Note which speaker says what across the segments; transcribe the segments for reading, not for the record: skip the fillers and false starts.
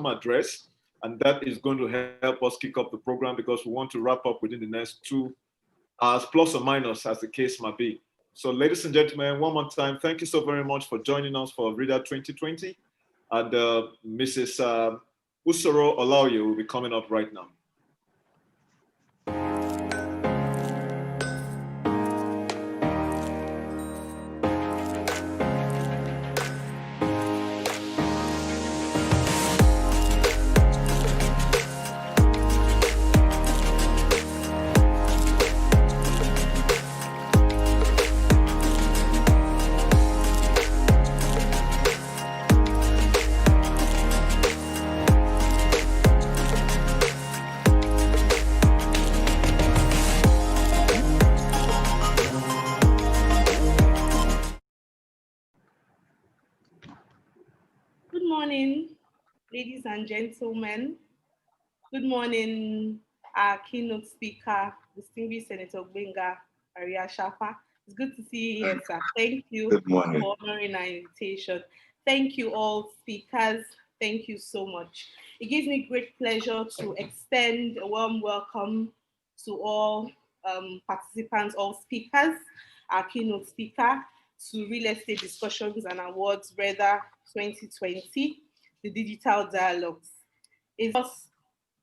Speaker 1: address, and that is going to help us kick off the program because we want to wrap up within the next 2 hours, plus or minus, as the case might be. So ladies and gentlemen, one more time, thank you so very much for joining us for REITs 2020. And Mrs. Usoro Olaoye will be coming up right now.
Speaker 2: Ladies and gentlemen, good morning, our keynote speaker, distinguished Senator Gbenga Ariashafa. It's good to see you here, sir. Thank you for honoring our invitation. Thank you all speakers. Thank you so much. It gives me great pleasure to extend a warm welcome to all participants, all speakers, our keynote speaker, to Real Estate Discussions and Awards, REITs 2020. The digital dialogues. It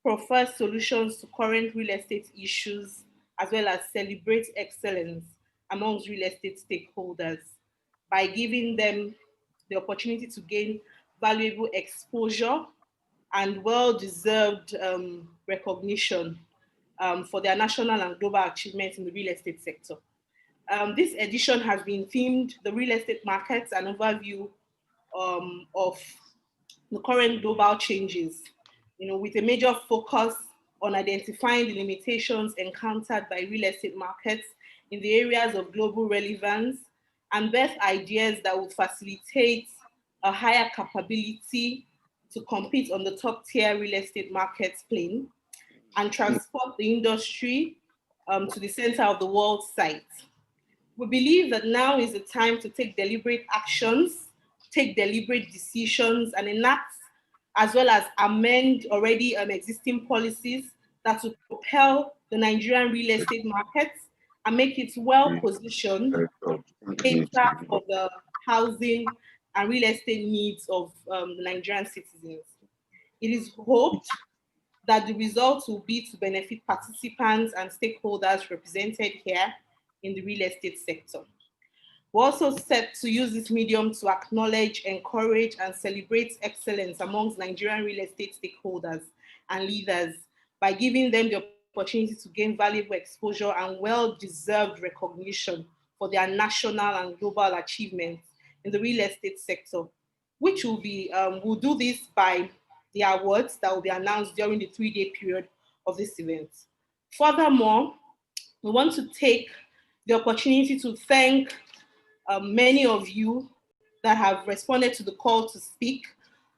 Speaker 2: offers solutions to current real estate issues, as well as celebrates excellence amongst real estate stakeholders by giving them the opportunity to gain valuable exposure and well-deserved recognition for their national and global achievements in the real estate sector. This edition has been themed the real estate markets, an overview of the current global changes, with a major focus on identifying the limitations encountered by real estate markets in the areas of global relevance and best ideas that would facilitate a higher capability to compete on the top tier real estate markets plane and transport the industry to the center of the world site. We believe that now is the time to take deliberate actions, take deliberate decisions, and enact as well as amend already existing policies that will propel the Nigerian real estate markets and make it well-positioned for the housing and real estate needs of the Nigerian citizens. It is hoped that the results will be to benefit participants and stakeholders represented here in the real estate sector. We're also set to use this medium to acknowledge, encourage, and celebrate excellence amongst Nigerian real estate stakeholders and leaders by giving them the opportunity to gain valuable exposure and well-deserved recognition for their national and global achievements in the real estate sector, which will be, we'll do this by the awards that will be announced during the 3-day period of this event. Furthermore, we want to take the opportunity to thank many of you that have responded to the call to speak,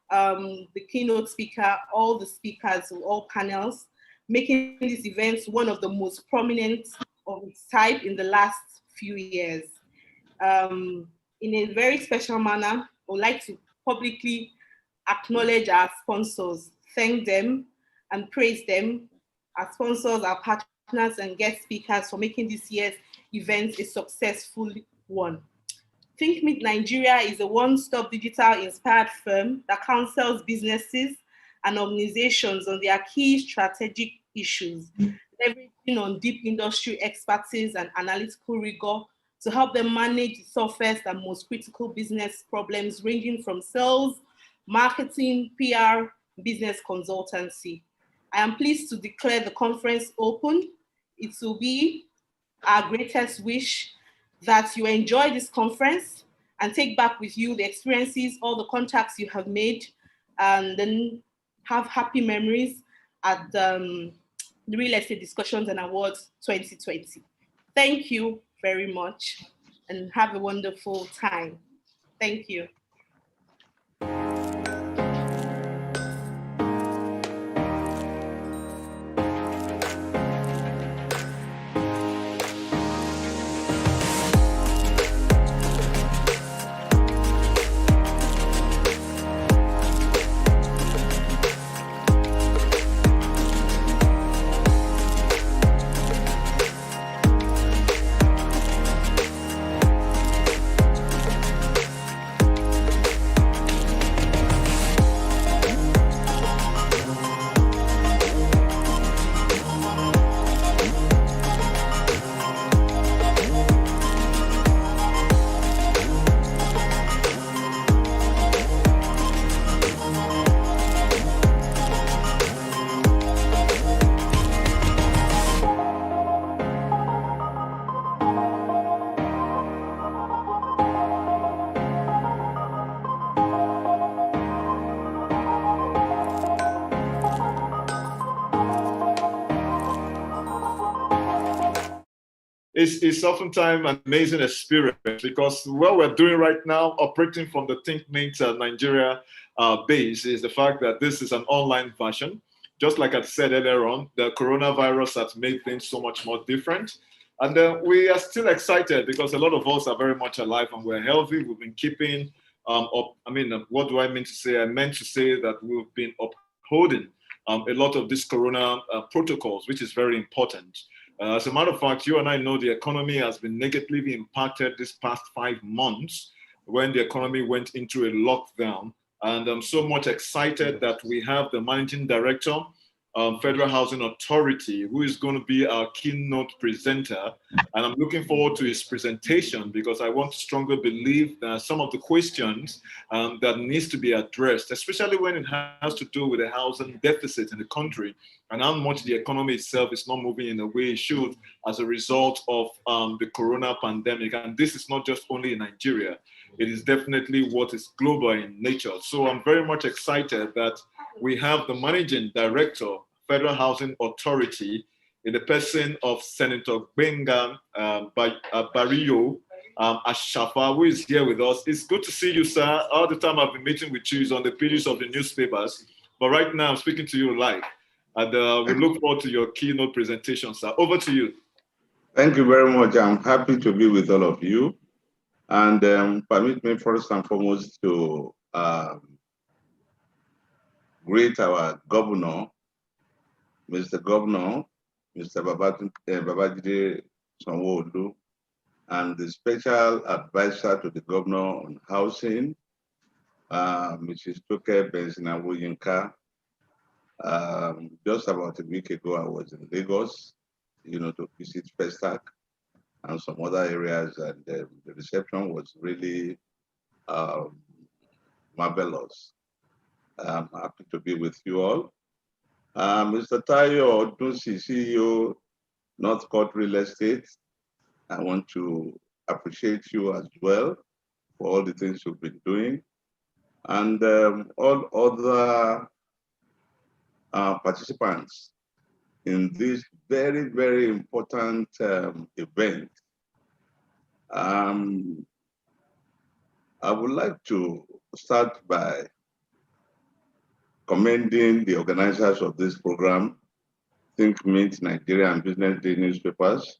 Speaker 2: the keynote speaker, all the speakers, all panels, making this event one of the most prominent of its type in the last few years. In a very special manner, I would like to publicly acknowledge our sponsors, thank them and praise them, our sponsors, our partners and guest speakers for making this year's event a successful one. Thinkmint Nigeria is a one-stop digital-inspired firm that counsels businesses and organizations on their key strategic issues, leveraging on deep industry expertise and analytical rigor to help them manage the toughest and most critical business problems ranging from sales, marketing, PR, business consultancy. I am pleased to declare the conference open. It will be our greatest wish that you enjoy this conference and take back with you the experiences, all the contacts you have made, and then have happy memories at the Real Estate Discussions and Awards 2020. Thank you very much and have a wonderful time. Thank you.
Speaker 1: it's oftentimes an amazing experience because what we're doing right now, operating from the Thinkmint Nigeria base, is the fact that this is an online version. Just like I said earlier on, the coronavirus has made things so much more different. And we are still excited because a lot of us are very much alive and we're healthy. We've been keeping up. I mean, what do I mean to say? I meant to say that we've been upholding a lot of these corona protocols, which is very important. As a matter of fact, you and I know the economy has been negatively impacted this past 5 months when the economy went into a lockdown. And I'm so much excited that we have the managing director, Federal Housing Authority, who is going to be our keynote presenter. And I'm looking forward to his presentation because I want to strongly believe that some of the questions that needs to be addressed, especially when it has to do with the housing deficit in the country and how much the economy itself is not moving in the way it should as a result of the corona pandemic. And this is not just only in Nigeria. It is definitely what is global in nature. So I'm very much excited that we have the managing director, Federal Housing Authority, in the person of Senator Gbenga Barrio Ashafa, who is here with us. It's good to see you, sir. All the time I've been meeting with you is on the pages of the newspapers, but right now I'm speaking to you live. And we look forward to your keynote presentation, sir. Over to you.
Speaker 3: Thank you very much. I'm happy to be with all of you. And permit me first and foremost to greet our governor, Mr. Governor, Mr. Babajide Sanwo-Olu, and the special advisor to the governor on housing, Mrs. Toke Benzinawu-Yinka. Just about a week ago, I was in Lagos, to visit Festac and some other areas, and the reception was really marvelous. I'm happy to be with you all. Mr. Tayo Odunsi, CEO, North Court Real Estate, I want to appreciate you as well for all the things you've been doing. And all other participants in this very, very important event. I would like to start by commending the organizers of this program, Thinkmint Nigeria and Business Day newspapers,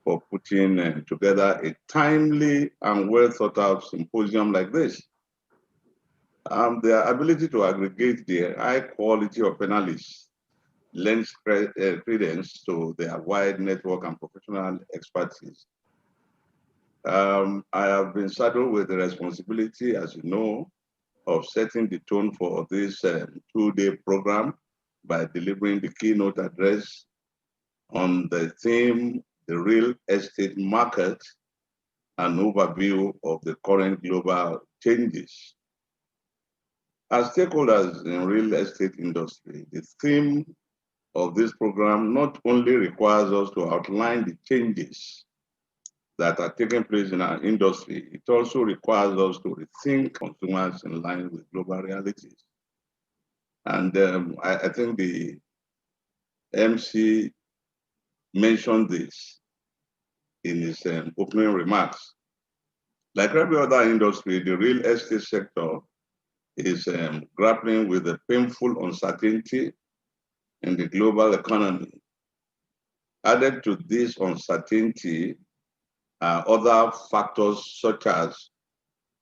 Speaker 3: for putting together a timely and well thought out symposium like this. Their ability to aggregate the high quality of panelists lends credence to their wide network and professional expertise. I have been saddled with the responsibility, as you know, of setting the tone for this 2-day program by delivering the keynote address on the theme, the real estate market, an overview of the current global changes. As stakeholders in real estate industry, the theme of this program not only requires us to outline the changes that are taking place in our industry, it also requires us to rethink consumers in line with global realities. And I think the MC mentioned this in his opening remarks. Like every other industry, the real estate sector is grappling with the painful uncertainty in the global economy. Added to this uncertainty are other factors such as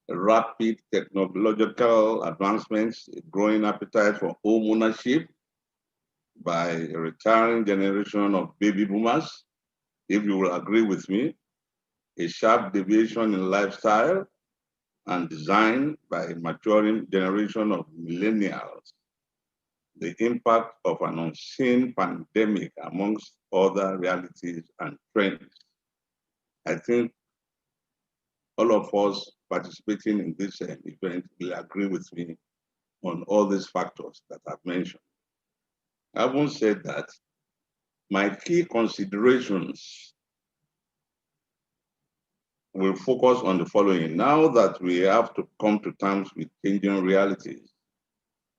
Speaker 3: rapid technological advancements, a growing appetite for home ownership by a retiring generation of baby boomers, if you will agree with me, a sharp deviation in lifestyle and design by a maturing generation of millennials, the impact of an unseen pandemic amongst other realities and trends. I think all of us participating in this event will agree with me on all these factors that I've mentioned. Having said that, my key considerations will focus on the following. Now that we have to come to terms with changing realities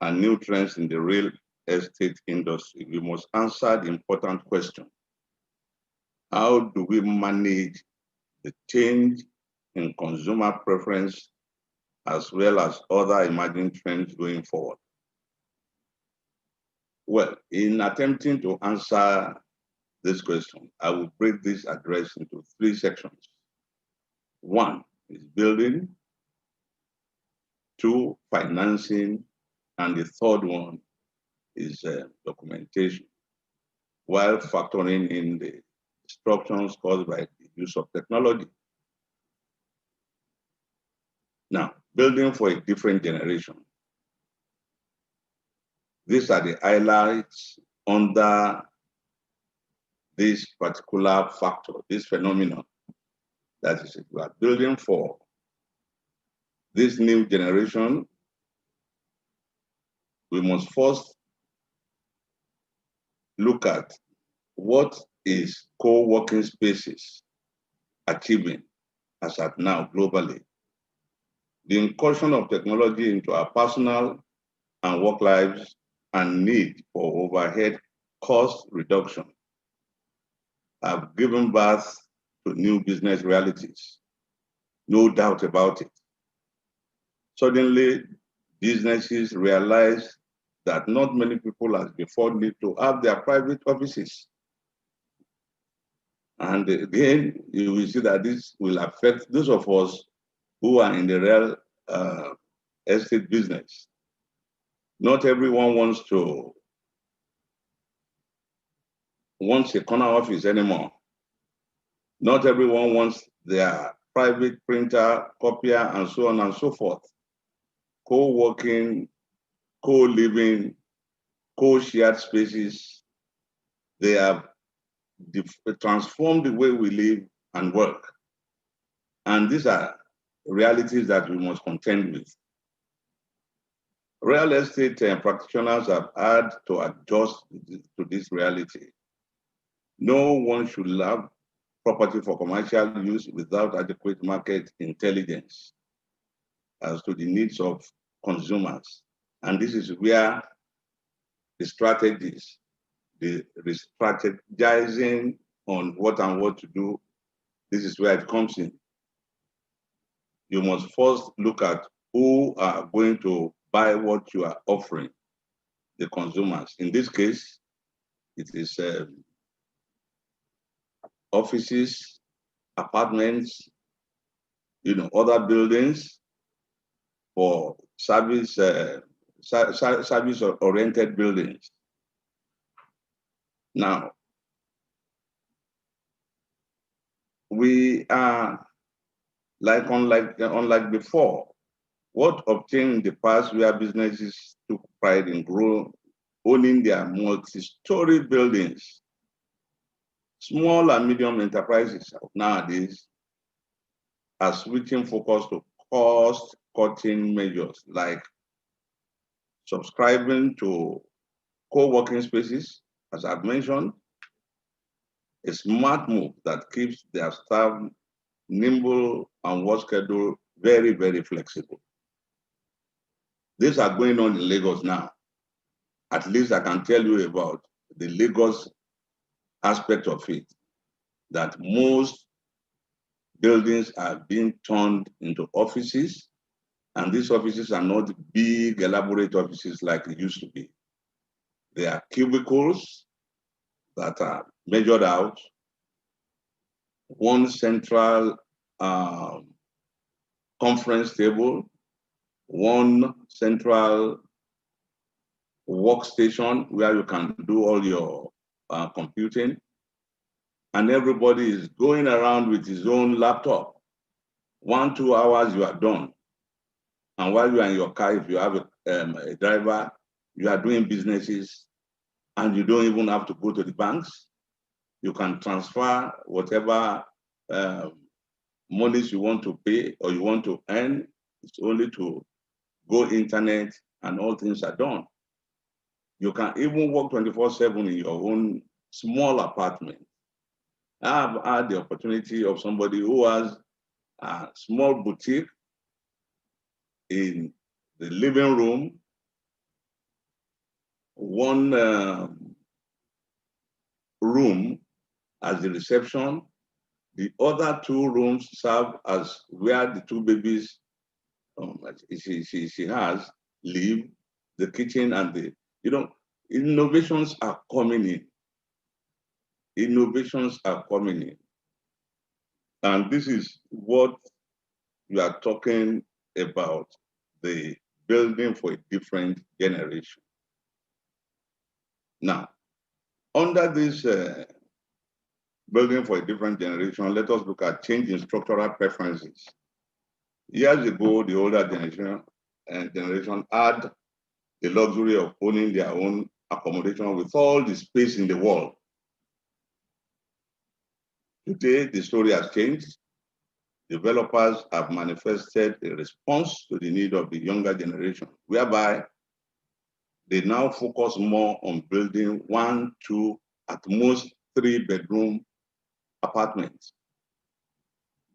Speaker 3: and new trends in the real estate industry, we must answer the important question: how do we manage the change in consumer preference as well as other emerging trends going forward? Well, in attempting to answer this question, I will break this address into 3 sections. 1 is building, 2, financing, and the 3rd one is documentation, while factoring in the disruptions caused by the use of technology. Now, building for a different generation. These are the highlights under this particular factor, this phenomenon. That is, we are building for this new generation. We must first look at what is co-working spaces achieving as at now globally. The incursion of technology into our personal and work lives and need for overhead cost reduction have given birth to new business realities. No doubt about it. Suddenly, businesses realize that not many people as before need to have their private offices. And again, you will see that this will affect those of us who are in the real estate business. Not everyone wants a corner office anymore. Not everyone wants their private printer, copier, and so on and so forth. Co-working, co-living, co-shared spaces, they have transformed the way we live and work. And these are realities that we must contend with. Real estate practitioners have had to adjust to this reality. No one should have property for commercial use without adequate market intelligence as to the needs of consumers. And this is where the strategies, the strategizing on what and what to do, this is where it comes in. You must first look at who are going to buy what you are offering the consumers. In this case, it is offices, apartments, other buildings for service-oriented buildings. Now, we are unlike before. What obtained in the past where businesses took pride in owning their multi-story buildings. Small and medium enterprises nowadays are switching focus to cost-cutting measures like subscribing to co-working spaces, as I've mentioned, a smart move that keeps their staff nimble and work schedule very, very flexible. These are going on in Lagos now. At least I can tell you about the Lagos aspect of it, that most buildings are being turned into offices, and these offices are not big, elaborate offices like it used to be. They are cubicles that are measured out, one central conference table, one central workstation where you can do all your computing, and everybody is going around with his own laptop. 1-2 hours, you are done. And while you are in your car, if you have a driver, you are doing businesses, and you don't even have to go to the banks. You can transfer whatever monies you want to pay or you want to earn. It's only to go internet, and all things are done. You can even work 24/7 in your own small apartment. I have had the opportunity of somebody who has a small boutique in the living room, one room as the reception. The other 2 rooms serve as where the 2 babies she has live, the kitchen and the, innovations are coming in. Innovations are coming in. And this is what we are talking about, the building for a different generation. Now, under this building for a different generation, let us look at change in structural preferences. Years ago, the older generation had the luxury of owning their own accommodation with all the space in the world. Today, the story has changed. Developers have manifested a response to the need of the younger generation, whereby they now focus more on building 1, 2, at most 3-bedroom apartments.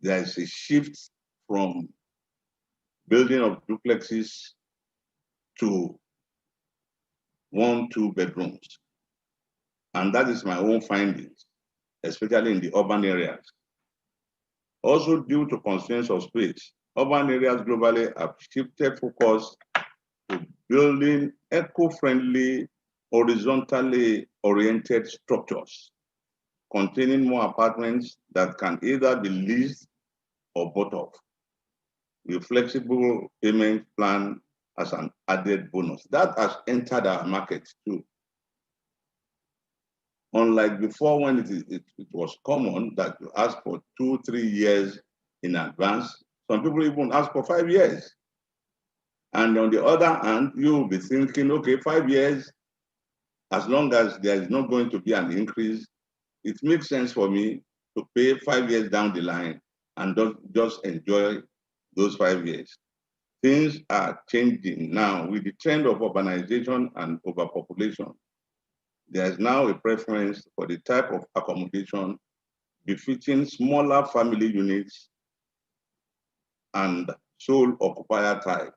Speaker 3: There is a shift from building of duplexes to 1, 2 bedrooms. And that is my own findings, especially in the urban areas. Also, due to constraints of space, urban areas globally have shifted focus to building eco-friendly, horizontally oriented structures containing more apartments that can either be leased or bought off, with flexible payment plan as an added bonus. That has entered our market too. Unlike before, when it was common that you ask for 2, 3 years in advance, some people even ask for 5 years. And on the other hand, you'll be thinking, okay, 5 years, as long as there is not going to be an increase, it makes sense for me to pay 5 years down the line and just enjoy those 5 years. Things are changing now with the trend of urbanization and overpopulation. There's now a preference for the type of accommodation befitting smaller family units and sole occupier types.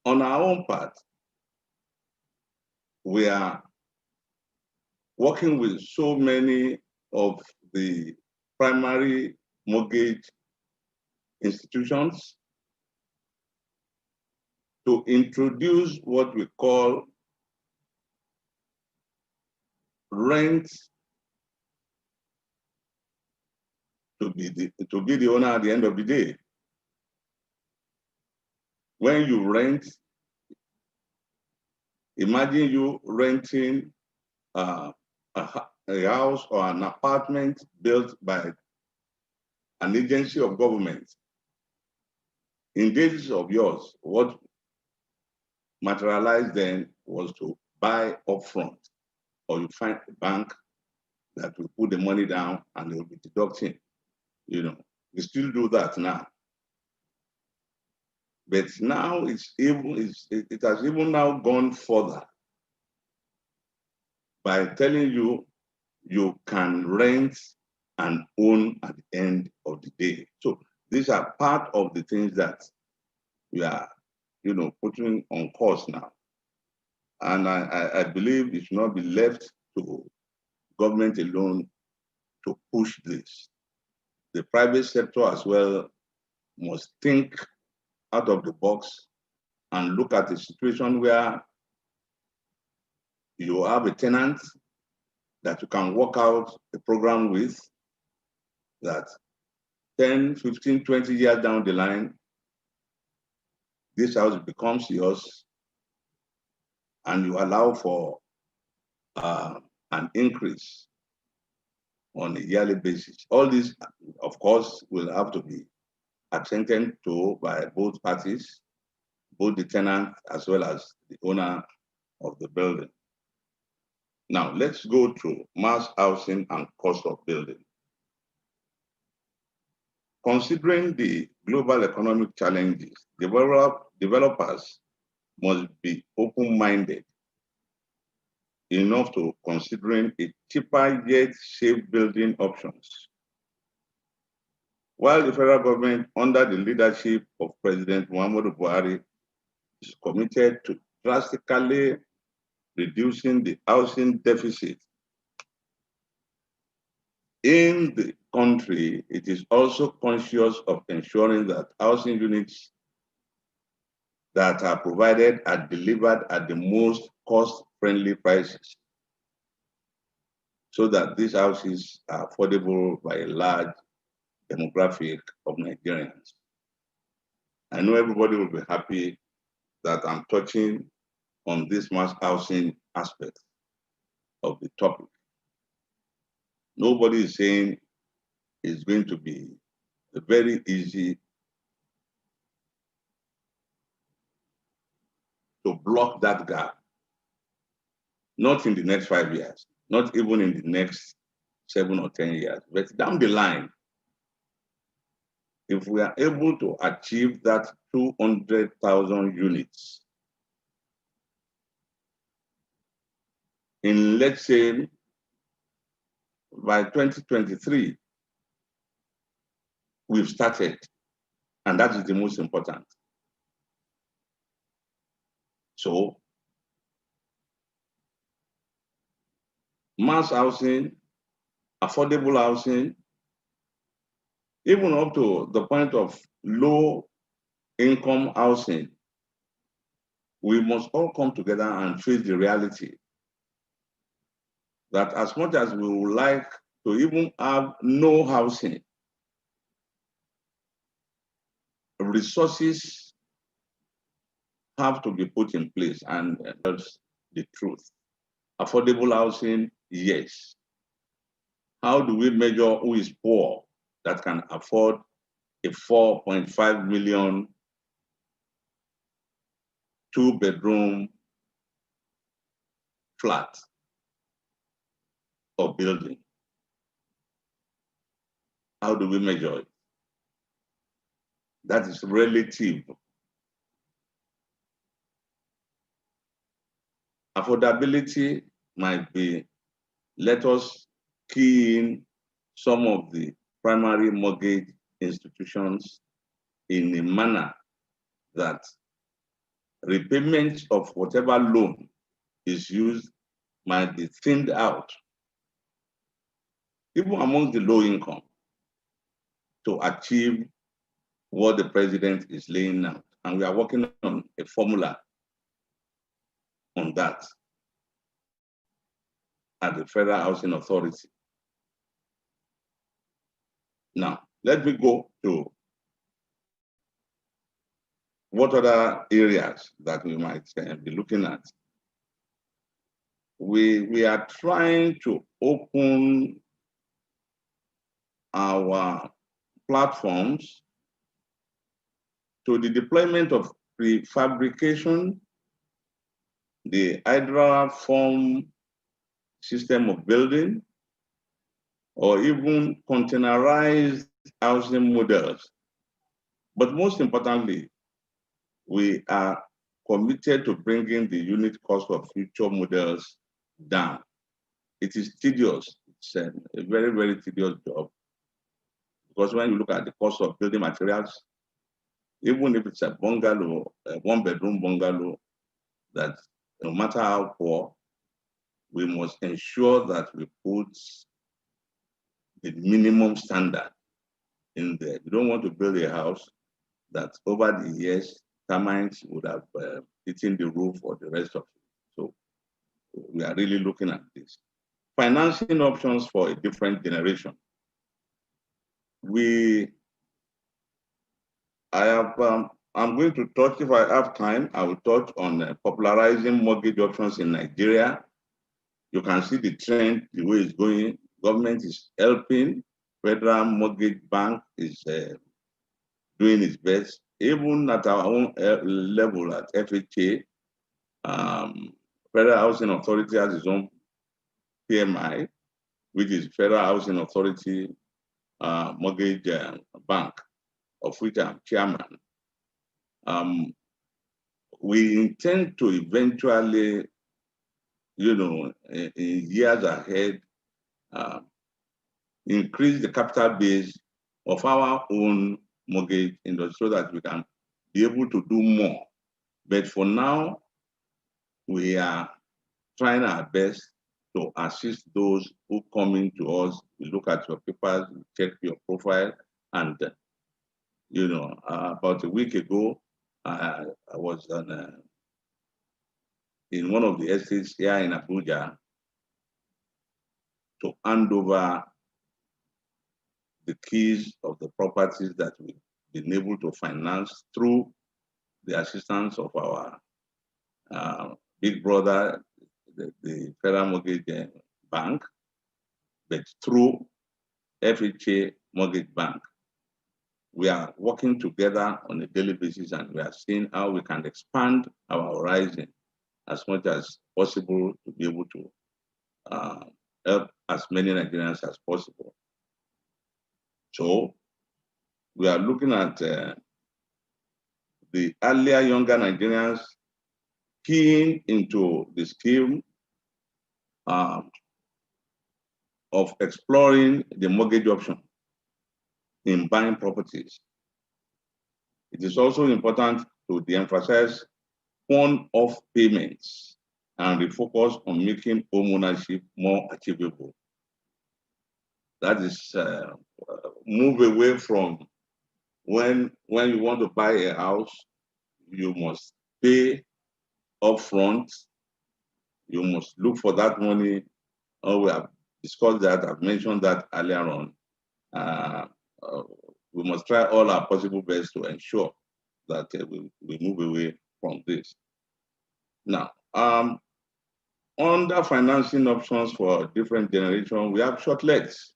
Speaker 3: On our own part, we are working with so many of the primary mortgage institutions to introduce what we call rent to be the owner at the end of the day. When you rent, imagine you renting a house or an apartment built by an agency of government. In days of yours, what materialized then was to buy upfront, or you find a bank that will put the money down and they will be deducting. We still do that now. But now it has even now gone further by telling you you can rent and own at the end of the day. So these are part of the things that we are, putting on course now. And I believe it should not be left to government alone to push this. The private sector as well must think out of the box and look at a situation where you have a tenant that you can work out a program with, that 10, 15, 20 years down the line, this house becomes yours, and you allow for an increase on a yearly basis. All this, of course, will have to be assented to by both parties, both the tenant as well as the owner of the building. Now, let's go to mass housing and cost of building. Considering the global economic challenges, developers must be open-minded enough to considering a cheaper yet safe building options. While the federal government, under the leadership of President Muhammadu Buhari, is committed to drastically reducing the housing deficit in the country, it is also conscious of ensuring that housing units that are provided are delivered at the most cost-friendly prices, so that these houses are affordable by a large demographic of Nigerians. I know everybody will be happy that I'm touching on this mass housing aspect of the topic. Nobody is saying it's going to be very easy to block that gap. Not in the next 5 years, not even in the next 7 or 10 years, but down the line, if we are able to achieve that 200,000 units in, let's say, by 2023, we've started, and that is the most important. So, mass housing, affordable housing, even up to the point of low income housing, we must all come together and face the reality that as much as we would like to even have no housing, resources have to be put in place, and that's the truth. Affordable housing, yes. How do we measure who is poor that can afford a 4.5 million 2-bedroom flat or building? How do we measure it? That is relative. Affordability might be, let us key in some of the primary mortgage institutions in a manner that repayment of whatever loan is used might be thinned out, even among the low income, to achieve what the president is laying out. And we are working on a formula on that at the Federal Housing Authority. Now, let me go to what other areas that we might be looking at. We are trying to open our platforms to the deployment of prefabrication, the hydra form system of building, or even containerized housing models. But most importantly, we are committed to bringing the unit cost of future models down. It is tedious. It's a very, very tedious job. Because when you look at the cost of building materials, even if it's a bungalow, a 1-bedroom bungalow, that no matter how poor, we must ensure that we put the minimum standard in there. You don't want to build a house that over the years, termites would have eaten the roof or the rest of it. So we are really looking at this. Financing options for a different generation. I'm going to touch, if I have time, I will touch on popularizing mortgage options in Nigeria. You can see the trend, the way it's going. Government is helping. Federal Mortgage Bank is doing its best. Even at our own level at FHA, Federal Housing Authority has its own PMI, which is Federal Housing Authority Mortgage Bank, of which I'm chairman. We intend to eventually, in years ahead, increase the capital base of our own mortgage industry so that we can be able to do more. But for now, we are trying our best to assist those who come in to us. We look at your papers, we check your profile, and about a week ago, I was in one of the estates here in Abuja to hand over the keys of the properties that we've been able to finance through the assistance of our big brother, the Federal Mortgage Bank, but through FHA Mortgage Bank. We are working together on a daily basis, and we are seeing how we can expand our horizon as much as possible to be able to help as many Nigerians as possible. So we are looking at the earlier younger Nigerians keying into the scheme of exploring the mortgage option in buying properties. It is also important to de-emphasize one-off payments and refocus on making home ownership more achievable. That is, move away from when you want to buy a house, you must pay upfront. You must look for that money. Oh, we have discussed that. I've mentioned that earlier on. We must try all our possible best to ensure that we move away from this. Now, under financing options for different generations, we have short legs.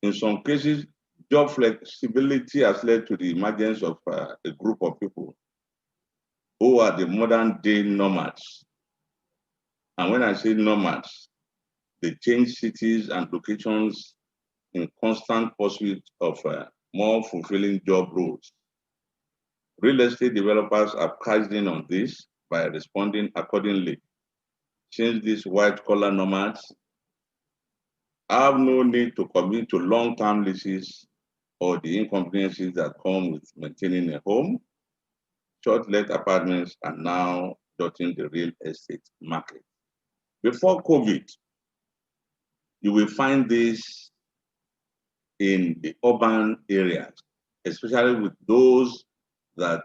Speaker 3: In some cases, job flexibility has led to the emergence of a group of people who are the modern day nomads. And when I say nomads, they change cities and locations in constant pursuit of more fulfilling job roles. Real estate developers have cashed in on this by responding accordingly. Since these white-collar nomads have no need to commit to long-term leases or the inconveniences that come with maintaining a home, short-let apartments are now dotting the real estate market. Before COVID, you will find this in the urban areas, especially with those that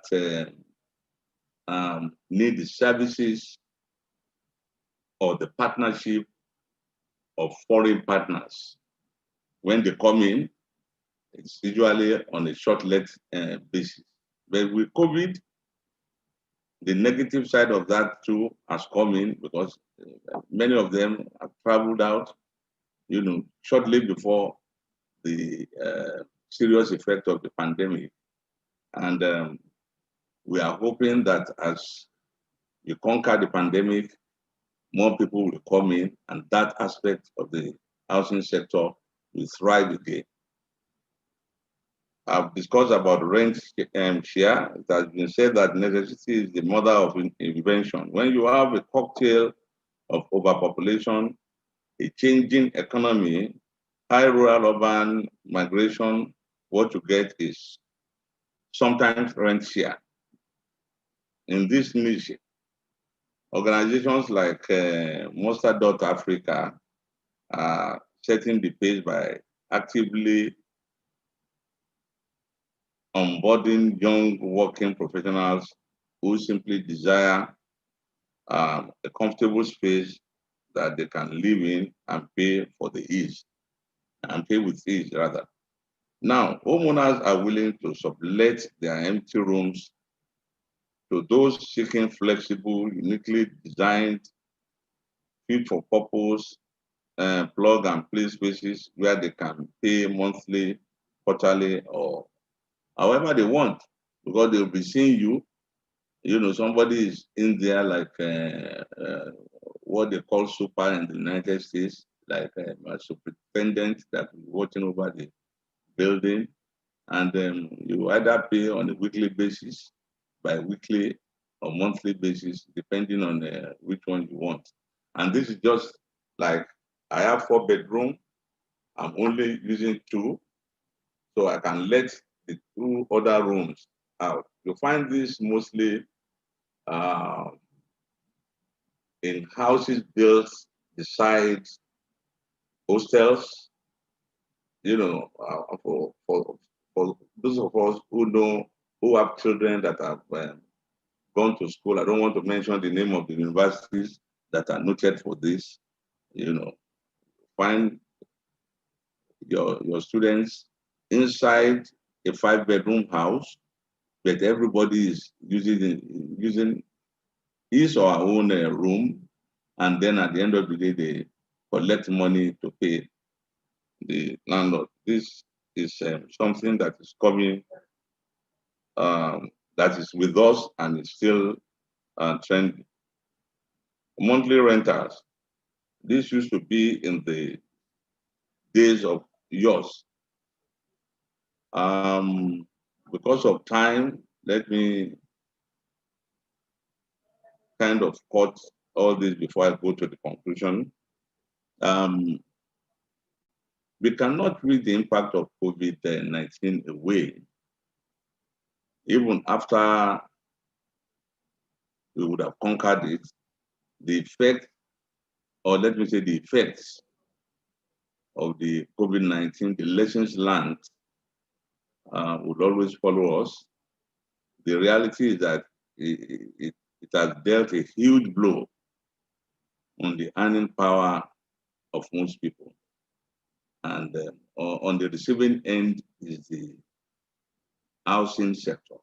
Speaker 3: need the services or the partnership of foreign partners. When they come in, it's usually on a short-let basis. But with COVID, the negative side of that too has come in because many of them have traveled out, shortly before the serious effect of the pandemic. And we are hoping that as you conquer the pandemic, more people will come in and that aspect of the housing sector will thrive again. I've discussed about rent share. It has been said that necessity is the mother of invention. When you have a cocktail of overpopulation, a changing economy, high rural-urban migration, what you get is sometimes rent share. In this niche, organizations like Monster.Africa are setting the pace by actively onboarding young working professionals who simply desire a comfortable space that they can live in and pay for the ease, and pay with ease rather. Now, homeowners are willing to sublet their empty rooms to those seeking flexible, uniquely designed, fit for purpose, plug and play spaces where they can pay monthly, quarterly, or however they want, because they'll be seeing you. Somebody is in there like what they call super in the United States, like a superintendent that is watching over the building, and you either pay on a weekly basis, bi-weekly, or monthly basis, depending on which one you want. And this is just like, I have 4 bedrooms, I'm only using 2, so I can let the 2 other rooms out. You find this mostly in houses built beside hostels, for those of us who have children that have gone to school, I don't want to mention the name of the universities that are noted for this. Find your students inside a 5-bedroom house, but everybody is using his or her own room, and then at the end of the day, they collect money to pay the landlord. This is something that is coming, that is with us, and it's still trending. Monthly rentals. This used to be in the days of yours. Because of time, let me kind of cut all this before I go to the conclusion. We cannot read the impact of COVID-19 away. Even after we would have conquered it, the effect, or let me say the effects of the COVID-19, the lessons learned would always follow us. The reality is that it has dealt a huge blow on the earning power of most people. And on the receiving end is the housing sector,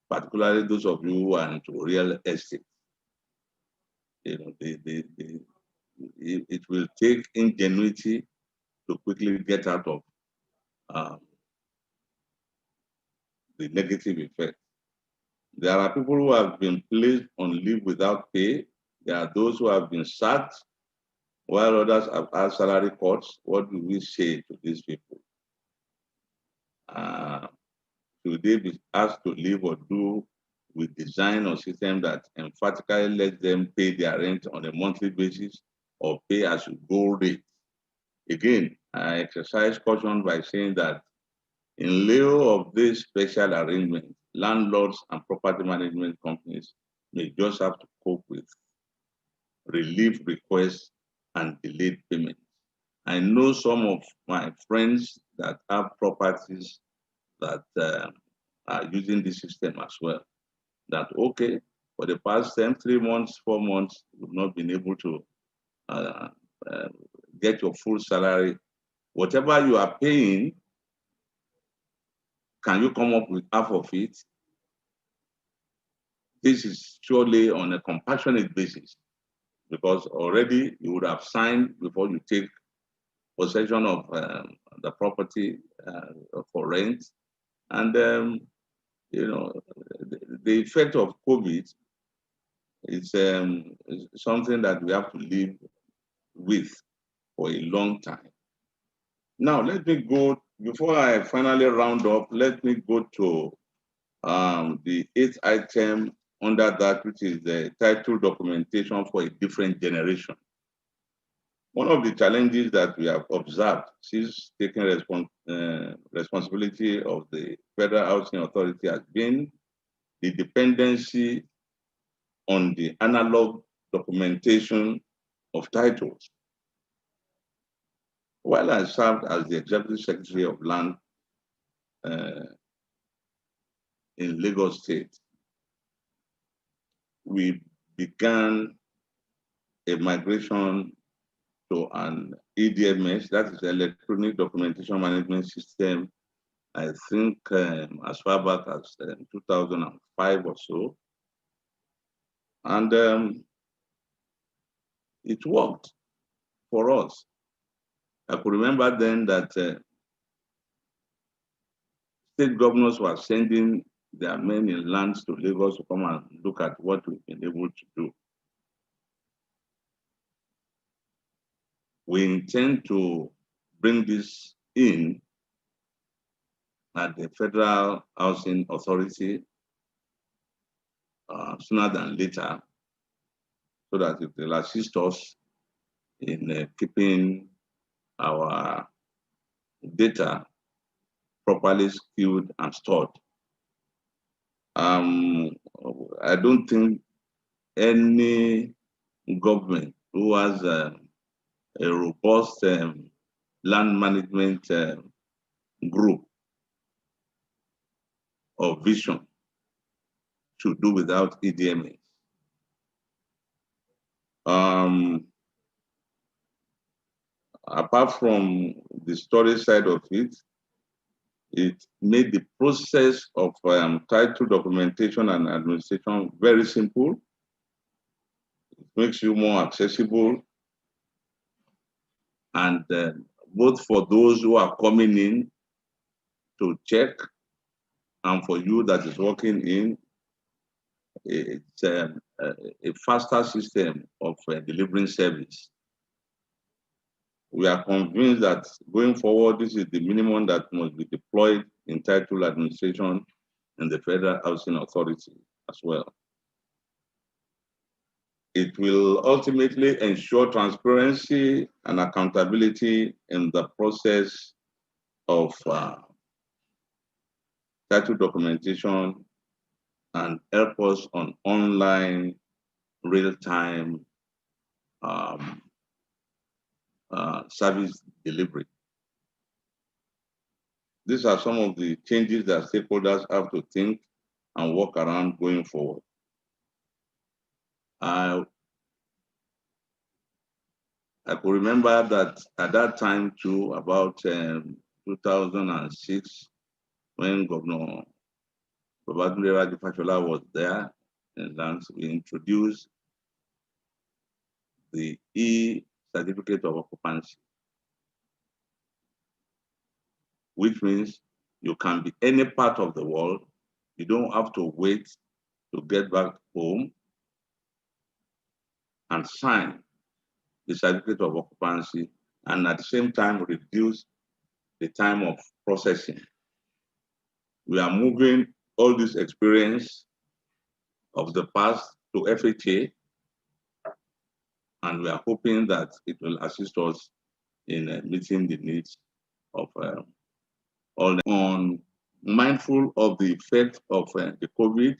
Speaker 3: particularly those of you who are into real estate. It will take ingenuity to quickly get out of the negative effect. There are people who have been placed on leave without pay. There are those who have been sacked, while others have had salary cuts. What do we say to these people? Should they be asked to leave, or do we design a system that emphatically lets them pay their rent on a monthly basis or pay as you go rate? Again, I exercise caution by saying that in lieu of this special arrangement, landlords and property management companies may just have to cope with relief requests and delayed payments. I know some of my friends that have properties that are using this system as well. That, okay, for the past 3 months, 4 months, you've not been able to get your full salary. Whatever you are paying, can you come up with half of it? This is surely on a compassionate basis, because already you would have signed before you take possession of the property for rent. And the effect of COVID is something that we have to live with for a long time. Now, let me go, before I finally round up, let me go to the 8th item under that, which is the title documentation for a different generation. One of the challenges that we have observed since taking responsibility of the Federal Housing Authority has been the dependency on the analog documentation of titles. While I served as the Executive Secretary of Land in Lagos State, we began a migration to an EDMS, that is Electronic Documentation Management System, I think as far back as 2005 or so. And it worked for us. I could remember then that state governors were sending their men in lands to Lagos to come and look at what we've been able to do. We intend to bring this in at the Federal Housing Authority sooner than later, so that it will assist us in keeping our data properly skewed and stored. I don't think any government who has a robust land management group or vision to do without EDMAs. Apart from the storage side of it, it made the process of title documentation and administration very simple. It makes you more accessible. And both for those who are coming in to check and for you that is working in, it's a faster system of delivering service. We are convinced that going forward, this is the minimum that must be deployed in title administration and the Federal Housing Authority as well. It will ultimately ensure transparency and accountability in the process of title documentation and help us on online real-time service delivery. These are some of the changes that stakeholders have to think and work around going forward. I could remember that at that time too, about 2006, when Governor Babajide Fashola was there, and we introduced the e-certificate of occupancy, which means you can be any part of the world. You don't have to wait to get back home and sign the certificate of occupancy, and at the same time reduce the time of processing. We are moving all this experience of the past to FHA, and we are hoping that it will assist us in meeting the needs of all. On mindful of the effect of the COVID,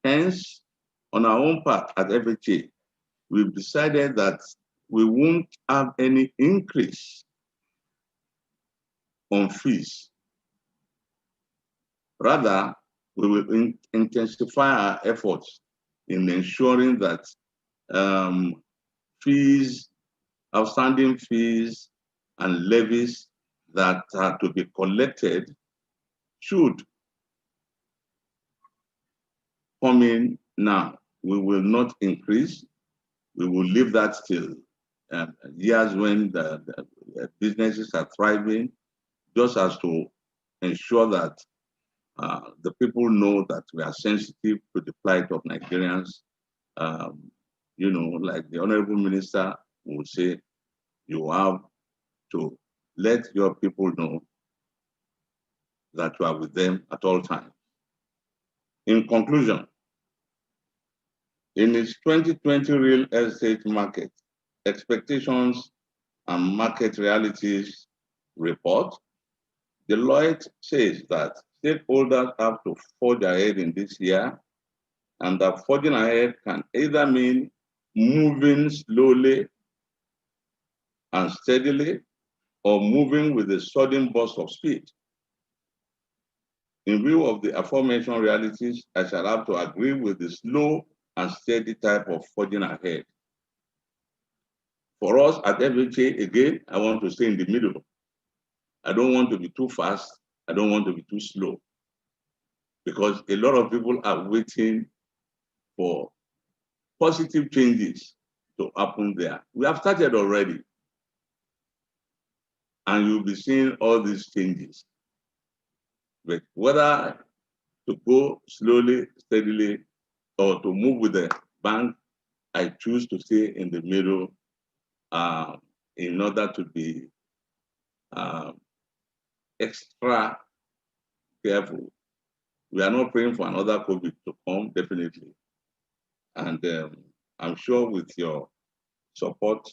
Speaker 3: hence, on our own part at FHA, we've decided that we won't have any increase on fees. Rather, we will intensify our efforts in ensuring that fees, outstanding fees, and levies that are to be collected should come in now. We will not increase. We will leave that till years when the businesses are thriving, just as to ensure that the people know that we are sensitive to the plight of Nigerians. You know, like the Honorable Minister would say, you have to let your people know that you are with them at all times. In conclusion, in its 2020 real estate market expectations and market realities report, Deloitte says that stakeholders have to forge ahead in this year, and that forging ahead can either mean moving slowly and steadily or moving with a sudden burst of speed. In view of the aforementioned realities, I shall have to agree with the slow and steady type of forging ahead. For us at FHA, again, I want to stay in the middle. I don't want to be too fast. I don't want to be too slow, because a lot of people are waiting for positive changes to happen there. We have started already, and you'll be seeing all these changes. But whether to go slowly, steadily, or to move with the bank, I choose to stay in the middle in order to be extra careful. We are not praying for another COVID to come, definitely. And I'm sure with your support,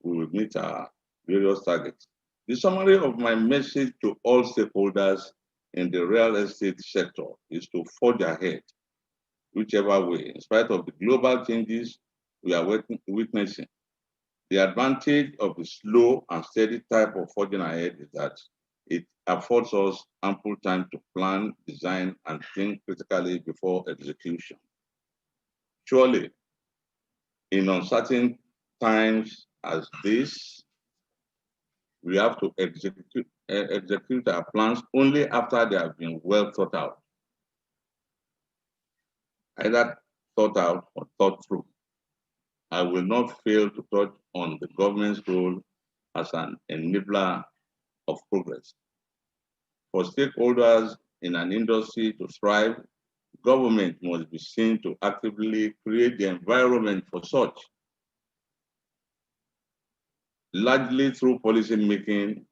Speaker 3: we will meet our various targets. The summary of my message to all stakeholders in the real estate sector is to forge ahead, whichever way, in spite of the global changes we are witnessing. The advantage of the slow and steady type of forging ahead is that it affords us ample time to plan, design, and think critically before execution. Surely, in uncertain times as this, we have to execute our plans only after they have been well thought out, either thought out or thought through. I will not fail to touch on the government's role as an enabler of progress. For stakeholders in an industry to thrive, government must be seen to actively create the environment for such, largely through policy making.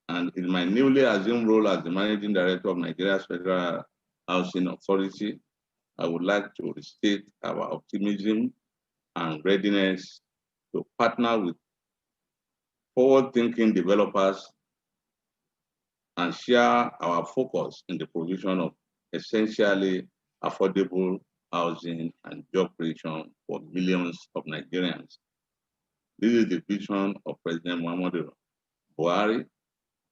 Speaker 3: And in my newly assumed role as the Managing Director of Nigeria's Federal Housing Authority, I would like to restate our optimism and readiness to partner with forward-thinking developers and share our focus in the provision of essentially affordable housing and job creation for millions of Nigerians. This is the vision of President Muhammadu Buhari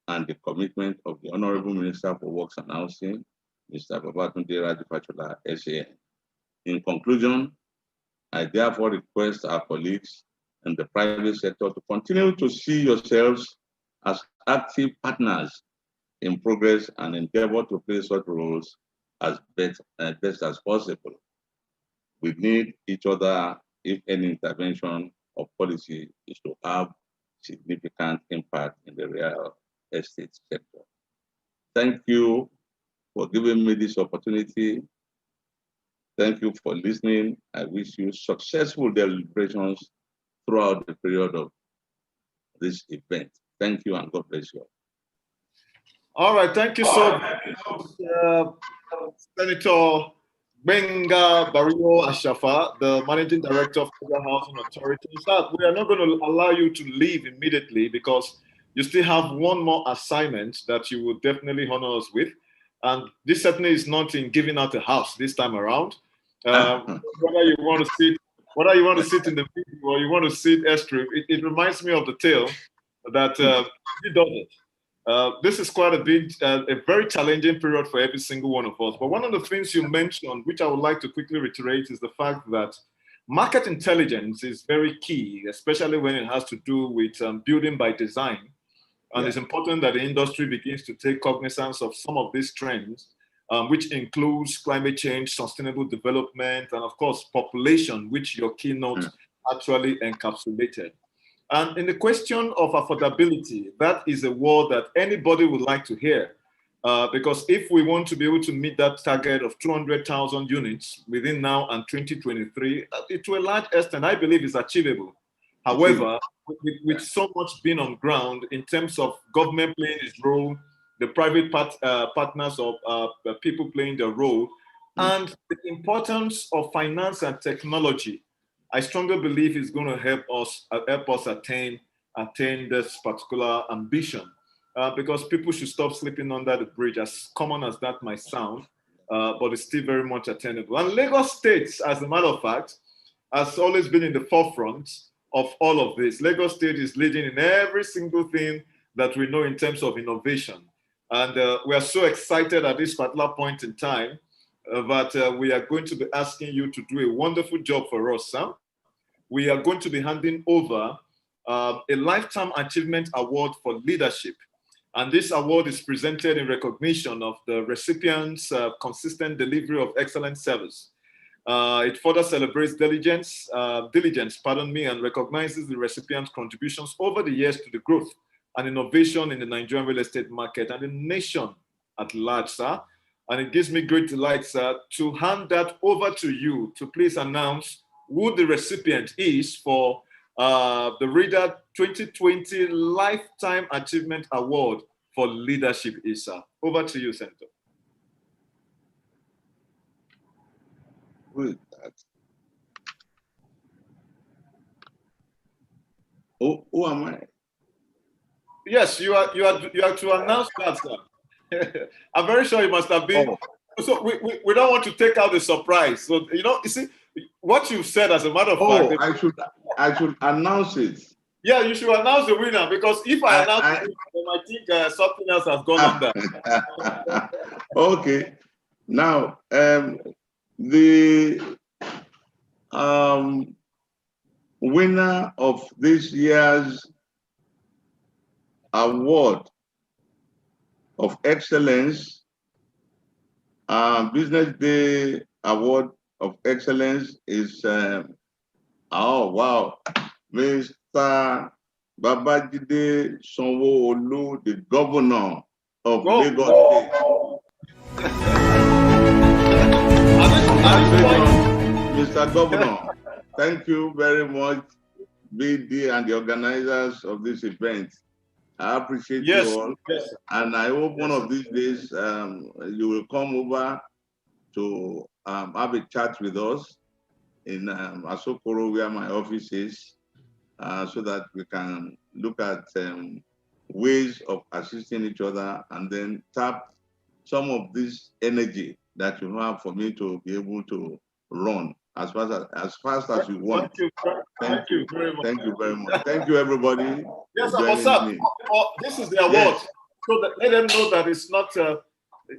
Speaker 3: and the commitment of the Honorable Minister for Works and Housing, Mr. Babatunde Rajifachola, SAN. In conclusion, I therefore request our colleagues in the private sector to continue to see yourselves as active partners in progress and endeavor to play such roles as best as possible. We need each other if any intervention of policy is to have significant impact in the real estate sector. Thank you for giving me this opportunity. Thank you for listening. I wish you successful deliberations throughout the period of this event. Thank you and God bless you.
Speaker 1: All right, thank you so much, Senator Gbenga Barrios Ashafa, the Managing Director of Federal Housing Authority. We are not going to allow you to leave immediately because you still have one more assignment that you will definitely honor us with. And this certainly is not in giving out a house this time around. Whether you want to sit in the middle or you want to sit airstrip, it reminds me of the tale that he does it. This is quite a very challenging period for every single one of us. But one of the things you mentioned, which I would like to quickly reiterate, is the fact that market intelligence is very key, especially when it has to do with building by design. And it's important that the industry begins to take cognizance of some of these trends, which includes climate change, sustainable development, and of course, population, which your keynote actually encapsulated. And in the question of affordability, that is a word that anybody would like to hear, because if we want to be able to meet that target of 200,000 units within now and 2023, to a large extent, I believe is achievable. However, with so much being on ground in terms of government playing its role, the private partners of people playing their role, and the importance of finance and technology, I strongly believe is going to help us attain this particular ambition, because people should stop sleeping under the bridge, as common as that might sound, but it's still very much attainable. And Lagos State, as a matter of fact, has always been in the forefront of all of this. Lagos State is leading in every single thing that we know in terms of innovation. And we are so excited at this particular point in time that we are going to be asking you to do a wonderful job for us, Sam. We are going to be handing over a Lifetime Achievement Award for Leadership. And this award is presented in recognition of the recipient's consistent delivery of excellent service. It further celebrates diligence, and recognizes the recipient's contributions over the years to the growth and innovation in the Nigerian real estate market and the nation at large, sir. And it gives me great delight, sir, to hand that over to you to please announce who the recipient is for the Reader 2020 Lifetime Achievement Award for Leadership is, sir. Over to you, Senator.
Speaker 3: Who is that? Who am I?
Speaker 1: Yes, you are to announce that, sir. I'm very sure you must have been. Oh. So we don't want to take out the surprise. So, you see, what you said, as a matter of fact.
Speaker 3: I should announce it.
Speaker 1: Yeah, you should announce the winner, because if I announce it, then I think something else has gone on there.
Speaker 3: Okay. Now, the winner of this year's award of excellence, Business Day Award of Excellence is, oh wow, Mr. Babajide Sanwo-Olu, the governor of Lagos State. Mr. Governor, thank you very much, BD and the organizers of this event. I appreciate you all. Yes. And I hope one of these days you will come over to have a chat with us in Asokoro, where my office is, so that we can look at ways of assisting each other and then tap some of this energy that you have for me to be able to run as fast as you want.
Speaker 1: Thank you very much.
Speaker 3: Thank you very much. Thank you, everybody.
Speaker 1: Yes, what's up? This is the award. Yes. So that let them know that it's not,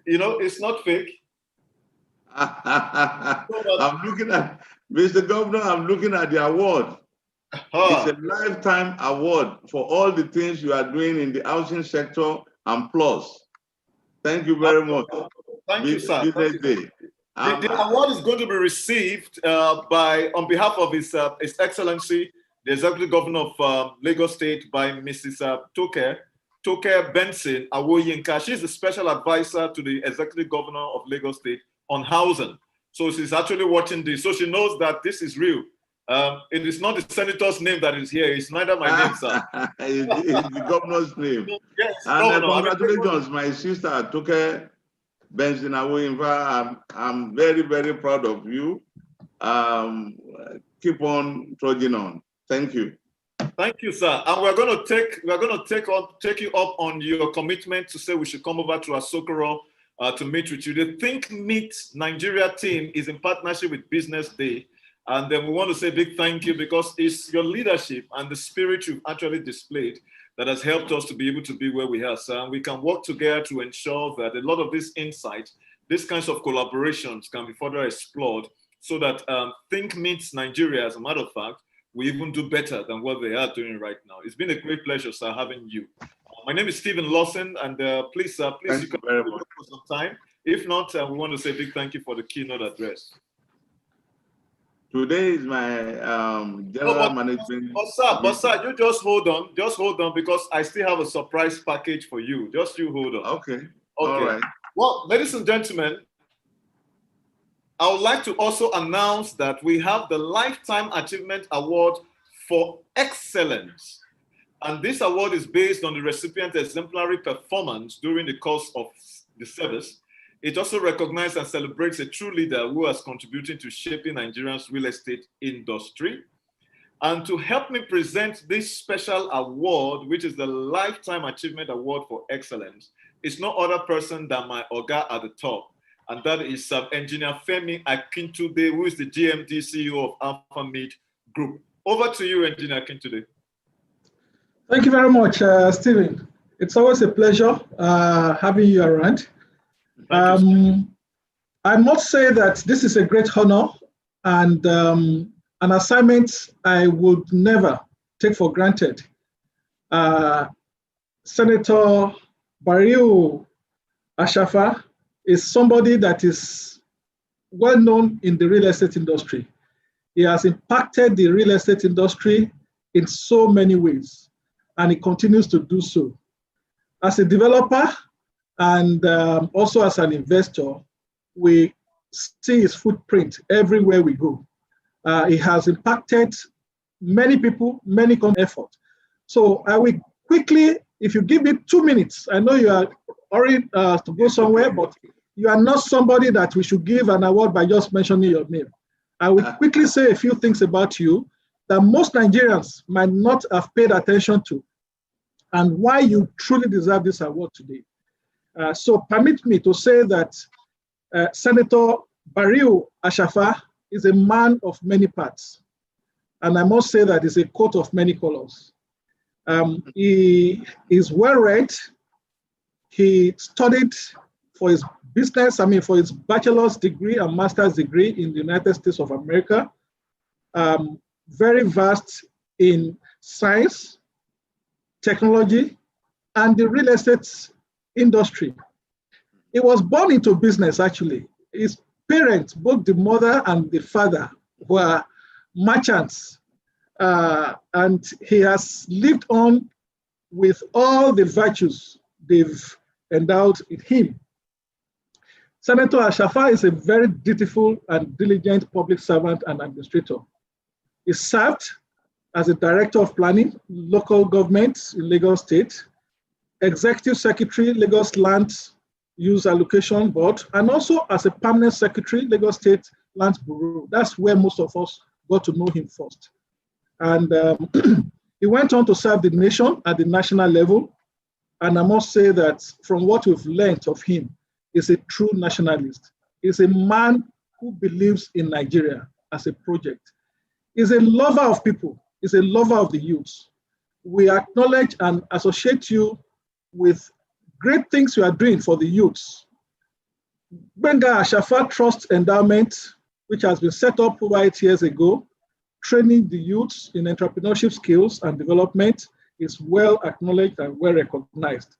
Speaker 1: it's not fake.
Speaker 3: I'm looking at, Mr. Governor, I'm looking at the award. It's a lifetime award for all the things you are doing in the housing sector and plus. Thank you very much.
Speaker 1: Thank you, sir. The award is going to be received on behalf of His Excellency, the Executive Governor of Lagos State, by Mrs. Toke Benson Awoyinka. She's the special advisor to the Executive Governor of Lagos State on housing. So she's actually watching this. So she knows that this is real. It is not the senator's name that is here. It's neither my name, sir.
Speaker 3: It's the governor's name.
Speaker 1: Yes,
Speaker 3: and congratulations, my sister Toke Benson Awoyinka. I'm very, very proud of you. Keep on trudging on. Thank you.
Speaker 1: Thank you, sir. And we're going to take you up on your commitment to say we should come over to Asokoro to meet with you. The Thinkmint Nigeria team is in partnership with Business Day. And then we want to say a big thank you, because it's your leadership and the spirit you've actually displayed that has helped us to be able to be where we are, sir. And we can work together to ensure that a lot of these insights, these kinds of collaborations can be further explored, so that Thinkmint Nigeria, as a matter of fact, we even do better than what they are doing right now. It's been a great pleasure, sir, having you. My name is Stephen Lawson, and please you can for some time. If not, we want to say a big thank you for the keynote address.
Speaker 3: Today is my general management.
Speaker 1: But sir, you just hold on, because I still have a surprise package for you. Just you hold on.
Speaker 3: Okay. All right.
Speaker 1: Well, ladies and gentlemen, I would like to also announce that we have the Lifetime Achievement Award for Excellence. And this award is based on the recipient's exemplary performance during the course of the service. It also recognizes and celebrates a true leader who has contributed to shaping Nigeria's real estate industry. And to help me present this special award, which is the Lifetime Achievement Award for Excellence, is no other person than my Oga at the top. And that is Engineer Femi Akintude, who is the GMD CEO of Alpha Mid Group. Over to you, Engineer Akintude.
Speaker 4: Thank you very much, Stephen. It's always a pleasure having you around. I must say that this is a great honor and an assignment I would never take for granted. Senator Bariu Ashafa is somebody that is well known in the real estate industry. He has impacted the real estate industry in so many ways, and he continues to do so. As a developer, and also as an investor, we see his footprint everywhere we go. It has impacted many people, many effort. So I will quickly, if you give me 2 minutes, I know you are already to go somewhere, but you are not somebody that we should give an award by just mentioning your name. I will quickly say a few things about you that most Nigerians might not have paid attention to, and why you truly deserve this award today. So permit me to say that Senator Bariu Ashafa is a man of many parts. And I must say that he's a coat of many colors. He is well-read. He studied for his business, for his bachelor's degree and master's degree in the United States of America. Very vast in science, technology, and the real estate industry. He was born into business, actually. His parents, both the mother and the father, were merchants. And he has lived on with all the virtues they've endowed in him. Senator Ashafa is a very dutiful and diligent public servant and administrator. He served as a director of planning, local government in Lagos State, executive secretary, Lagos Land Use Allocation Board, and also as a permanent secretary, Lagos State Land Bureau. That's where most of us got to know him first. And he went on to serve the nation at the national level. And I must say that from what we've learned of him, he's a true nationalist. He's a man who believes in Nigeria as a project. He's a lover of people. He's a lover of the youth. We acknowledge and associate you with great things you are doing for the youths. Gbenga Ashafa Trust Endowment, which has been set up over 8 years ago, training the youths in entrepreneurship skills and development, is well acknowledged and well recognized.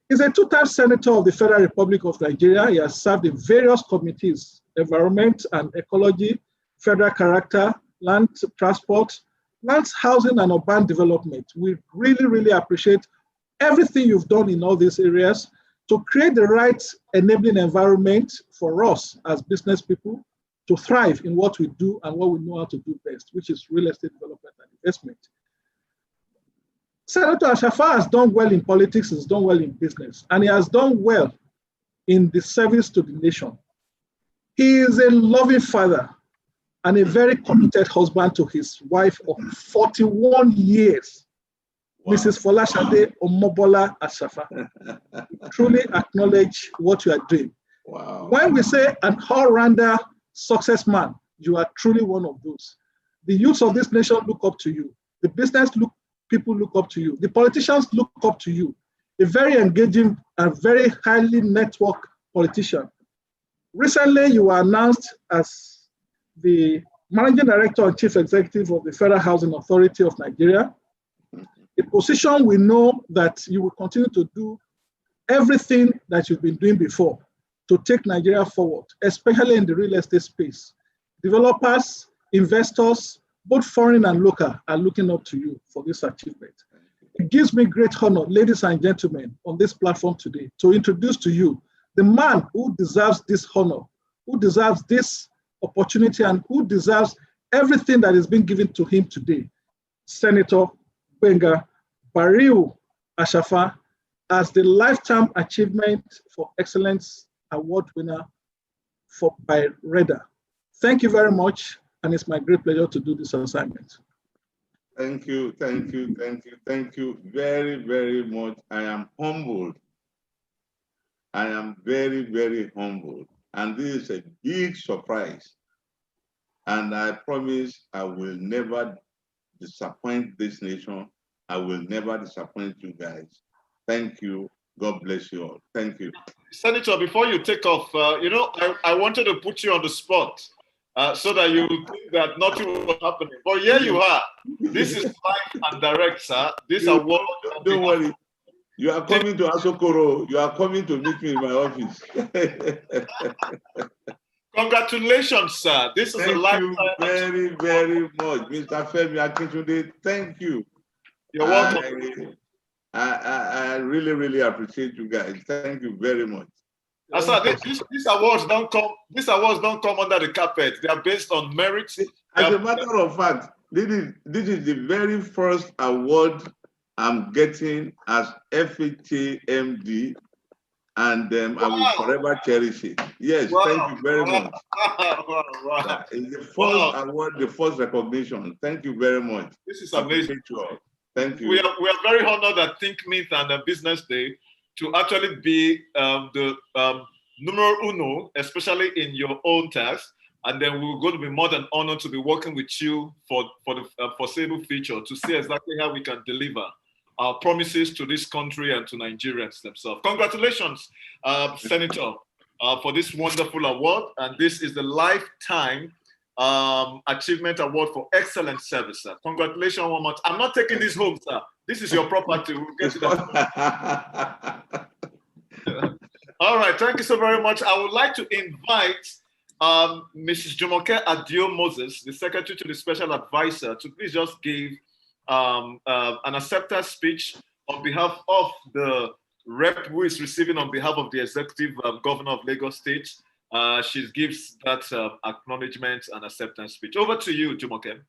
Speaker 4: He's a two-time senator of the Federal Republic of Nigeria. He has served in various committees: environment and ecology, federal character, land transport, lands, housing, and urban development. We really, really appreciate everything you've done in all these areas to create the right enabling environment for us as business people to thrive in what we do and what we know how to do best, which is real estate development and investment. Senator Ashafa has done well in politics, he's done well in business, and he has done well in the service to the nation. He is a loving father and a very committed husband to his wife of 41 years, wow. Mrs. Folashade Omobola Ashafa. Truly acknowledge what you are doing.
Speaker 3: Wow.
Speaker 4: When we say an all-rounder success man, you are truly one of those. The youths of this nation look up to you. The business people look up to you. The politicians look up to you. A very engaging and very highly networked politician. Recently, you were announced as the Managing Director and Chief Executive of the Federal Housing Authority of Nigeria, a position we know that you will continue to do everything that you've been doing before to take Nigeria forward, especially in the real estate space. Developers, investors, both foreign and local, are looking up to you for this achievement. It gives me great honor, ladies and gentlemen, on this platform today, to introduce to you the man who deserves this honor, who deserves this opportunity, and who deserves everything that is being given to him today, Senator Gbenga Bariu Ashafa, as the Lifetime Achievement for Excellence Award winner by REDA. Thank you very much, and it's my great pleasure to do this assignment.
Speaker 3: Thank you, thank you, thank you, thank you very, very much. I am humbled. I am very, very humbled. And this is a big surprise. And I promise I will never disappoint this nation. I will never disappoint you guys. Thank you. God bless you all. Thank you.
Speaker 1: Senator, before you take off, I wanted to put you on the spot so that you think that nothing was happening. But here you are. This is live and direct, sir. This award.
Speaker 3: Don't worry. You are coming to Asokoro. You are coming to meet me in my office.
Speaker 1: Congratulations, sir. This is a lifetime.
Speaker 3: Thank you very, very much, Mr. Femi Akintunde. Thank you.
Speaker 1: You're welcome.
Speaker 3: I really, really appreciate you guys. Thank you very much.
Speaker 1: Sir, these awards don't come. These awards don't come under the carpet. They are based on merits.
Speaker 3: As a matter of fact, this is the very first award I'm getting as FHA MD, and I will forever cherish it. Yes, thank you very much. It's the first award, the first recognition. Thank you very much.
Speaker 1: This is amazing.
Speaker 3: Thank you.
Speaker 1: We are very honored at Thinkmint and Business Day to actually be the numero uno, especially in your own task, And then we're going to be more than honored to be working with you for the foreseeable future to see exactly how we can deliver our promises to this country and to Nigerians themselves. Congratulations, Senator, for this wonderful award. And this is the Lifetime Achievement Award for Excellent Service, sir. Congratulations one more time. I'm not taking this home, sir. This is your property. We'll get to that. All right, thank you so very much. I would like to invite Mrs. Jumoke Adio-Moses, the Secretary to the Special Advisor, to please just give an acceptance speech on behalf of the rep who is receiving on behalf of the Executive Governor of Lagos State. She gives that acknowledgement and acceptance speech. Over to you, Jumoke.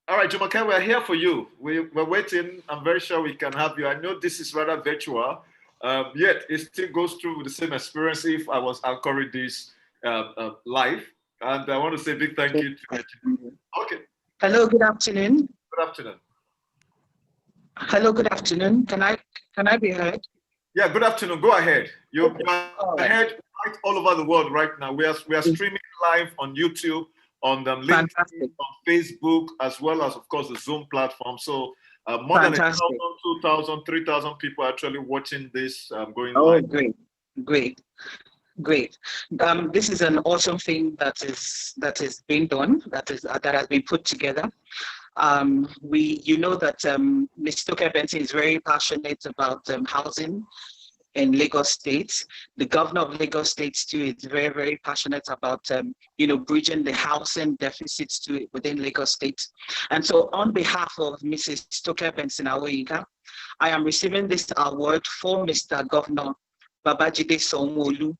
Speaker 1: All right, Jumoke, we're here for you. We're waiting. I'm very sure we can have you. I know this is rather virtual, yet it still goes through the same experience if I was anchoring this live. And I want to say a big thank you to you. Okay.
Speaker 5: Hello, good afternoon.
Speaker 1: Good afternoon.
Speaker 5: Hello, good afternoon. Can I be heard?
Speaker 1: Yeah, good afternoon. Go ahead. You're ahead right all over the world right now. We are streaming live on YouTube, on the LinkedIn, on Facebook, as well as, of course, the Zoom platform. So more than 1,000, 2,000, 3,000 people are actually watching this going live.
Speaker 5: Great. This is an awesome thing that is being done, that has been put together. You know that Mr. Toke is very passionate about housing in Lagos State. The governor of Lagos State too is very, very passionate about bridging the housing deficits to within Lagos State. And so on behalf of Mrs. Toke Benson Awoyinka, I am receiving this award for Mr. Governor Babajide Sanwo-Olu.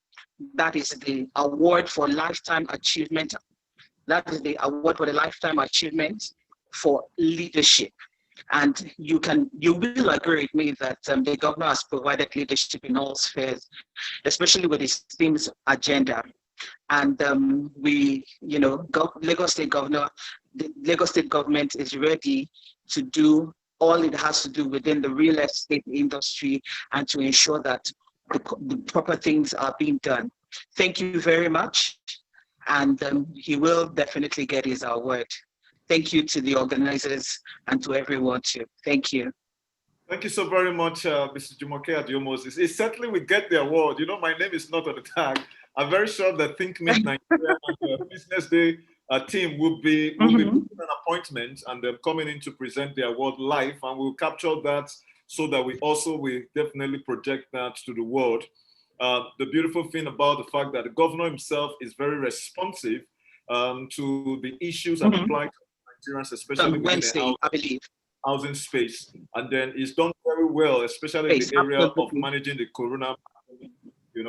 Speaker 5: That is the award for lifetime achievement. That is the award for the lifetime achievement for leadership. And you will agree with me that the governor has provided leadership in all spheres, especially with his team's agenda. And Lagos State governor, the Lagos State government is ready to do all it has to do within the real estate industry and to ensure that the proper things are being done. Thank you very much. And he will definitely get his award. Thank you to the organizers and to everyone too. Thank you.
Speaker 1: Thank you so very much, Mr. Jumoke Adio-Moses. It certainly will get the award. You know, my name is not on the tag. I'm very sure the Thinkmint Nigeria and the Business Day team will be making an appointment and they're coming in to present the award live, and we'll capture that so that we also will definitely project that to the world. The beautiful thing about the fact that the governor himself is very responsive to the issues and the plight of Nigerians, especially within the housing space. And then he's done very well, especially in the area of managing the corona,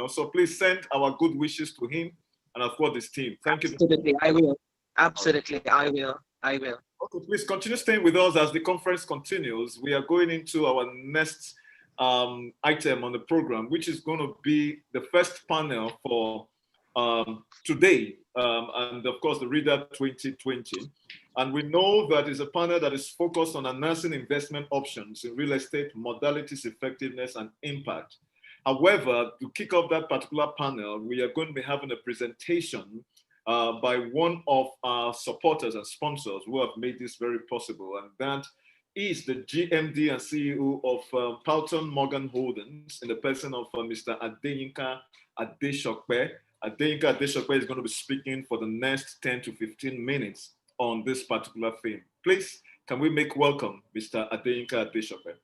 Speaker 1: So please send our good wishes to him and of course his team. Thank you.
Speaker 5: Absolutely, I will. Absolutely, I will.
Speaker 1: Okay, please continue staying with us as the conference continues. We are going into our next item on the program, which is going to be the first panel for today, and of course the REITs 2020. And we know that it's a panel that is focused on enhancing investment options in real estate, modalities, effectiveness, and impact. However, to kick off that particular panel, we are going to be having a presentation by one of our supporters and sponsors who have made this very possible, and that is the GMD and CEO of Pelton Morgan Holdings in the person of Mr. Adeyinka Adeshokpe. Adeyinka Adeshokpe is going to be speaking for the next 10 to 15 minutes on this particular theme. Please, can we make welcome Mr. Adeyinka Adeshokpe?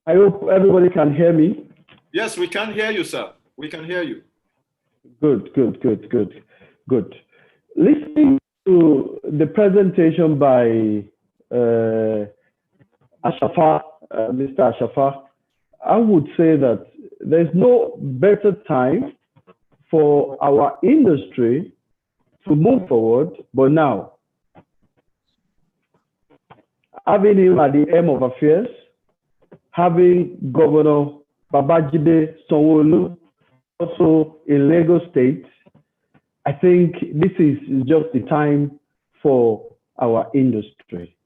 Speaker 6: I hope everybody can hear me.
Speaker 1: Yes, we can hear you, sir. We can hear you.
Speaker 6: Good. Listening to the presentation by Ashafa, Mr. Ashafa, I would say that there's no better time for our industry to move forward, but now. Having him at the helm of affairs, having Governor Babajide Sanwo-Olu also in Lagos State, I think this is just the time for our industry.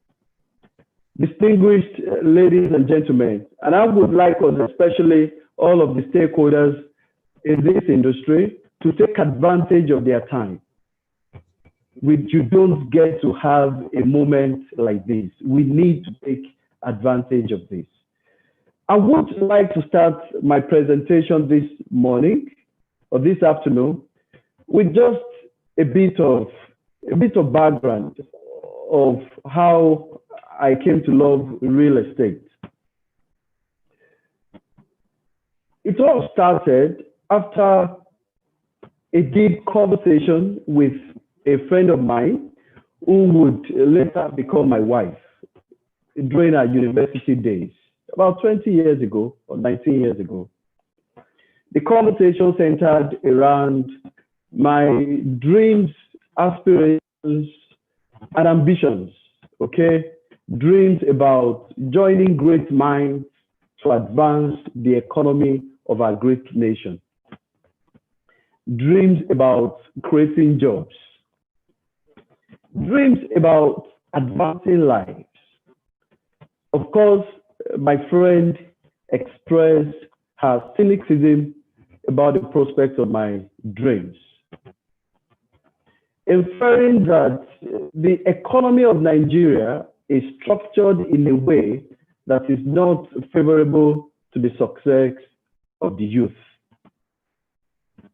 Speaker 6: Distinguished ladies and gentlemen, and I would like us, especially all of the stakeholders in this industry, to take advantage of their time. You don't get to have a moment like this. We need to take advantage of this. I would like to start my presentation this morning or this afternoon with just a bit of background of how I came to love real estate. It all started after a deep conversation with a friend of mine who would later become my wife during our university days, about 20 years ago or 19 years ago. The conversation centered around my dreams, aspirations, and ambitions, okay? Dreams about joining great minds to advance the economy of our great nation. Dreams about creating jobs. Dreams about advancing lives. Of course, my friend expressed her cynicism about the prospects of my dreams, inferring that the economy of Nigeria is structured in a way that is not favorable to the success of the youth.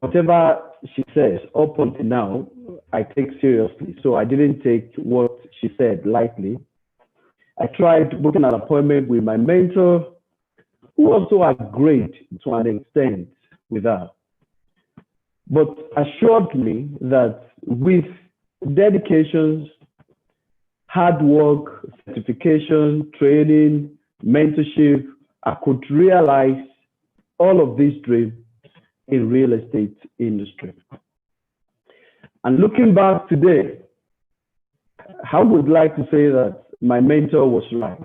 Speaker 6: Whatever she says up until now, I take seriously. So I didn't take what she said lightly. I tried booking an appointment with my mentor, who also agreed to an extent with her, but assured me that with dedications, hard work, certification, training, mentorship, I could realize all of these dreams in real estate industry. And looking back today, I would like to say that my mentor was right.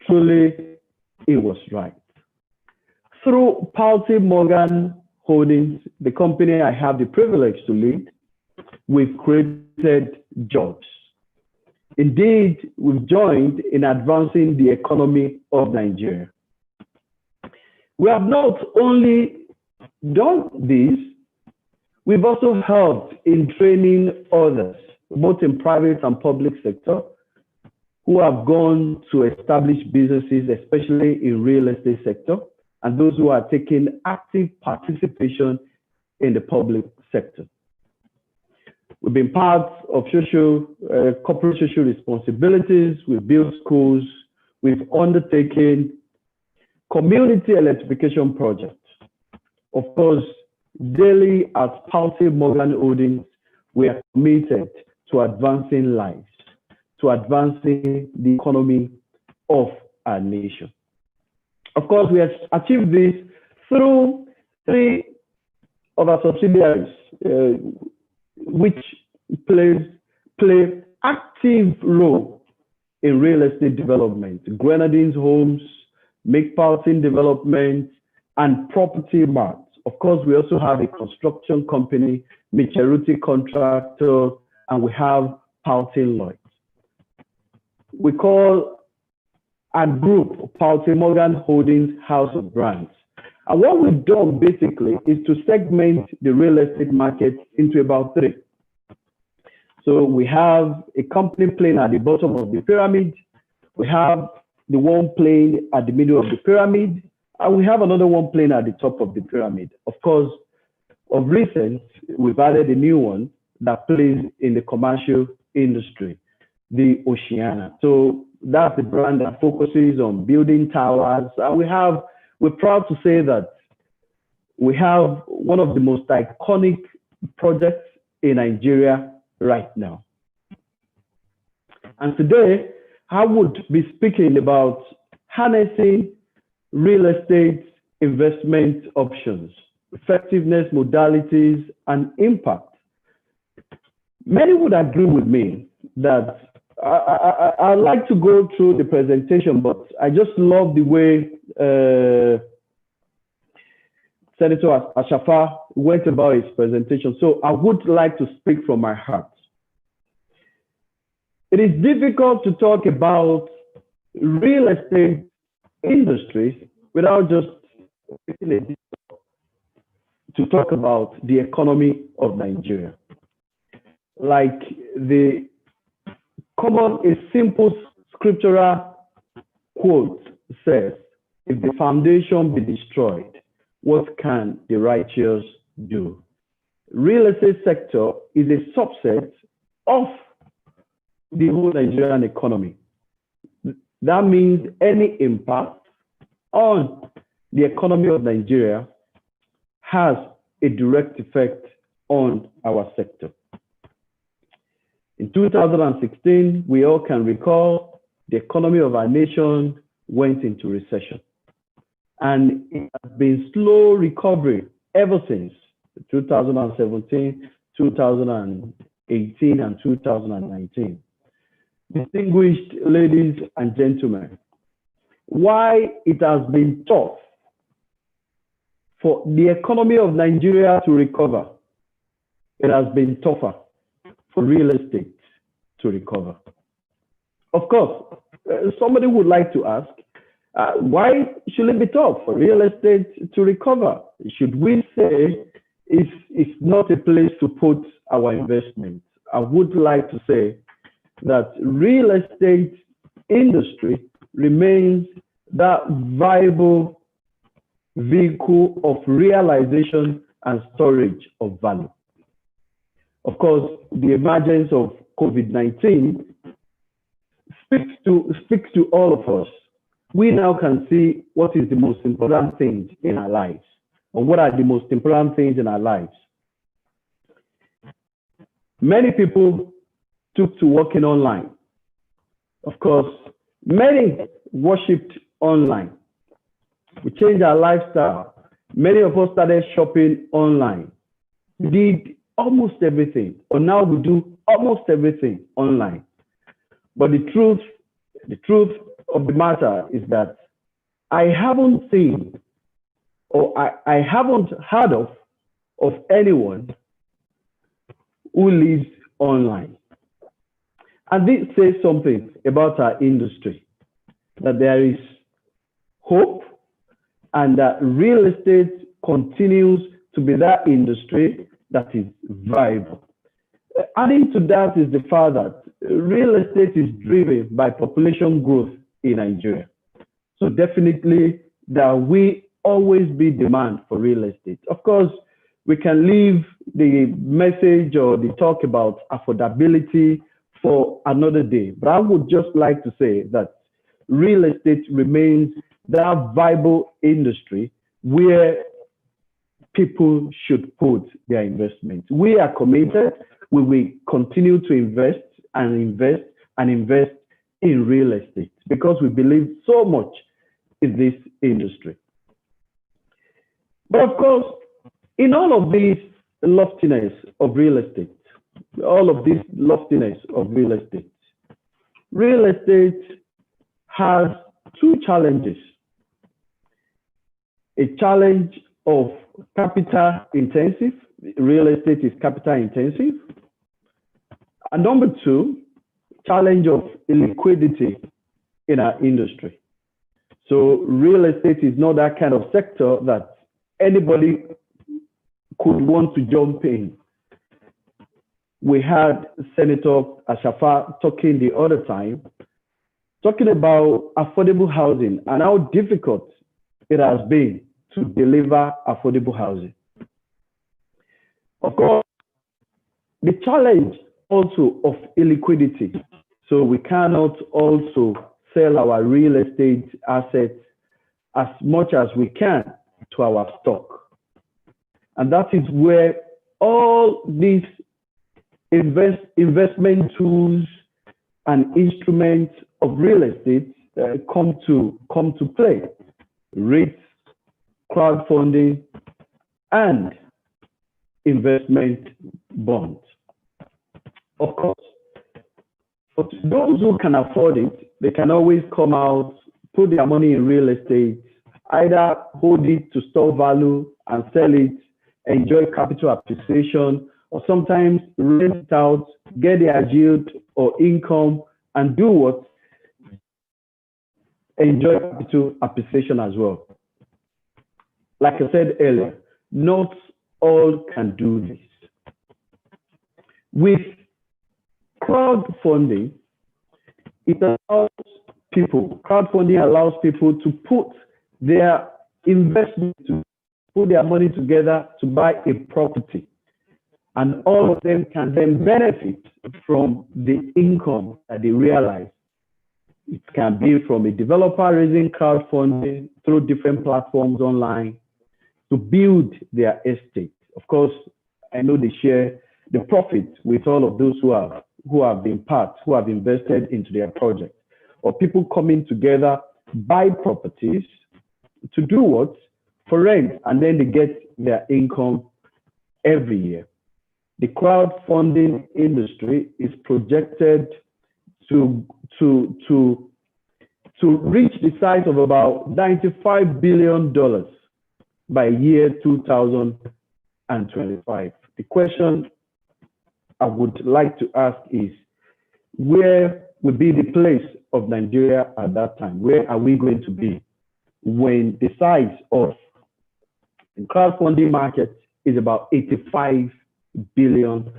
Speaker 6: Truly, he was right. Through Palti Morgan Holdings, the company I have the privilege to lead, we've created jobs. Indeed, we've joined in advancing the economy of Nigeria. We have not only done this, we've also helped in training others, both in private and public sector, who have gone to establish businesses, especially in real estate sector, and those who are taking active participation in the public sector. We've been part of corporate social responsibilities. We've built schools. We've undertaken community electrification projects. Of course, daily at Palti Morgan Holdings, we are committed to advancing lives, to advancing the economy of our nation. Of course, we have achieved this through 3 of our subsidiaries, which play active role in real estate development: Grenadines Homes, Make Palti Development, and Property Mart. Of course, we also have a construction company, Micheruti Contractor, and we have Palti Lloyd. We call our group Palti Morgan Holdings House of Brands. And what we've done basically is to segment the real estate market into about 3. So we have a company playing at the bottom of the pyramid. We have the one playing at the middle of the pyramid. And we have another one playing at the top of the pyramid. Of course, of recent, we've added a new one that plays in the commercial industry, the Oceana. So that's the brand that focuses on building towers. And we're proud to say that we have one of the most iconic projects in Nigeria right now. And today, I would be speaking about harnessing real estate investment options, effectiveness, modalities, and impact. Many would agree with me that I'd like to go through the presentation, but I just love the way Senator Ashafa went about his presentation. So I would like to speak from my heart. It is difficult to talk about real estate industry without just to talk about the economy of Nigeria. Like a simple scriptural quote says, if the foundation be destroyed, what can the righteous do? Real estate sector is a subset of the whole Nigerian economy. That means any impact on the economy of Nigeria has a direct effect on our sector. In 2016, we all can recall the economy of our nation went into recession. And it has been slow recovery ever since 2017, 2018, and 2019. Distinguished ladies and gentlemen, why it has been tough for the economy of Nigeria to recover, it has been tougher for real estate to recover. Of course, somebody would like to ask, why should it be tough for real estate to recover? Should we say it's not a place to put our investment? I would like to say that real estate industry remains that viable vehicle of realization and storage of value. Of course, the emergence of COVID-19 speaks to all of us. We now can see what is the most important things in our lives, or what are the most important things in our lives. Many people took to working online. Of course, many worshipped online. We changed our lifestyle. Many of us started shopping online. We did almost everything, or now we do almost everything online. But the truth of the matter is that I haven't seen, or I haven't heard of anyone who lives online. And this says something about our industry, that there is hope and that real estate continues to be that industry that is viable. Adding to that is the fact that real estate is driven by population growth in Nigeria. So definitely there will always be demand for real estate. Of course, we can leave the message or the talk about affordability for another day, but I would just like to say that real estate remains that viable industry where people should put their investment. We are committed. We will continue to invest and invest and invest in real estate because we believe so much in this industry. But of course, in all of this loftiness of real estate, real estate has two challenges. A challenge of capital intensive. Real estate is capital intensive. And number two, challenge of liquidity in our industry. So real estate is not that kind of sector that anybody could want to jump in. We had Senator Ashafa talking the other time, talking about affordable housing and how difficult it has been to deliver affordable housing. Of course, the challenge also of illiquidity. So we cannot also sell our real estate assets as much as we can to our stock. And that is where all these investment tools and instruments of real estate come to play. REITs, crowdfunding, and investment bonds. Of course, but those who can afford it, they can always come out, put their money in real estate, either hold it to store value and sell it, enjoy capital appreciation, or sometimes rent it out, get their yield or income, and do what? Enjoy capital appreciation as well. Like I said earlier, not all can do this. With crowdfunding, crowdfunding allows people to put their investment, to put their money together to buy a property. And all of them can then benefit from the income that they realize. It can be from a developer raising crowdfunding through different platforms online to build their estate. Of course, I know they share the profit with all of those who have been who have invested into their project. Or people coming together, buy properties to do what? For rent, and then they get their income every year. The crowdfunding industry is projected to reach the size of about $95 billion by year 2025. The question I would like to ask is, where will be the place of Nigeria at that time? Where are we going to be when the size of the crowdfunding market is about $85 billion?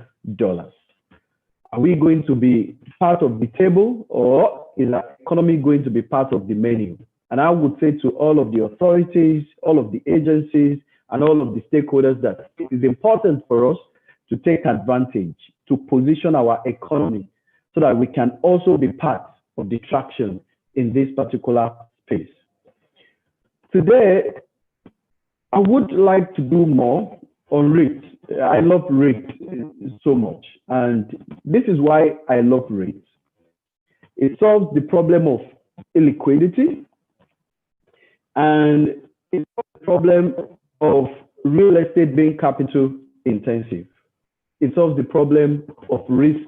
Speaker 6: Are we going to be part of the table, or is our economy going to be part of the menu? And I would say to all of the authorities, all of the agencies, and all of the stakeholders that it is important for us to take advantage, to position our economy so that we can also be part of the traction in this particular space. Today, I would like to do more on REITs. I love REITs so much, and this is why I love REITs. It solves the problem of illiquidity, and it solves the problem of real estate being capital intensive. It solves the problem of risk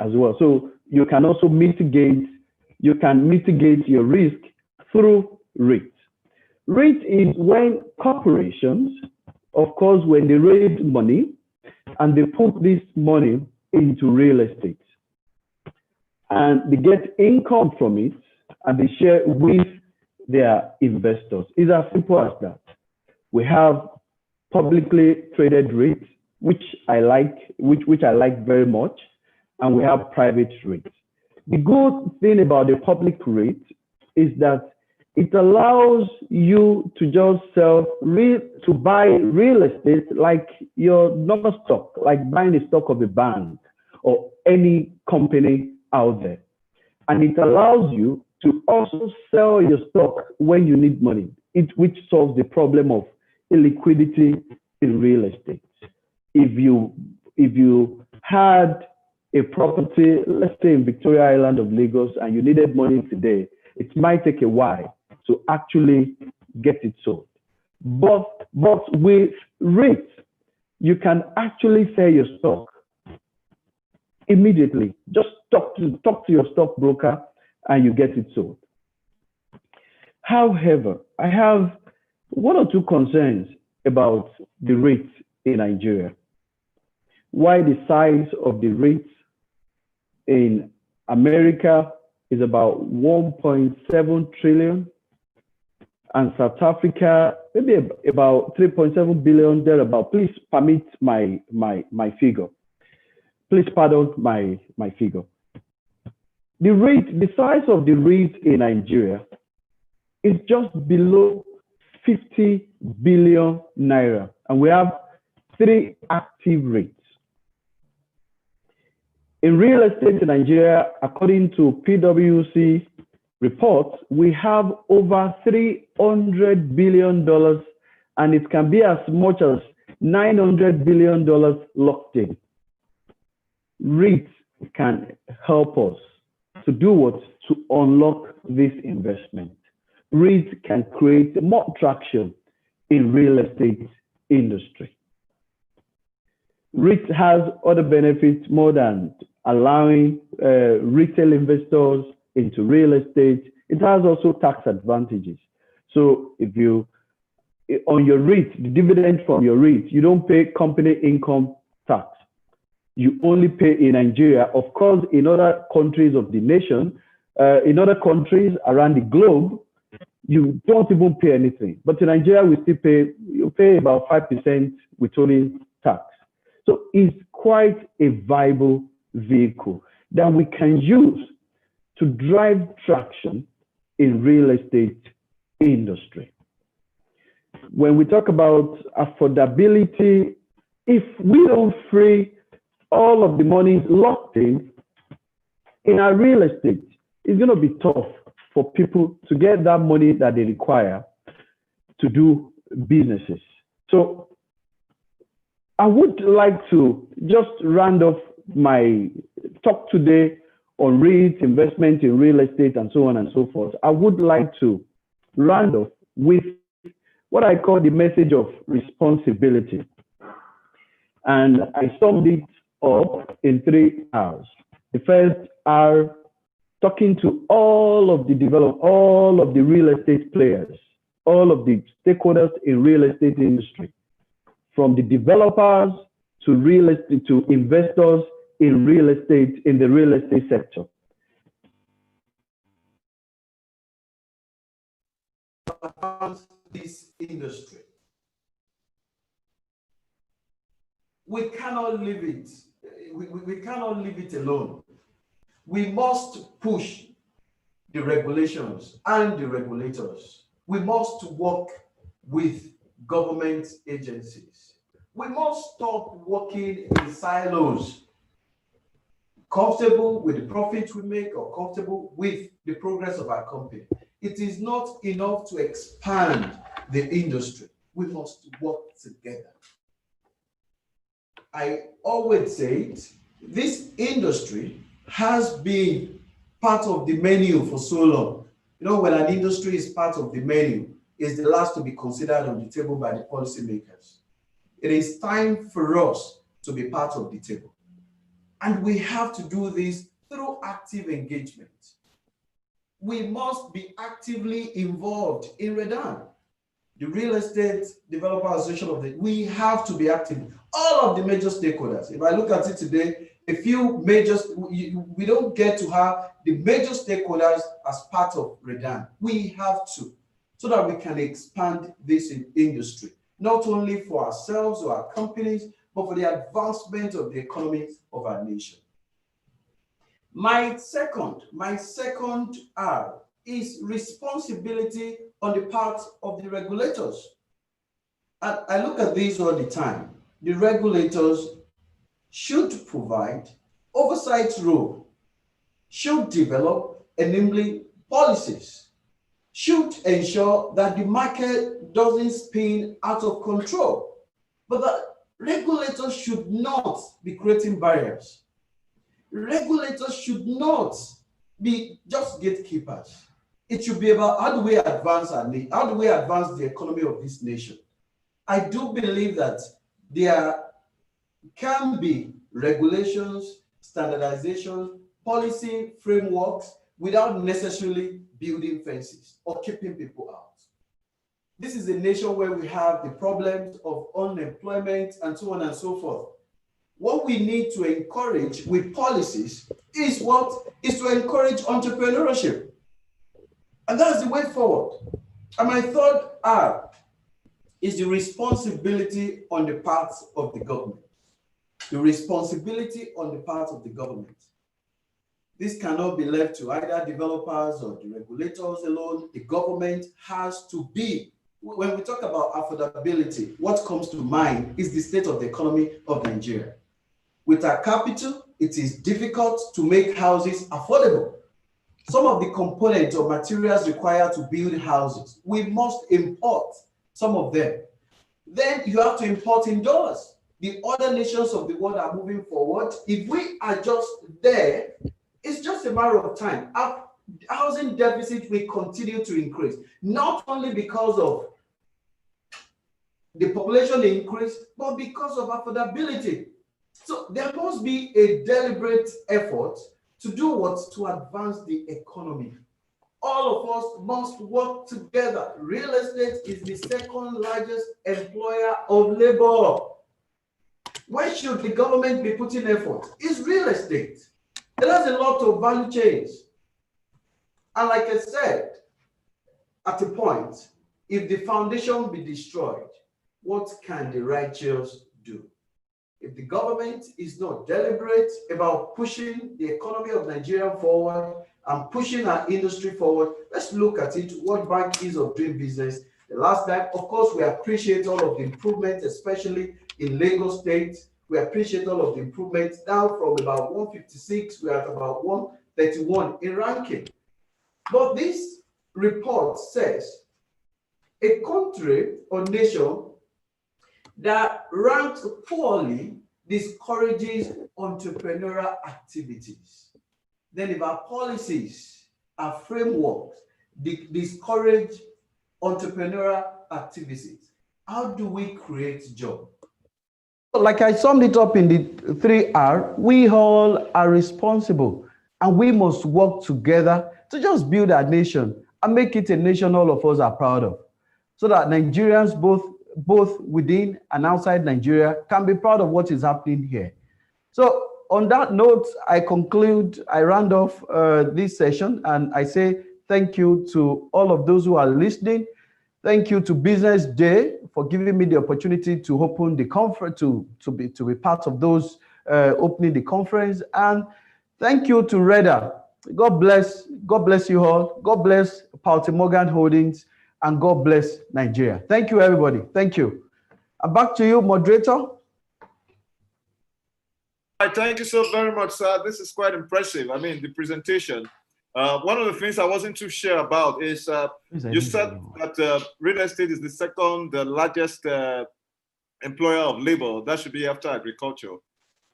Speaker 6: as well. So you can also mitigate your risk through REIT. REIT is when corporations, of course, when they raise money and they put this money into real estate and they get income from it and they share with their investors. It's as simple as that. We have publicly traded REITs, which I like very much, and we have private REITs. The good thing about the public REIT is that it allows you to just to buy real estate like your normal stock, like buying the stock of a bank or any company out there. And it allows you to also sell your stock when you need money, which solves the problem of illiquidity in real estate. If you had a property, let's say in Victoria Island of Lagos, and you needed money today, it might take a while to actually get it sold. But with REITs, you can actually sell your stock immediately. Just talk to your stockbroker and you get it sold. However, I have one or two concerns about the REITs in Nigeria. Why the size of the REITs in America is about 1.7 trillion, and South Africa maybe about 3.7 billion thereabout. Please permit my figure. Please pardon my figure. The size of the REIT in Nigeria is just below 50 billion naira, and we have 3 active REITs. In real estate in Nigeria, according to PwC reports, we have over $300 billion, and it can be as much as $900 billion locked in. REITs can help us to do what? To unlock this investment. REITs can create more traction in real estate industry. REIT has other benefits more than allowing retail investors into real estate. It has also tax advantages. So if you, on your REIT, the dividend from your REIT, you don't pay company income tax. You only pay in Nigeria. Of course, in other countries of the nation, in other countries around the globe, you don't even pay anything. But in Nigeria, we still pay, you pay about 5% withholding tax. So it's quite a viable vehicle that we can use to drive traction in real estate industry. When we talk about affordability, if we don't free all of the money locked in our real estate, it's going to be tough for people to get that money that they require to do businesses. So I would like to just round off my talk today on REITs, investment in real estate, and so on and so forth. I would like to round off with what I call the message of responsibility. And I summed it up in 3 R's. The first R, talking to all of the all of the real estate players, all of the stakeholders in real estate industry, from the developers to real estate to investors in real estate, in the real estate sector.
Speaker 7: This industry, we cannot leave it. We cannot leave it alone. We must push the regulations and the regulators. We must work with government agencies. We must stop working in silos, comfortable with the profits we make or comfortable with the progress of our company. It is not enough to expand the industry. We must work together. I always say it, this industry has been part of the menu for so long. You know, when an industry is part of the menu, it's the last to be considered on the table by the policymakers. It is time for us to be part of the table. And we have to do this through active engagement. We must be actively involved in REDAN, the Real Estate Developer Association of the, we have to be active. All of the major stakeholders. If I look at it today, a few major, we don't get to have the major stakeholders as part of REDAN. We have to, so that we can expand this industry, not only for ourselves or our companies, but for the advancement of the economy of our nation. My second R is responsibility on the part of the regulators. And I look at this all the time. The regulators should provide oversight role, should develop enabling policies, should ensure that the market doesn't spin out of control, but that regulators should not be creating barriers. Regulators should not be just gatekeepers. It should be about how do we advance our need, how do we advance the economy of this nation. I do believe that there can be regulations, standardization, policy frameworks without necessarily building fences or keeping people out. This is a nation where we have the problems of unemployment and so on and so forth. What we need to encourage with policies is what? Is to encourage entrepreneurship. And that's the way forward. And my third R is the responsibility on the part of the government. The responsibility on the part of the government. This cannot be left to either developers or the regulators alone. The government has to be. When we talk about affordability, what comes to mind is the state of the economy of Nigeria. With our capital, it is difficult to make houses affordable. Some of the components or materials required to build houses, we must import some of them. Then you have to import in dollars. The other nations of the world are moving forward. If we are just there, it's just a matter of time. housing deficit will continue to increase, not only because of the population increase, but because of affordability. So there must be a deliberate effort to do what? To advance the economy. All of us must work together. Real estate is the second largest employer of labor. Where should the government be putting effort? It's real estate. It has a lot of value chains. And like I said, at a point, if the foundation be destroyed, what can the righteous do? If the government is not deliberate about pushing the economy of Nigeria forward and pushing our industry forward, let's look at it, what bank is of doing business. The last time, of course, we appreciate all of the improvements, especially in Lagos State. We appreciate all of the improvements. Now from about 156, we're at about 131 in ranking. But this report says a country or nation that ranks poorly discourages entrepreneurial activities. Then if our policies, our frameworks discourage entrepreneurial activities, how do we create jobs? Like I summed it up in the 3R, we all are responsible and we must work together to just build our nation and make it a nation all of us are proud of, so that Nigerians both within and outside Nigeria can be proud of what is happening here. So on that note, I round off this session, and I say thank you to all of those who are listening. Thank you to Business Day for giving me the opportunity to open the conference, to be part of those opening the conference. And thank you to Reda. God bless you all. God bless Paulte Morgan Holdings, and God bless Nigeria. Thank you, everybody. Thank you. And back to you, moderator.
Speaker 1: Thank you so very much, sir. This is quite impressive. I mean, the presentation. One of the things I wasn't too sure about is you said that real estate is the second largest employer of labor. That should be after agriculture.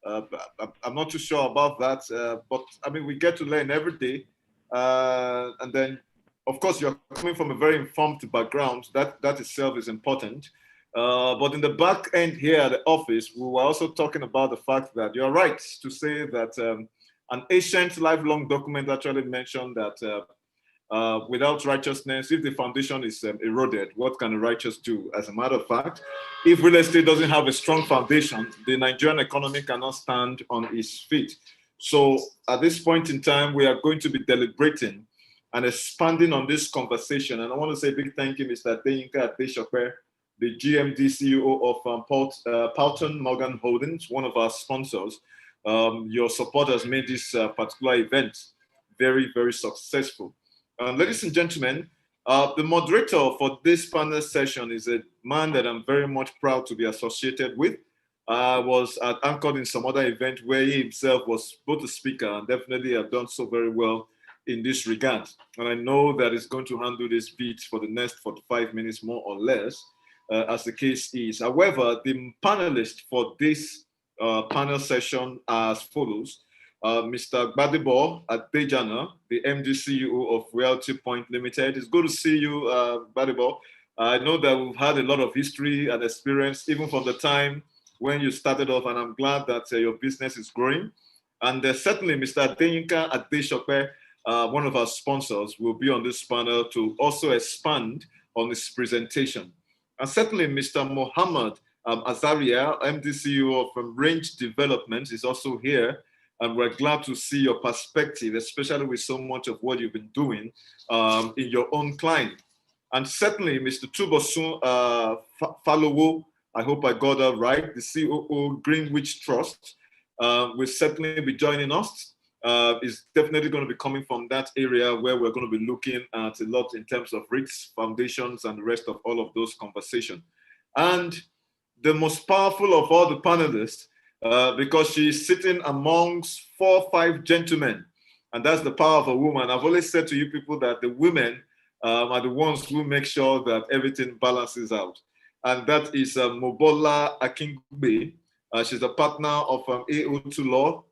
Speaker 1: I'm not too sure about that, but I mean, we get to learn every day. And then, of course, you're coming from a very informed background. That itself is important. But in the back end here at the office, we were also talking about the fact that you're right to say that an ancient lifelong document actually mentioned that without righteousness, if the foundation is eroded, what can the righteous do? As a matter of fact, if real estate doesn't have a strong foundation, the Nigerian economy cannot stand on its feet. So at this point in time, we are going to be deliberating and expanding on this conversation. And I want to say a big thank you, Mr. Adeyinka Adeshokwe, the GMD CEO of Paulte Morgan Holdings, one of our sponsors. Your support has made this particular event very, very successful. Ladies and gentlemen, the moderator for this panel session is a man that I'm very much proud to be associated with. I was anchored in some other event where he himself was both a speaker and definitely have done so very well in this regard. And I know that he's going to handle this beat for the next 45 minutes, more or less, as the case is. However, the panelists for this panel session are as follows. Mr. Gbadebo Adejana, the MD CEO of Realty Point Limited. It's good to see you, Gbadebo. I know that we've had a lot of history and experience, even from the time when you started off, and I'm glad that your business is growing. And certainly, Mr. Adeyinka Adeshokwe, one of our sponsors, will be on this panel to also expand on this presentation. And certainly, Mr. Mohammed Azaria, MD CEO of Range Development, is also here. And we're glad to see your perspective, especially with so much of what you've been doing in your own client. And certainly, Mr. Tubosun Falowo, I hope I got that right, the COO Greenwich Trust, will certainly be joining us. Is definitely going to be coming from that area where we're going to be looking at a lot in terms of REITs, foundations, and the rest of all of those conversations. And the most powerful of all the panelists, because she's sitting amongst 4 or 5 gentlemen, and that's the power of a woman. I've always said to you people that the women are the ones who make sure that everything balances out. And that is Mobola Akingbe. She's a partner of AO2 Law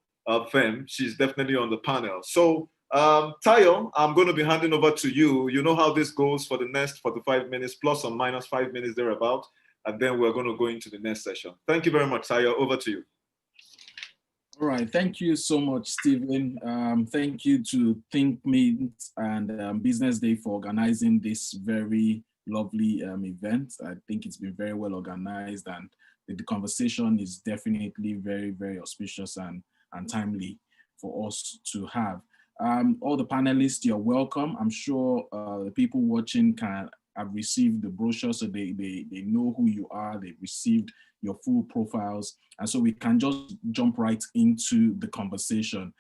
Speaker 1: firm. She's definitely on the panel. So Tayo, I'm going to be handing over to you. You know how this goes for the next 45 minutes, plus or minus 5 minutes thereabout, and then we're going to go into the next session. Thank you very much, Tayo. Over to you.
Speaker 8: All right, thank you so much, Stephen. Thank you to Thinkmint and Business Day for organizing this very lovely event. I think it's been very well organized, and the conversation is definitely very, very auspicious and timely for us to have. All the panelists, you're welcome. I'm sure the people watching have received the brochure, so they know who you are. They've received your full profiles, and so we can just jump right into the conversation.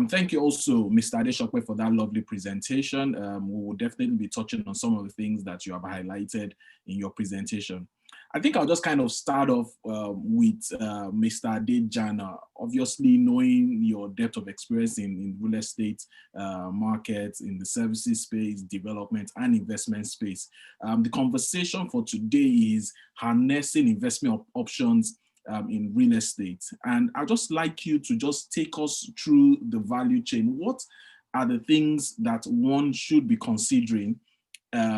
Speaker 8: Thank you also, Mr. Adeshokwe, for that lovely presentation. We will definitely be touching on some of the things that you have highlighted in your presentation. I think I'll just kind of start off with Mr. Adejana. Obviously, knowing your depth of experience in real estate markets, in the services space, development, and investment space. The conversation for today is harnessing investment options in real estate. And I'd just like you to just take us through the value chain. What are the things that one should be considering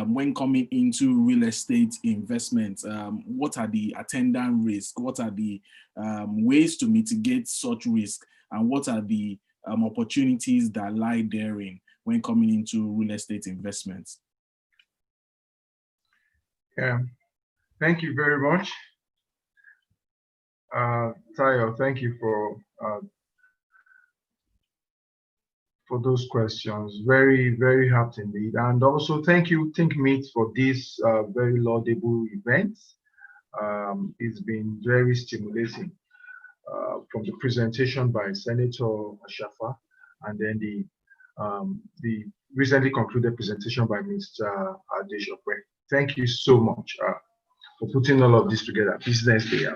Speaker 8: when coming into real estate investments? What are the attendant risks? What are the ways to mitigate such risk? And what are the opportunities that lie therein when coming into real estate investments?
Speaker 9: Yeah, thank you very much. Tayo, thank you for those questions. Very, very happy indeed. And also thank you, Thinkmint, for this very laudable event. It's been very stimulating from the presentation by Senator Ashafa, and then the recently concluded presentation by Mr. Adeshokwe. Thank you so much for putting all of this together, Business Day.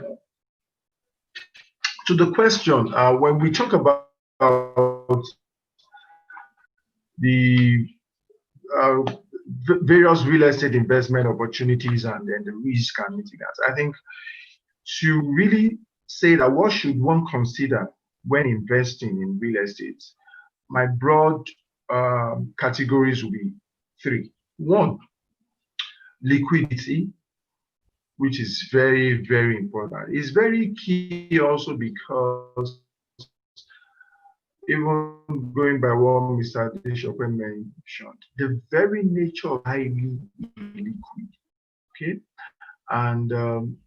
Speaker 9: To the question, when we talk about the various real estate investment opportunities and then the risk and mitigants, I think to really say that what should one consider when investing in real estate, my broad categories will be three. One, liquidity, which is very, very important. It's very key also because even going by what Mr. Adeshokwe mentioned, the very nature of highly liquid, okay? And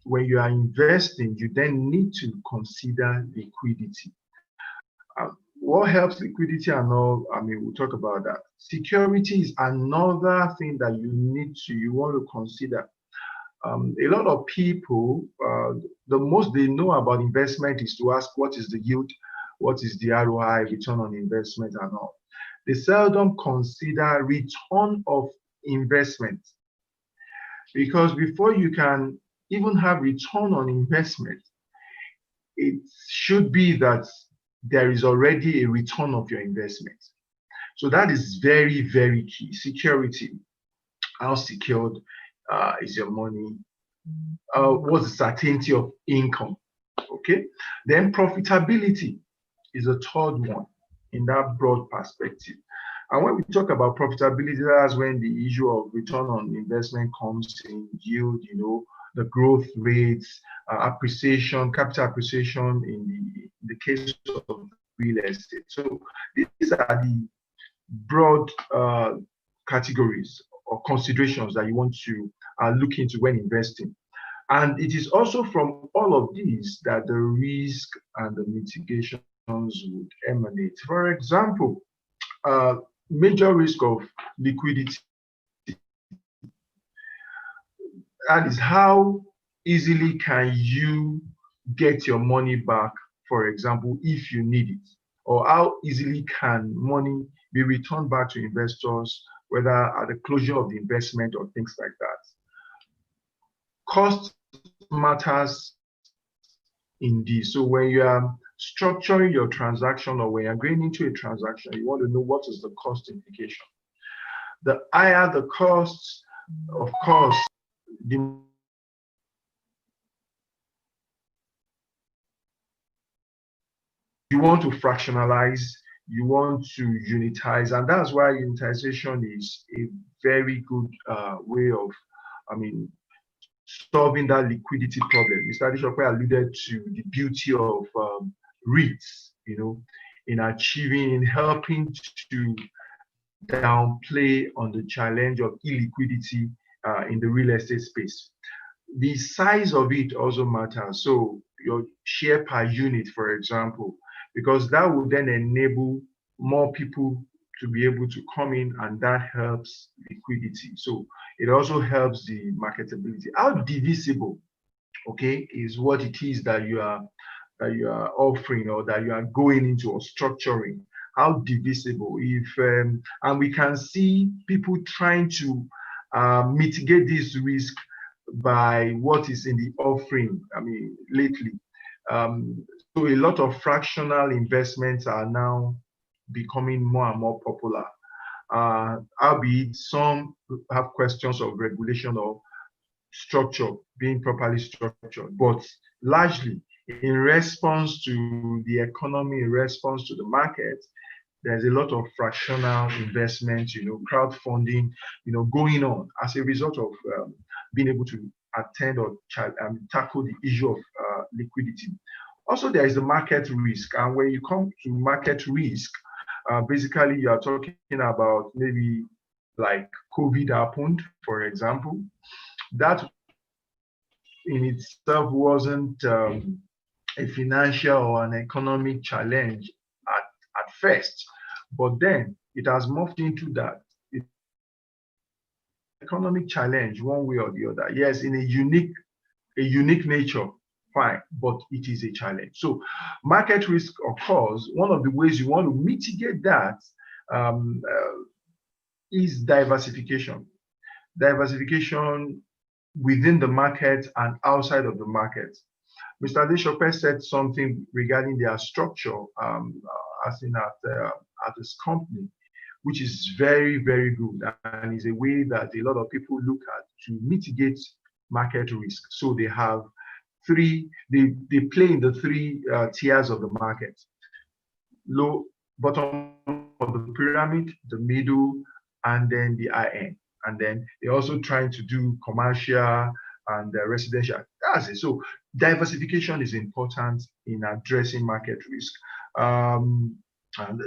Speaker 9: when you are investing, you then need to consider liquidity. What helps liquidity and all, I mean, we'll talk about that. Security is another thing that you want to consider. A lot of people, the most they know about investment is to ask what is the yield, what is the ROI, return on investment and all. They seldom consider return of investment, because before you can even have return on investment, it should be that there is already a return of your investment. So that is very, very key. Security, how secured is your money? What's the certainty of income? Okay. Then profitability is a third one in that broad perspective. And when we talk about profitability, that's when the issue of return on investment comes in, yield, you know, the growth rates, appreciation, capital appreciation in the case of real estate. So these are the broad categories or considerations that you want to look into when investing. And it is also from all of these that the risk and the mitigations would emanate. For example, major risk of liquidity. That is how easily can you get your money back, for example, if you need it, or how easily can money be returned back to investors, whether at the closure of the investment or things like that. Cost matters indeed. So when you are structuring your transaction or when you're going into a transaction, you want to know what is the cost implication. The higher the costs, of course, you want to fractionalize you want to unitize, and that's why unitization is a very good way of, solving that liquidity problem. Mr. Adesope alluded to the beauty of REITs, in achieving, helping to downplay on the challenge of illiquidity in the real estate space. The size of it also matters. So your share per unit, for example, because that will then enable more people to be able to come in, and that helps liquidity. So it also helps the marketability. How divisible, is what it is that you are offering, or that you are going into or structuring. How divisible, and we can see people trying to mitigate this risk by what is in the offering, lately. So a lot of fractional investments are now becoming more and more popular. Albeit some have questions of regulation or structure being properly structured, but largely in response to the economy, in response to the market, there's a lot of fractional investment, crowdfunding, going on as a result of being able to attend or tackle the issue of liquidity. Also, there is the market risk. And when you come to market risk, basically you are talking about maybe like COVID happened, for example. That in itself wasn't a financial or an economic challenge at first, but then it has morphed into that. Economic challenge one way or the other. Yes, in a unique nature, fine, but it is a challenge. So market risk occurs. One of the ways you want to mitigate that is diversification. Diversification within the market and outside of the market. Mr. Adesope said something regarding their structure, as in at this company, which is very, very good, and is a way that a lot of people look at to mitigate market risk. So they have they play in the three tiers of the market: low, bottom of the pyramid, the middle, and then the high end. And then they're also trying to do commercial and residential. That's it. So diversification is important in addressing market risk. And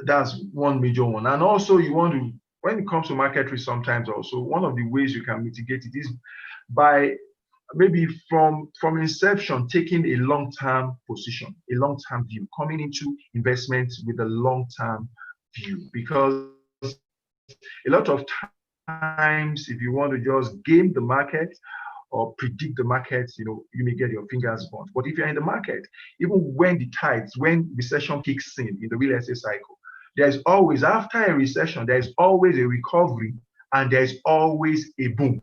Speaker 9: that's one major one. And also you want to, when it comes to market risk, sometimes also one of the ways you can mitigate it is by maybe from inception, taking a long-term position, a long-term view, coming into investments with a long-term view. Because a lot of times, if you want to just game the market or predict the market, you may get your fingers burnt. But if you're in the market, even when recession kicks in the real estate cycle, there's always, after a recession, there's always a recovery and there's always a boom.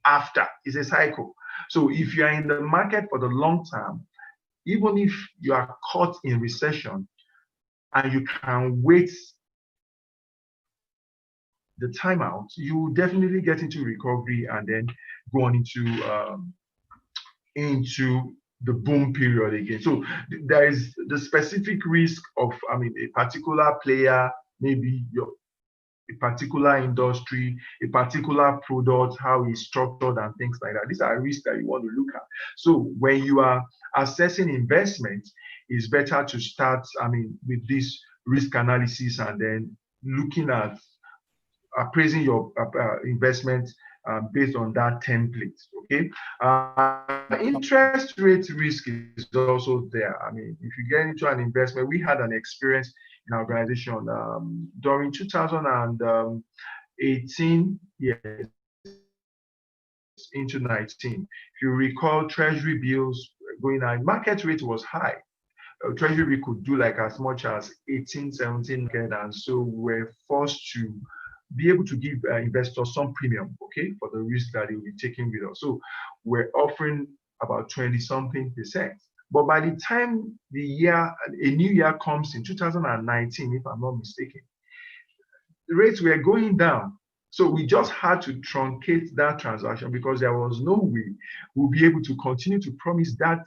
Speaker 9: After, it's a cycle. So if you are in the market for the long term, even if you are caught in recession and you can wait the timeout, you definitely get into recovery and then go on into the boom period again. So there is the specific risk of, a particular player, maybe a particular industry, a particular product, how it's structured and things like that. These are risks that you want to look at. So when you are assessing investment, it's better to start, with this risk analysis and then looking at appraising your investment based on that template. Okay. Interest rate risk is also there. If you get into an investment, we had an experience in our organization during 2018, yes, into 19. If you recall, treasury bills going on, market rate was high. Treasury could do like as much as 18, 17, and so we're forced to be able to give investors some premium, okay, for the risk that they will be taking with us. So we're offering about 20-something%. But by the time a new year comes in 2019, if I'm not mistaken, the rates were going down. So we just had to truncate that transaction because there was no way we'll be able to continue to promise that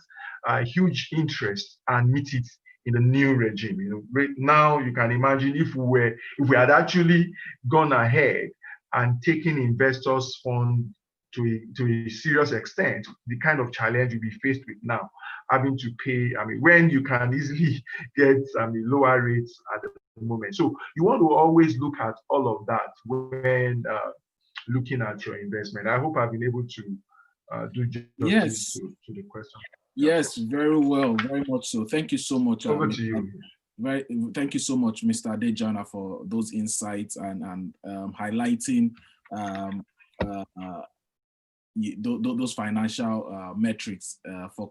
Speaker 9: huge interest and meet it in the new regime. Right now you can imagine if we had actually gone ahead and taken investors' funds to a serious extent, the kind of challenge we'll be faced with now, having to pay, when you can easily get lower rates at the moment. So you want to always look at all of that when looking at your investment. I hope I've been able to do justice to the question.
Speaker 8: Yes, very well, very much so. Thank you so much.
Speaker 9: Over to you.
Speaker 8: Thank you so much, Mr. Adejana, for those insights and highlighting those financial metrics for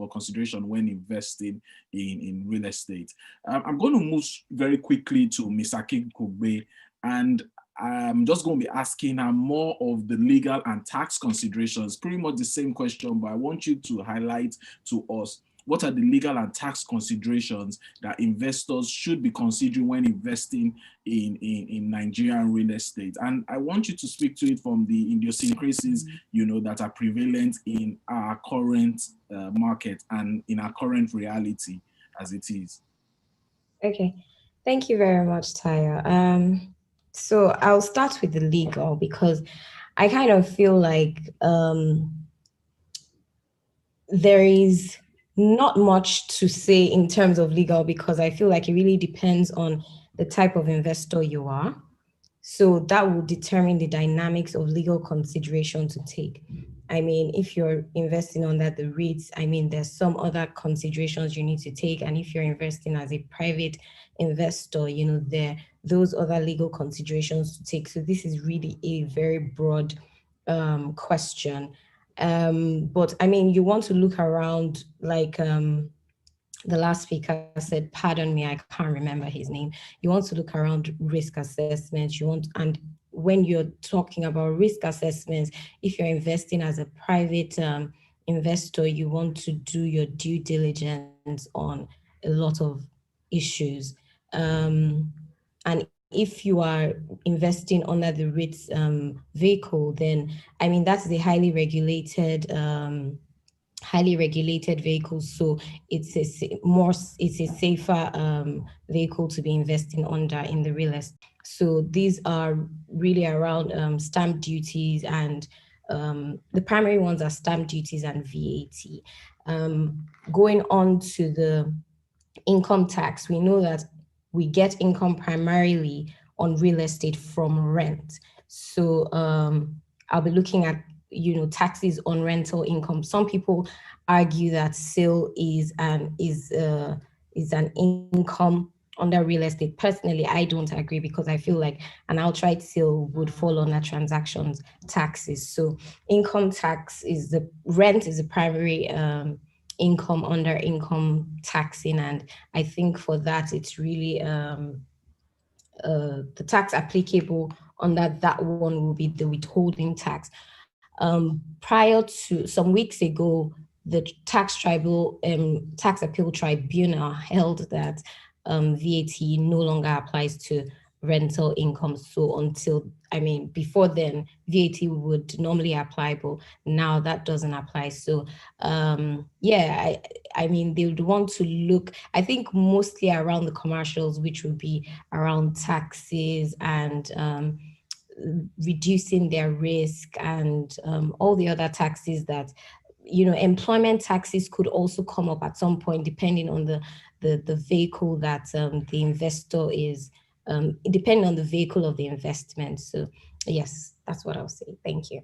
Speaker 8: consideration when investing in real estate. I'm going to move very quickly to Ms. Akigbe, and I'm just going to be asking her more of the legal and tax considerations, pretty much the same question, but I want you to highlight to us what are the legal and tax considerations that investors should be considering when investing in Nigerian real estate. And I want you to speak to it from the idiosyncrasies, that are prevalent in our current market and in our current reality as it is.
Speaker 10: Okay, thank you very much, Taya. So I'll start with the legal because I kind of feel like there is not much to say in terms of legal because I feel like it really depends on the type of investor you are. So that will determine the dynamics of legal consideration to take. If you're investing under the REITs, there's some other considerations you need to take. And if you're investing as a private investor, there are those other legal considerations to take. So this is really a very broad question. But you want to look around, like the last speaker said, pardon me, I can't remember his name. You want to look around risk assessments. And when you're talking about risk assessments, if you're investing as a private investor, you want to do your due diligence on a lot of issues. And if you are investing under the REITs vehicle, then that's the highly regulated vehicle. So it's a safer vehicle to be investing under in the real estate. So these are really around stamp duties, and the primary ones are stamp duties and VAT. Going on to the income tax, we know that we get income primarily on real estate from rent. So I'll be looking at taxes on rental income. Some people argue that sale is an income under real estate. Personally, I don't agree because I feel like an outright sale would fall under transactions taxes. So income tax rent is the primary income under income taxing, and I think for that it's really the tax applicable under that one will be the withholding tax. Prior to some weeks ago, the tax appeal tribunal held that VAT no longer applies to rental income. So before then, VAT would normally apply, but now that doesn't apply. So they would want to look, I think, mostly around the commercials, which would be around taxes and reducing their risk and all the other taxes that, employment taxes could also come up at some point, depending on the vehicle that the investor is, depending on the vehicle of the investment. So yes, that's what I'll say. Thank you.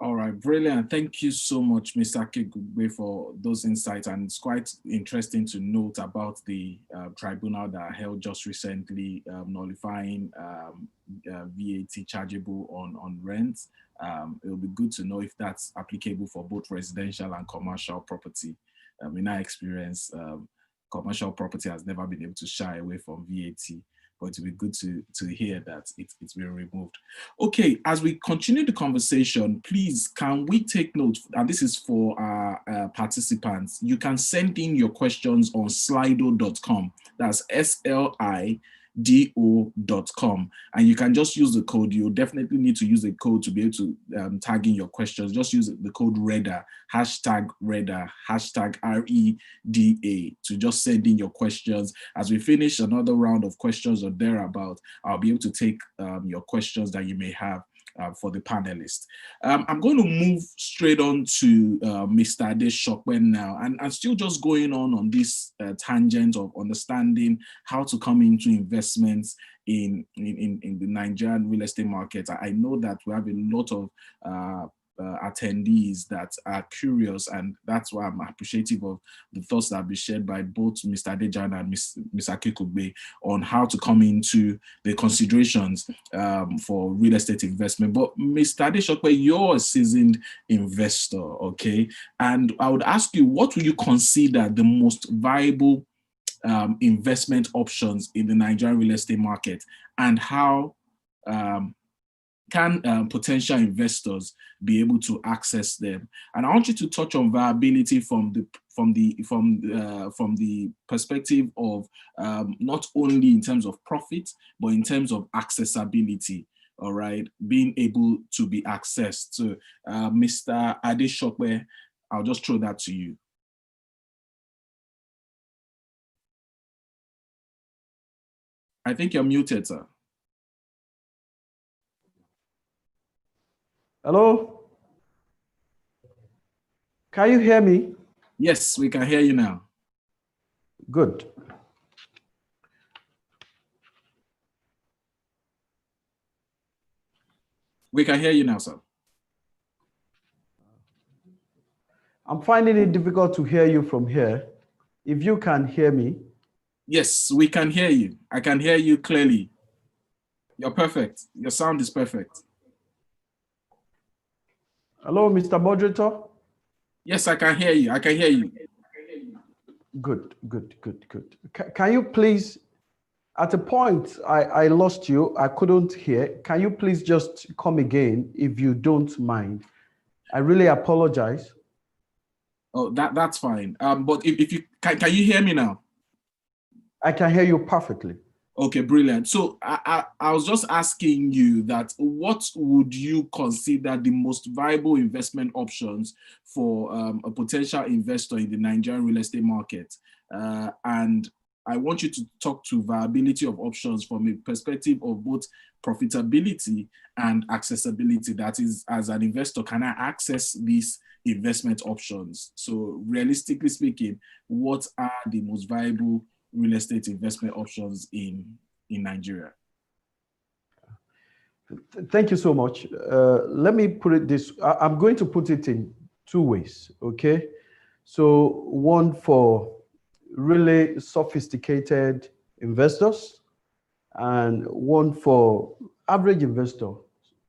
Speaker 8: All right, brilliant. Thank you so much, Mr. Akigbe, for those insights. And it's quite interesting to note about the tribunal that held just recently nullifying VAT chargeable on rent. It'll be good to know if that's applicable for both residential and commercial property. In our experience, commercial property has never been able to shy away from VAT, but it would be good to hear that it's been removed. Okay, as we continue the conversation, please, can we take note, and this is for our participants, you can send in your questions on slido.com. That's slido.com. And you can just use the code. You definitely need to use the code to be able to tag in your questions. Just use the code REDA, hashtag REDA, hashtag REDA, to just send in your questions. As we finish another round of questions or thereabout, I'll be able to take your questions that you may have for the panelists. I'm going to move straight on to Mr. Adeshokwe now, and I'm still just going on this tangent of understanding how to come into investments in the Nigerian real estate market. I know that we have a lot of attendees that are curious, and that's why I'm appreciative of the thoughts that have been shared by both Mr. Adejan and Ms. Akikugbe on how to come into the considerations for real estate investment. But Mr. Adeshokwe, you're a seasoned investor, okay? And I would ask you, what would you consider the most viable investment options in the Nigerian real estate market, and how can potential investors be able to access them? And I want you to touch on viability from the perspective of not only in terms of profit, but in terms of accessibility. All right, being able to be accessed. So, Mr. Adeshokwe, I'll just throw that to you. I think you're muted, sir.
Speaker 11: Hello? Can you hear me?
Speaker 8: Yes, we can hear you now.
Speaker 11: Good.
Speaker 8: We can hear you now, sir.
Speaker 11: I'm finding it difficult to hear you from here. If you can hear me.
Speaker 8: Yes, we can hear you. I can hear you clearly. You're perfect. Your sound is perfect.
Speaker 11: Hello, Mr. Moderator?
Speaker 8: Yes, I can hear you. I can hear you.
Speaker 11: Good. Can you please, at a point, I lost you. I couldn't hear. Can you please just come again, if you don't mind? I really apologize.
Speaker 8: Oh, that's fine. But if you can you hear me now?
Speaker 11: I can hear you perfectly.
Speaker 8: Okay, brilliant. So I was just asking you that what would you consider the most viable investment options for a potential investor in the Nigerian real estate market? And I want you to talk to viability of options from a perspective of both profitability and accessibility. That is, as an investor, can I access these investment options? So realistically speaking, what are the most viable real estate investment options in Nigeria?
Speaker 11: Thank you so much. Let me put it this, I'm going to put it in two ways, okay? So one for really sophisticated investors and one for average investor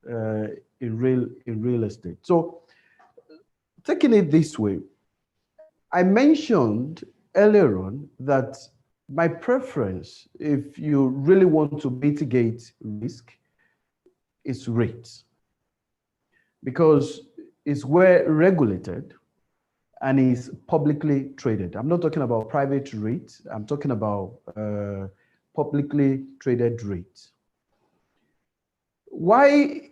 Speaker 11: in real estate. So taking it this way, I mentioned earlier on that my preference, if you really want to mitigate risk, is REITs, because it's well regulated and is publicly traded. I'm not talking about private REITs. I'm talking about publicly traded REITs. Why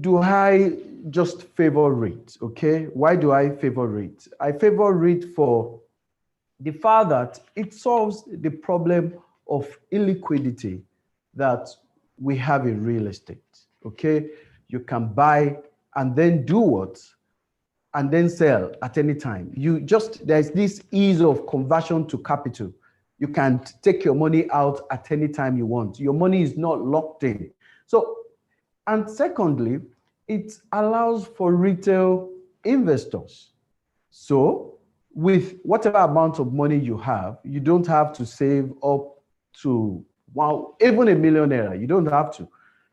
Speaker 11: do I just favor REITs? Okay, why do I favor REITs? I favor REIT for the fact that it solves the problem of illiquidity that we have in real estate, okay? You can buy and then do what? And then sell at any time. There's this ease of conversion to capital. You can take your money out at any time you want. Your money is not locked in. So, and secondly, it allows for retail investors. So, with whatever amount of money you have, you don't have to save up to, well, even $1 million. You don't have to.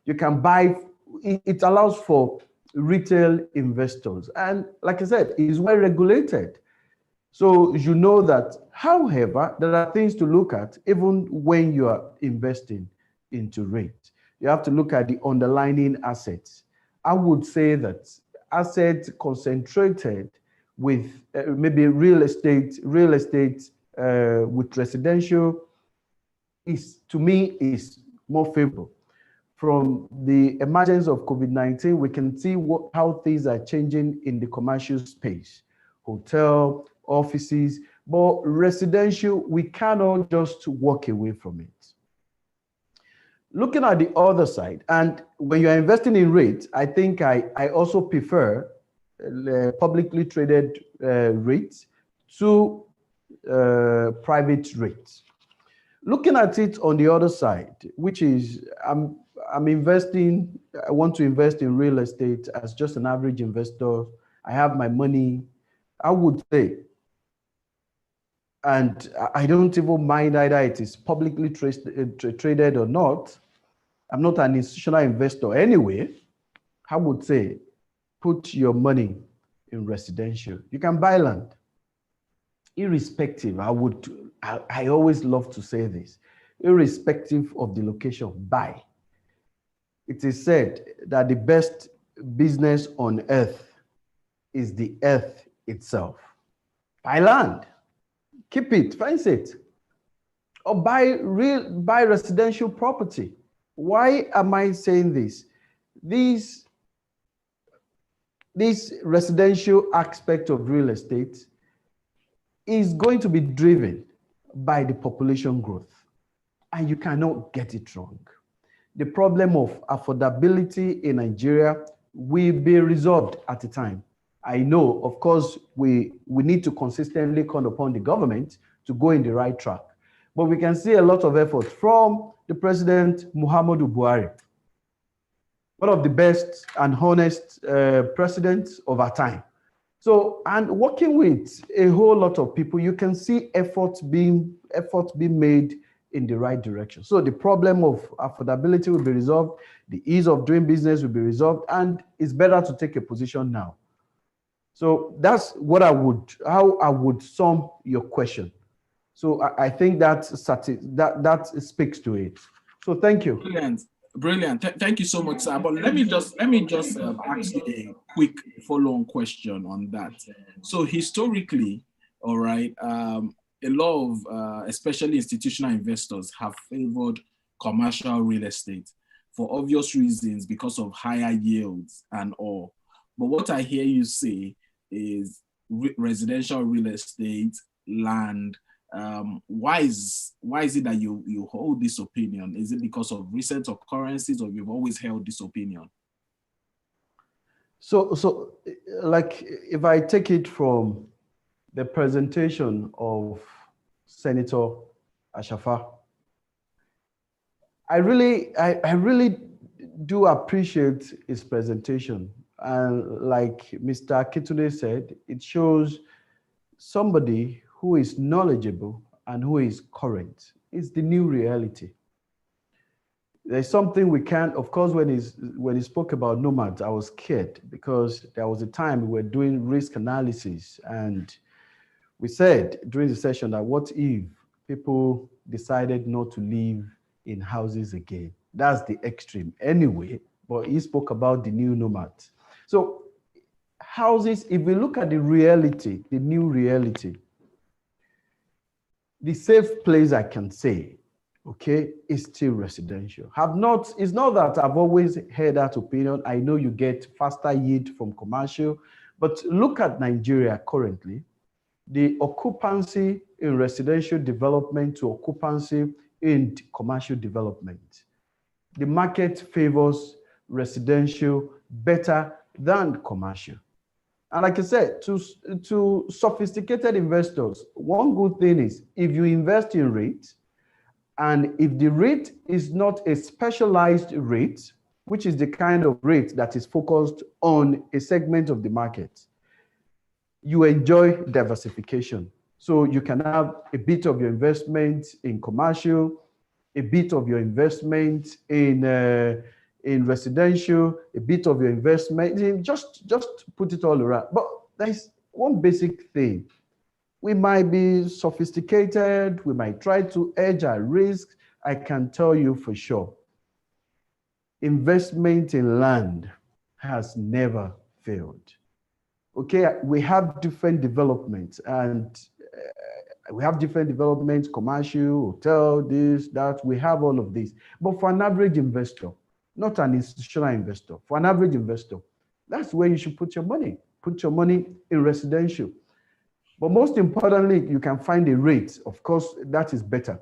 Speaker 11: You can buy, it allows for retail investors. And like I said, it is well regulated. So you know that, however, there are things to look at even when you are investing into REIT. You have to look at the underlying assets. I would say that assets concentrated with maybe real estate with residential is, to me, is more favorable. From the emergence of COVID-19, we can see how things are changing in the commercial space, hotel, offices, but residential, we cannot just walk away from it. Looking at the other side, and when you're investing in REITs, I think I also prefer publicly traded REITs to private REITs. Looking at it on the other side, which is I'm investing, I want to invest in real estate as just an average investor. I have my money, I would say, and I don't even mind either it is publicly traded or not. I'm not an institutional investor anyway. I would say, put your money in residential. You can buy land. Irrespective, I always love to say this, irrespective of the location, buy. It is said that the best business on earth is the earth itself. Buy land, keep it, fence it, or buy residential property. Why am I saying this? This residential aspect of real estate is going to be driven by the population growth, and you cannot get it wrong. The problem of affordability in Nigeria will be resolved at a time. I know, of course, we need to consistently call upon the government to go in the right track, but we can see a lot of effort from the President Muhammadu Buhari, one of the best and honest presidents of our time. So, and working with a whole lot of people, you can see efforts being made in the right direction. So the problem of affordability will be resolved, the ease of doing business will be resolved, and it's better to take a position now. So that's what how I would sum your question. So I think that speaks to it. So thank you.
Speaker 8: Brilliant. Brilliant. Thank you so much, sir. But let me just ask you a quick follow-on question on that. So historically, all right, a lot of especially institutional investors have favored commercial real estate for obvious reasons because of higher yields and all. But what I hear you say is residential real estate, land. Why is it that you hold this opinion? Is it because of recent occurrences, or you've always held this opinion?
Speaker 11: So like if I take it from the presentation of Senator Ashafa, I really do appreciate his presentation. And like Mr. Akitunde said, it shows somebody who is knowledgeable and who is current. It's the new reality. There's something we can't, of course, when he spoke about nomads, I was scared because there was a time we were doing risk analysis, and we said during the session that what if people decided not to live in houses again? That's the extreme anyway, but he spoke about the new nomads. So houses, if we look at the reality, the new reality, the safe place I can say, okay, is still residential. It's not that I've always heard that opinion. I know you get faster yield from commercial, but look at Nigeria currently, the occupancy in residential development to occupancy in commercial development. The market favors residential better than commercial. And like I said, to sophisticated investors, one good thing is if you invest in REIT, and if the REIT is not a specialized REIT, which is the kind of REIT that is focused on a segment of the market, you enjoy diversification. So you can have a bit of your investment in commercial, a bit of your investment in residential, a bit of your investment in just put it all around. But there's one basic thing. We might be sophisticated, we might try to hedge our risk. I can tell you for sure, investment in land has never failed. Okay, we have different developments, and We have different developments, commercial, hotel, this, that. We have all of this. But for an average investor, not an institutional investor, for an average investor, that's where you should put your money. Put your money in residential. But most importantly, you can find a rate. Of course, that is better.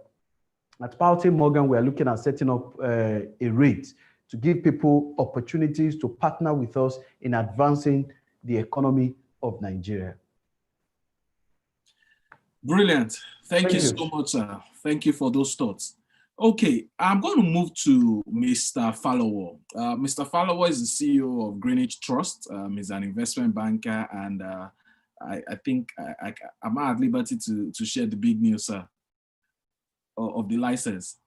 Speaker 11: At Palte Morgan, we are looking at setting up a rate to give people opportunities to partner with us in advancing the economy of Nigeria.
Speaker 8: Brilliant. Thank you so much, sir. Thank you for those thoughts. Okay, I'm going to move to Mr. Fallower. Mr. Fallower is the CEO of Greenwich Trust. He's an investment banker, and I think I'm at liberty to share the big news, sir, of the license.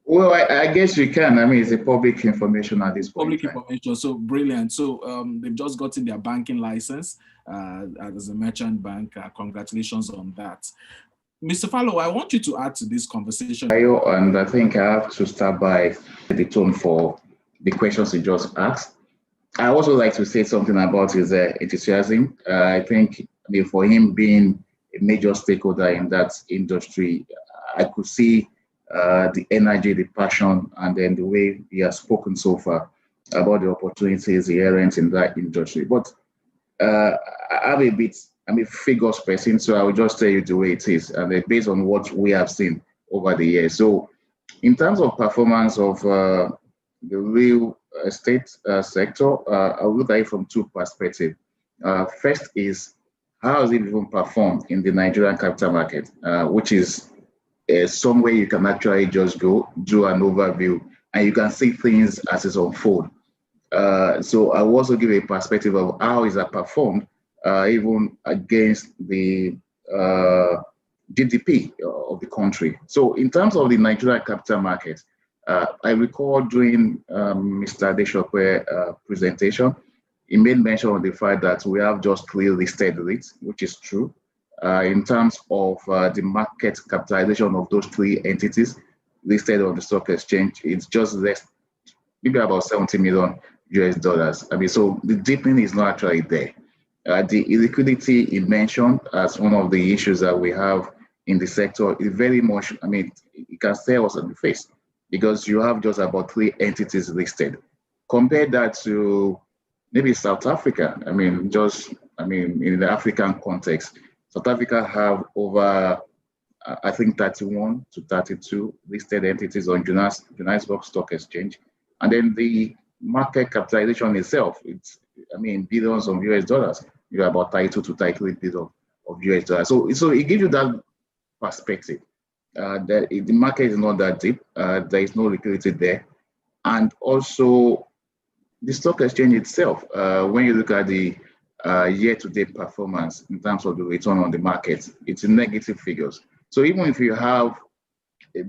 Speaker 12: Well, I guess you can. I mean, it's a public information at this point.
Speaker 8: Public information, so brilliant. So they've just gotten their banking license as a merchant bank. Congratulations on that. Mr. Fallow, I want you to add to this conversation.
Speaker 12: And I think I have to start by the tone for the questions you just asked. I also like to say something about his enthusiasm. I think, for him being a major stakeholder in that industry, I could see the energy, the passion, and then the way he has spoken so far about the opportunities inherent in that industry. But I'm a figures person, so I will just tell you the way it is, and based on what we have seen over the years. So in terms of performance of the real estate sector, I will look at it from two perspectives. First is, how has it even performed in the Nigerian capital market, which is somewhere you can actually just go, do an overview, and you can see things as it unfolds. So I will also give a perspective of how is that performed, even against the GDP of the country. So in terms of the Nigerian capital market, I recall during Mr. Adeshokwe's presentation, he made mention of the fact that we have just 3 listed REITs, which is true. In terms of the market capitalization of those 3 entities listed on the stock exchange, it's just less, maybe about $70 million US. So the deepening is not actually there. The illiquidity he mentioned as one of the issues that we have in the sector is very much, it can stare us in the face because you have just about 3 entities listed. Compare that to maybe South Africa. In the African context, South Africa have over, I think, 31 to 32 listed entities on Johannesburg Stock Exchange. And then the market capitalization itself, it's, billions of US dollars. You have about 32 to 33 billion of US dollars. So it gives you that perspective that the market is not that deep. There is no liquidity there. And also the stock exchange itself, when you look at the year-to-date performance in terms of the return on the market, it's in negative figures. So even if you have a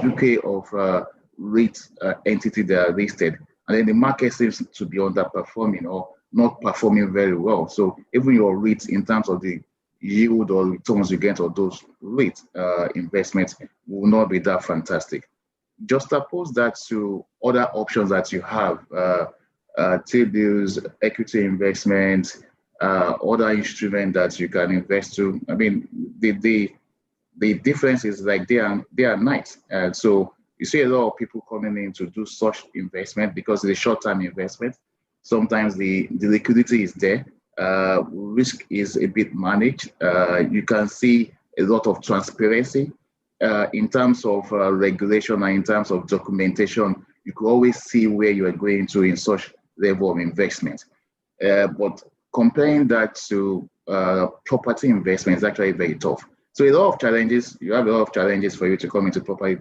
Speaker 12: bouquet of REIT entity that are listed, and then the market seems to be underperforming or not performing very well. So even your REITs in terms of the yield or returns you get on those REIT investments will not be that fantastic. Just oppose that to other options that you have, T-bills, equity investments, other instruments that you can invest to. The difference is like they are nice. So you see a lot of people coming in to do such investment because it's a short-term investment. Sometimes the liquidity is there. Risk is a bit managed. You can see a lot of transparency in terms of regulation and in terms of documentation. You can always see where you are going to in such level of investment. But comparing that to property investment is actually very tough. So a lot of challenges, you have a lot of challenges for you to come into property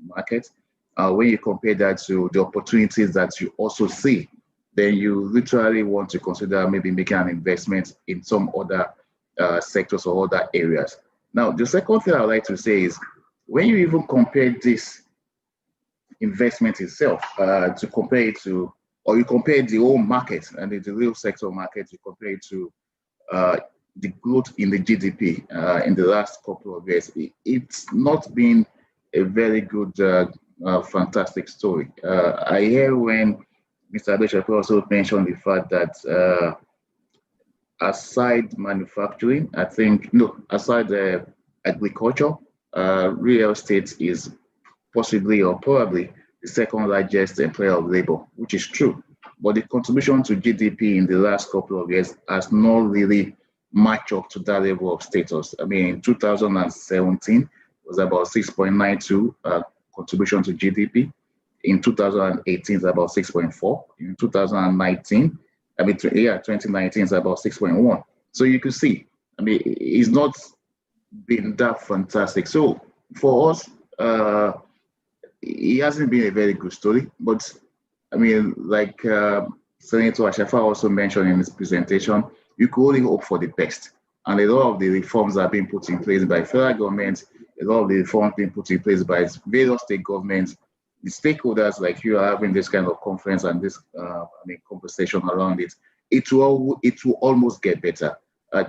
Speaker 12: market. When you compare that to the opportunities that you also see, then you literally want to consider maybe making an investment in some other sectors or other areas. Now, the second thing I would like to say is when you even compare this investment itself to compare it to, or you compare the whole market and the real sector market, you compare it to the growth in the GDP in the last couple of years, it's not been a very good, fantastic story. I hear when Mr. Adeshokwe also mentioned the fact that aside manufacturing, I think, no, aside agriculture, real estate is possibly or probably the second largest employer of labor, which is true. But the contribution to GDP in the last couple of years has not really matched up to that level of status. I mean, in 2017, it was about 6.92 contribution to GDP. In 2018, it's about 6.4. In 2019, 2019 is about 6.1. So you can see, I mean, it's not been that fantastic. So for us, it hasn't been a very good story, but I mean, like Senator Ashafa also mentioned in his presentation, you could only hope for the best. And a lot of the reforms are being put in place by federal government, a lot of the reforms being put in place by various state governments. The stakeholders like you are having this kind of conference and this conversation around it, it will almost get better.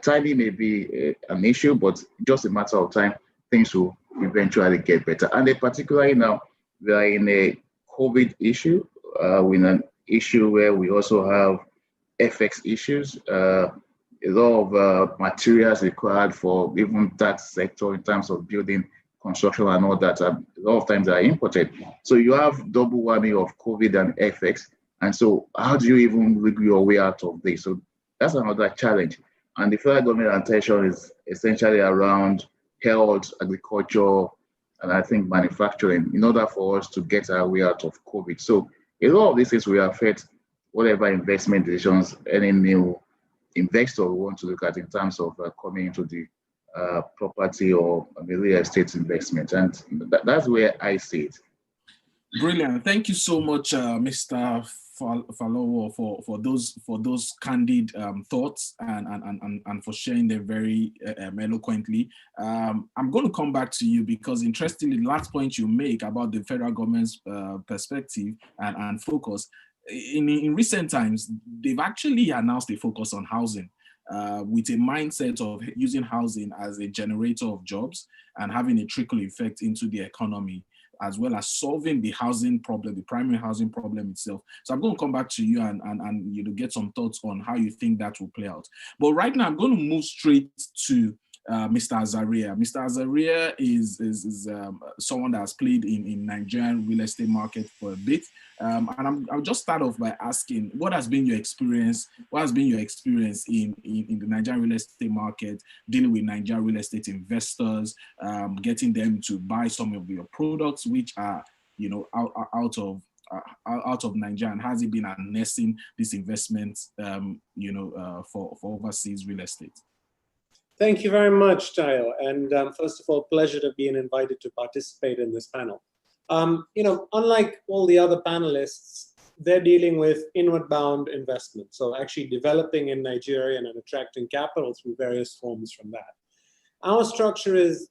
Speaker 12: Timing may be an issue, but just a matter of time, things will eventually get better. And particularly now, we are in a COVID issue, with an issue where we also have FX issues, a lot of materials required for even that sector in terms of building, construction and all that, a lot of times are imported. So you have double whammy of COVID and FX. And so how do you even wiggle your way out of this? So that's another challenge. And the federal government attention is essentially around health, agriculture, and I think manufacturing in order for us to get our way out of COVID. So a lot of these things will affect whatever investment decisions any new investor will want to look at in terms of coming into the property or real estate investment. And that's where I see it.
Speaker 8: Brilliant. Thank you so much, Mr. Falowo, for those candid thoughts and for sharing them very eloquently. I'm going to come back to you because, interestingly, the last point you make about the federal government's perspective and focus, in recent times, they've actually announced a focus on housing. With a mindset of using housing as a generator of jobs and having a trickle effect into the economy, as well as solving the housing problem, the primary housing problem itself. So I'm going to come back to you and you know, get some thoughts on how you think that will play out. But right now, I'm going to move straight to Mr. Azaria. Mr. Azaria is someone that has played in Nigerian real estate market for a bit. And I'll just start off by asking, what has been your experience? What has been your experience in the Nigerian real estate market, dealing with Nigerian real estate investors, getting them to buy some of your products, which are, you know, out of Nigeria, and has it been harnessing these investments, for overseas real estate?
Speaker 13: Thank you very much, Tayo. And first of all, pleasure to be invited to participate in this panel. Unlike all the other panelists, they're dealing with inward bound investment. So actually developing in Nigeria and attracting capital through various forms from that. Our structure is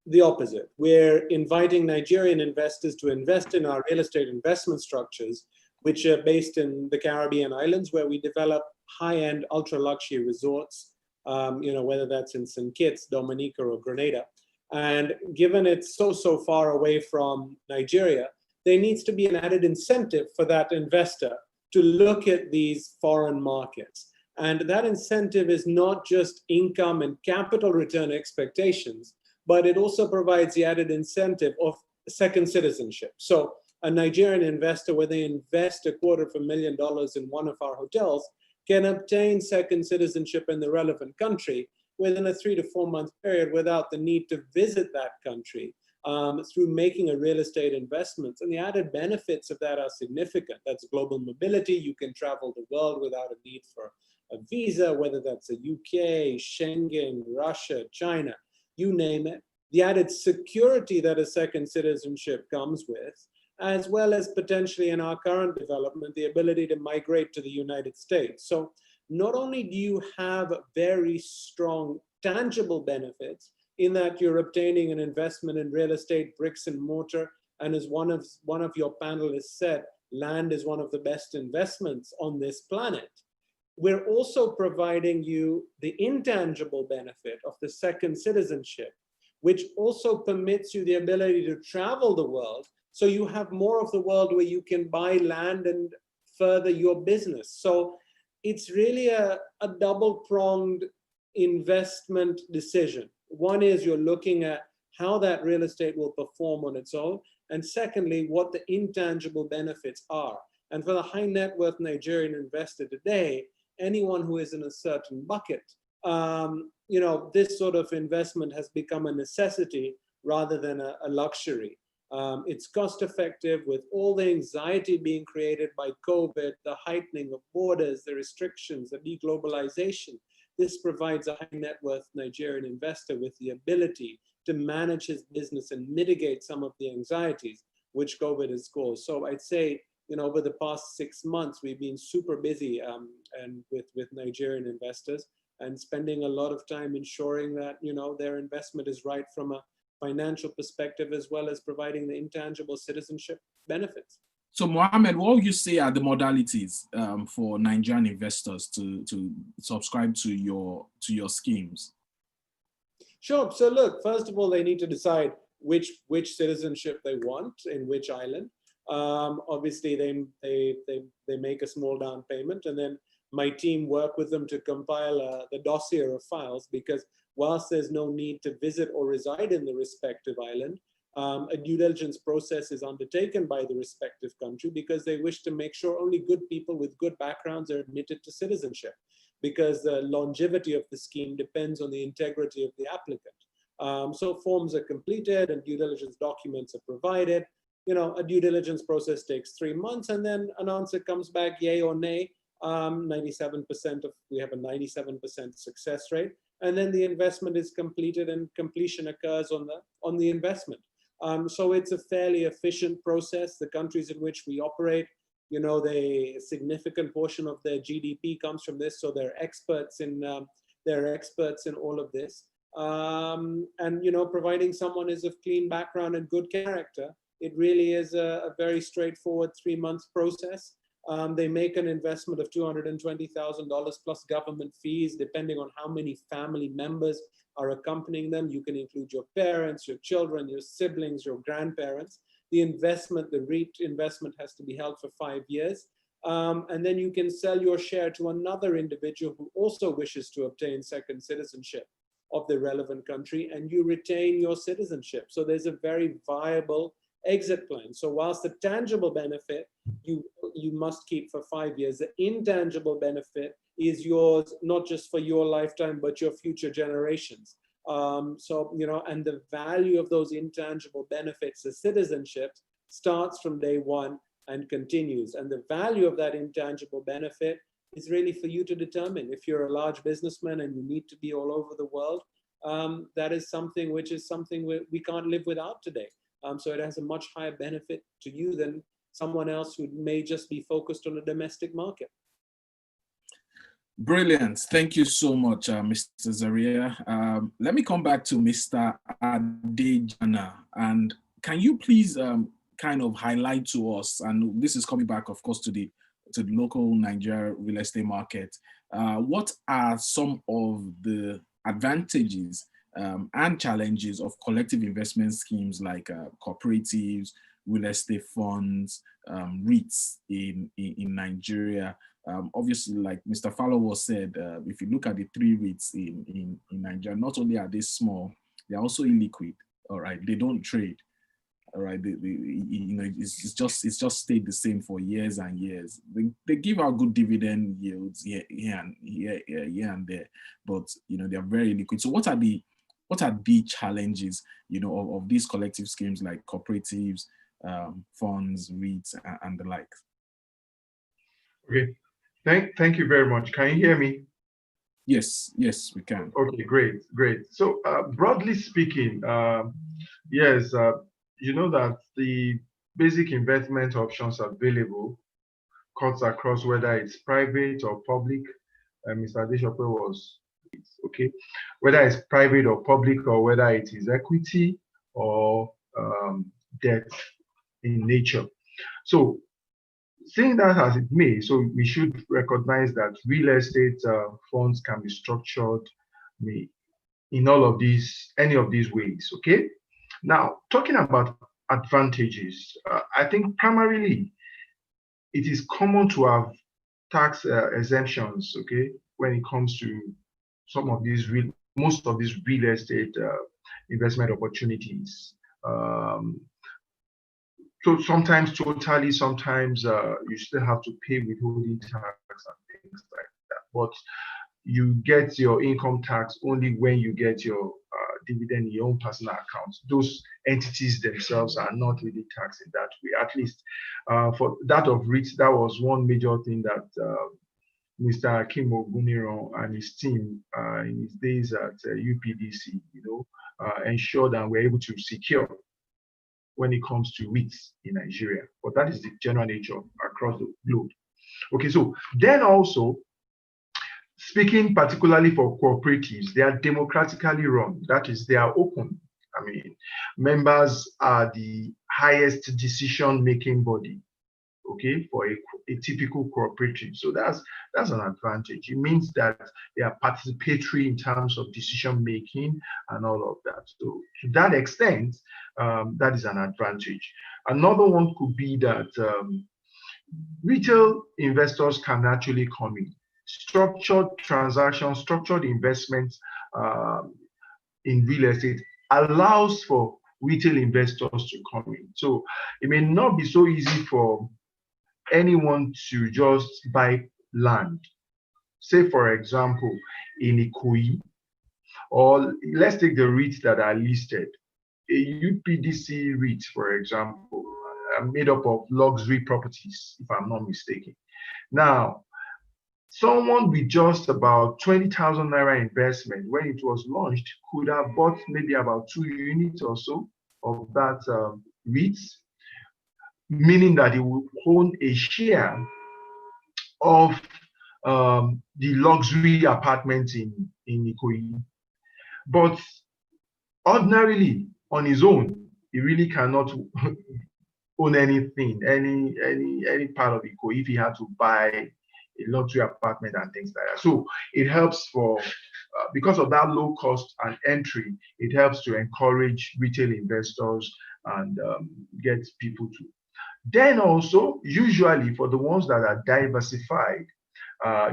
Speaker 13: the opposite. We're inviting Nigerian investors to invest in our real estate investment structures, which are based in the Caribbean islands, where we develop high-end ultra-luxury resorts, whether that's in St. Kitts, Dominica, or Grenada. And given it's so far away from Nigeria, there needs to be an added incentive for that investor to look at these foreign markets. And that incentive is not just income and capital return expectations, but it also provides the added incentive of second citizenship. So a Nigerian investor, where they invest $250,000 in one of our hotels, can obtain second citizenship in the relevant country within a 3 to 4 month period without the need to visit that country through making a real estate investment. And the added benefits of that are significant. That's global mobility. You can travel the world without a need for a visa, whether that's the UK, Schengen, Russia, China, you name it. The added security that a second citizenship comes with, as well as potentially in our current development, the ability to migrate to the United States. So not only do you have very strong tangible benefits in that you're obtaining an investment in real estate, bricks and mortar, and as one of your panelists said, land is one of the best investments on this planet. We're also providing you the intangible benefit of the second citizenship, which also permits you the ability to travel the world. So you have more of the world where you can buy land and further your business. So it's really a double-pronged investment decision. One is you're looking at how that real estate will perform on its own, and secondly, what the intangible benefits are. And for the high net worth Nigerian investor today, anyone who is in a certain bucket, you know, this sort of investment has become a necessity rather than a luxury. It's cost effective with all the anxiety being created by COVID, the heightening of borders, the restrictions, the deglobalization. This provides a high net worth Nigerian investor with the ability to manage his business and mitigate some of the anxieties which COVID has caused. So I'd say, you know, over the past 6 months, we've been super busy and with Nigerian investors and spending a lot of time ensuring that, you know, their investment is right from a financial perspective, as well as providing the intangible citizenship benefits.
Speaker 8: So Mohammed, what would you say are the modalities for Nigerian investors to subscribe to your schemes?
Speaker 13: Sure. So look, first of all, they need to decide which citizenship they want in which island. Obviously, they make a small down payment, and then my team work with them to compile the dossier of files, because whilst there's no need to visit or reside in the respective island, a due diligence process is undertaken by the respective country because they wish to make sure only good people with good backgrounds are admitted to citizenship, because the longevity of the scheme depends on the integrity of the applicant. So forms are completed and due diligence documents are provided. You know, a due diligence process takes 3 months, and then an answer comes back, yay or nay. 97% we have a 97% success rate, and then the investment is completed and completion occurs on the investment. So it's a fairly efficient process. The countries in which we operate, you know, the significant portion of their GDP comes from this, so they're experts in all of this. And you know, providing someone is of clean background and good character, it really is a very straightforward 3-month process. They make an investment of $220,000 plus government fees, depending on how many family members are accompanying them. You can include your parents, your children, your siblings, your grandparents. The investment, the REIT investment, has to be held for 5 years. And then you can sell your share to another individual who also wishes to obtain second citizenship of the relevant country, and you retain your citizenship. So there's a very viable exit plan. So whilst the tangible benefit you must keep for 5 years, the intangible benefit is yours, not just for your lifetime, but your future generations. So, you know, and the value of those intangible benefits, the citizenship, starts from day one and continues. And the value of that intangible benefit is really for you to determine. If you're a large businessman and you need to be all over the world, that is something which is something we can't live without today. So it has a much higher benefit to you than someone else who may just be focused on a domestic market.
Speaker 8: Brilliant. Thank you so much, Mr. Zaria. Let me come back to Mr. Adejana. And can you please kind of highlight to us, and this is coming back, of course, to the local Nigeria real estate market, what are some of the advantages and challenges of collective investment schemes like cooperatives, real estate funds, REITs in Nigeria? Obviously, like Mr. Fallow said, if you look at the 3 REITs in Nigeria, not only are they small, they're also illiquid. All right, they don't trade. All right, you know, it's just stayed the same for years and years. They give out good dividend yields here and there, but you know, they're very liquid. So what are the challenges, you know, of these collective schemes like cooperatives, funds, REITs, and the like?
Speaker 9: Okay, thank you very much. Can you hear me?
Speaker 8: Yes, we can.
Speaker 9: Okay, great. So broadly speaking, yes, you know that the basic investment options available cuts across whether it's private or public. Mr. Adeshope was okay, whether it's private or public, or whether it is equity or debt in nature. So saying that as it may, so we should recognize that real estate funds can be structured in all of these, any of these ways, okay? Now, talking about advantages, I think primarily it is common to have tax exemptions, okay, when it comes to most of these real estate investment opportunities. So sometimes totally, sometimes you still have to pay withholding tax and things like that. But you get your income tax only when you get your dividend in your own personal account. Those entities themselves are not really taxed in that way. At least for that of REITs, that was one major thing that Mr. Akim Oguniro and his team in his days at UPDC, ensured that we're able to secure when it comes to REITs in Nigeria. But that is the general nature across the globe. Okay, so then also, speaking particularly for cooperatives, they are democratically run. That is, they are open. I mean, members are the highest decision-making body, okay, for a typical cooperative. So that's an advantage. It means that they are participatory in terms of decision-making and all of that. So to that extent, that is an advantage. Another one could be that retail investors can actually come in. Structured transactions, structured investments in real estate allows for retail investors to come in. So it may not be so easy for anyone to just buy land. Say, for example, in Ikoyi, or let's take the REITs that are listed. A UPDC REIT, for example, made up of luxury properties, if I'm not mistaken. Now, someone with just about 20,000 Naira investment when it was launched could have bought maybe about 2 units or so of that REIT, meaning that he will own a share of the luxury apartments in Ikoyi. But ordinarily, on his own, he really cannot own anything, any part of Ikoyi if he had to buy a luxury apartment and things like that. So it helps for, because of that low cost and entry, it helps to encourage retail investors and get people to. Then also, usually for the ones that are diversified,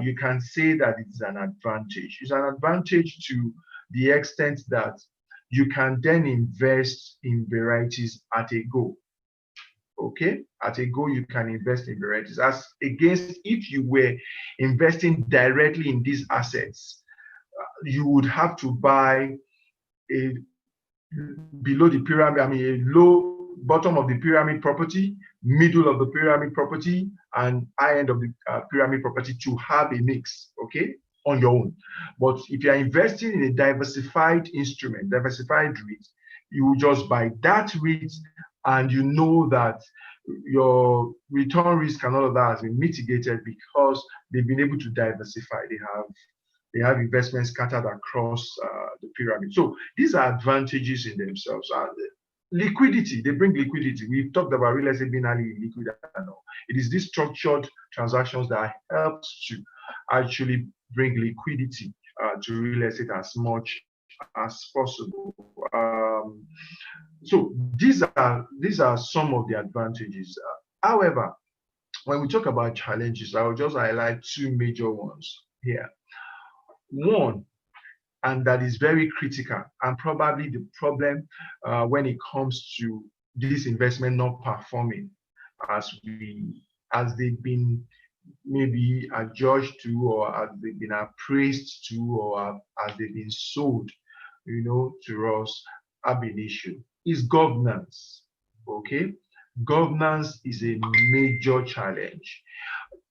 Speaker 9: you can say that it's an advantage. It's an advantage to the extent that you can then invest in varieties at a go. Okay, at a go, you can invest in varieties, as against if you were investing directly in these assets, you would have to buy a below the pyramid, I mean, a low bottom of the pyramid property, middle of the pyramid property, and high end of the pyramid property to have a mix, okay, on your own. But if you are investing in a diversified instrument, diversified REIT, you will just buy that REIT, and you know that your return risk and all of that has been mitigated because they've been able to diversify. They have investments scattered across the pyramid. So these are advantages in themselves. Liquidity, they bring liquidity. We've talked about real estate being highly liquid. It is these structured transactions that helps to actually bring liquidity to real estate as much as possible. So these are some of the advantages. However, when we talk about challenges, I will just highlight 2 major ones here. One, and that is very critical and probably the problem when it comes to this investment not performing as they've been maybe adjudged to, or as they've been appraised to, or as they've been sold, to us, ab initio, is governance. Okay, governance is a major challenge.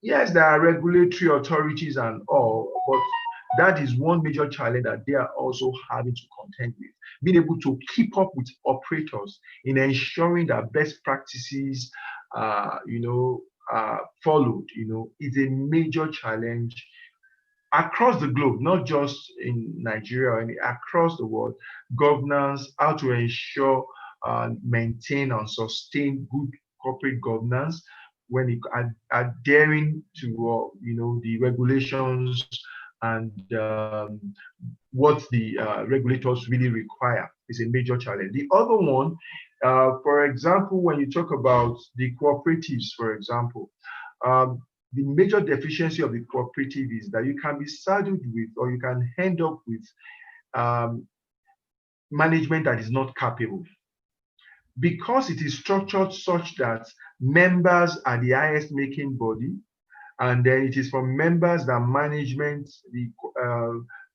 Speaker 9: Yes, there are regulatory authorities and all, but that is one major challenge that they are also having to contend with. Being able to keep up with operators in ensuring that best practices, followed, is a major challenge across the globe, not just in Nigeria, across the world. Governance, how to ensure, maintain and sustain good corporate governance when it adhering to, the regulations and what the regulators really require is a major challenge. The other one, for example, when you talk about the cooperatives, for example, the major deficiency of the cooperative is that you can be saddled with, or you can end up with management that is not capable. Because it is structured such that members are the highest making body, and then it is from members that management, the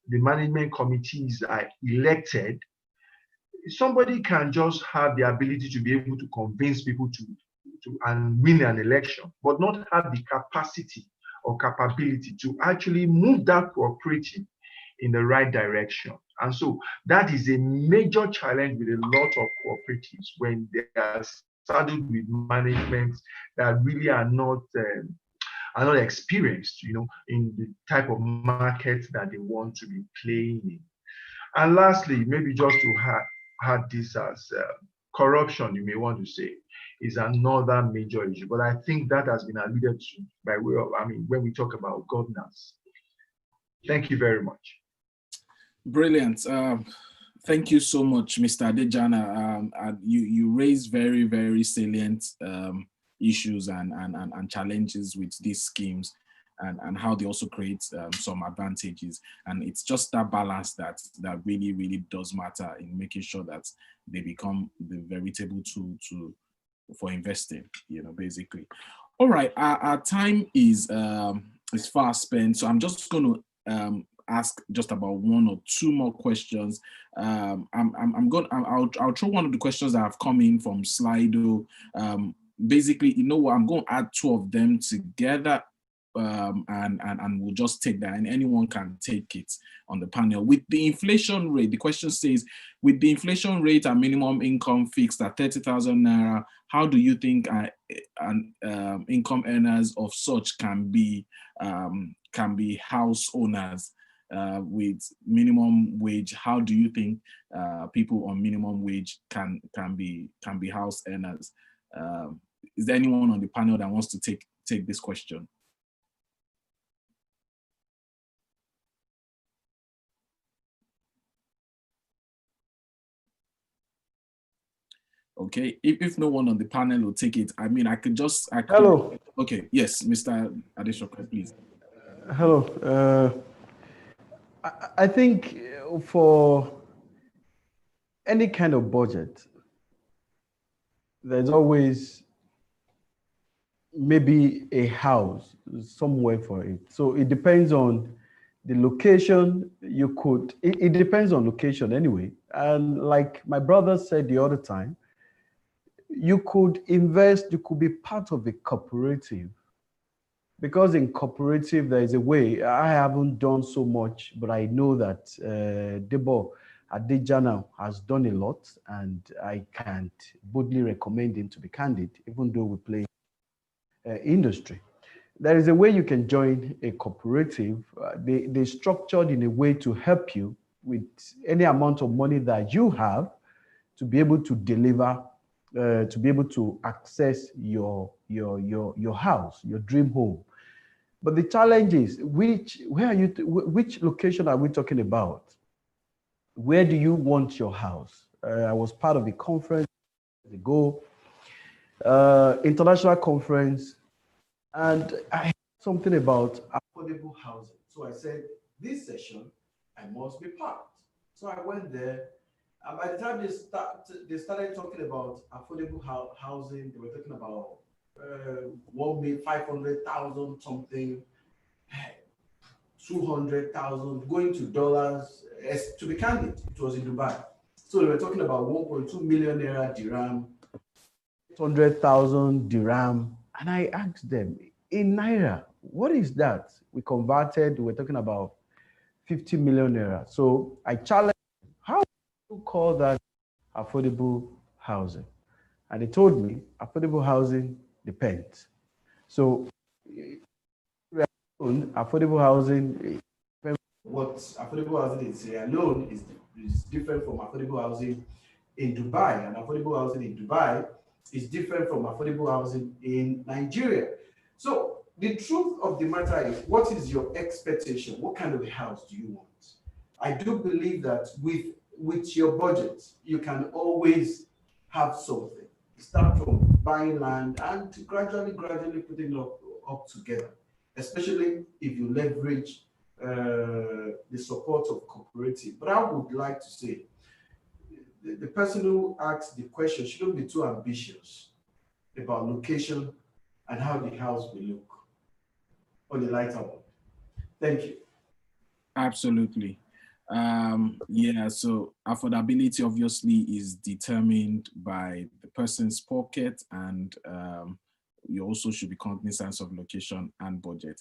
Speaker 9: management committees are elected. Somebody can just have the ability to be able to convince people to and win an election, but not have the capacity or capability to actually move that cooperative in the right direction. And so that is a major challenge with a lot of cooperatives when they are saddled with management that really are not experienced, in the type of market that they want to be playing in. And lastly, maybe just to add this as corruption, you may want to say, is another major issue. But I think that has been alluded to by way of, when we talk about governance. Thank you very much.
Speaker 8: Brilliant. Thank you so much, Mr. Adejana. You raised very, very salient issues and challenges with these schemes, and how they also create some advantages. And it's just that balance that really, really does matter in making sure that they become the veritable tool for investing, basically. All right, our time is fast spent, so I'm just going to ask just about one or two more questions. I'll throw one of the questions that have come in from Slido. Basically, I'm going to add two of them together, and we'll just take that, and anyone can take it on the panel. With the inflation rate, the question says, with the inflation rate and minimum income fixed at 30,000 Naira, how do you think income earners of such can be house owners with minimum wage? How do you think people on minimum wage can be house earners? Is there anyone on the panel that wants to take this question? Okay, if no one on the panel will take it, I could just...
Speaker 11: Hello.
Speaker 8: Okay, yes, Mr. Adeshoka, please.
Speaker 11: Hello. I think for any kind of budget, there's always maybe a house somewhere for it. So it depends on the location. It depends on location anyway. And like my brother said the other time, you could invest, you could be part of a cooperative, because in cooperative, there is a way. I haven't done so much, but I know that Debo Adejana has done a lot, and I can't boldly recommend him to be candid, even though we play industry. There is a way you can join a cooperative. They're structured in a way to help you with any amount of money that you have to be able to deliver, to be able to access your house, your dream home. But the challenge is, which location are we talking about? Where do you want your house? I was part of a conference ago, international conference, and I heard something about affordable housing. So I said, this session, I must be part. So I went there. And by the time they started talking about affordable housing, they were talking about 500,000 something, 200,000, going to dollars. To be candid, it was in Dubai. So they were talking about 1.2 million Naira dirham, 800,000 dirham. And I asked them, in Naira, what is that? We converted, we're talking about 50 million Naira. So I challenged, how do you call that affordable housing? And they told me affordable housing depends. So affordable housing, what affordable housing is alone is different from affordable housing in Dubai, and affordable housing in Dubai is different from affordable housing in Nigeria. So the truth of the matter is, what is your expectation? What kind of a house do you want? I do believe that with your budget, you can always have something. Start from buying land and gradually putting it up together.
Speaker 7: especially if you leverage the support of cooperative. But I would like to say, the person who asked the question shouldn't be too ambitious about location and how the house will look on the lighter one. Thank you.
Speaker 8: Absolutely. Yeah, so affordability obviously is determined by the person's pocket, and you also should be cognizant of location and budget.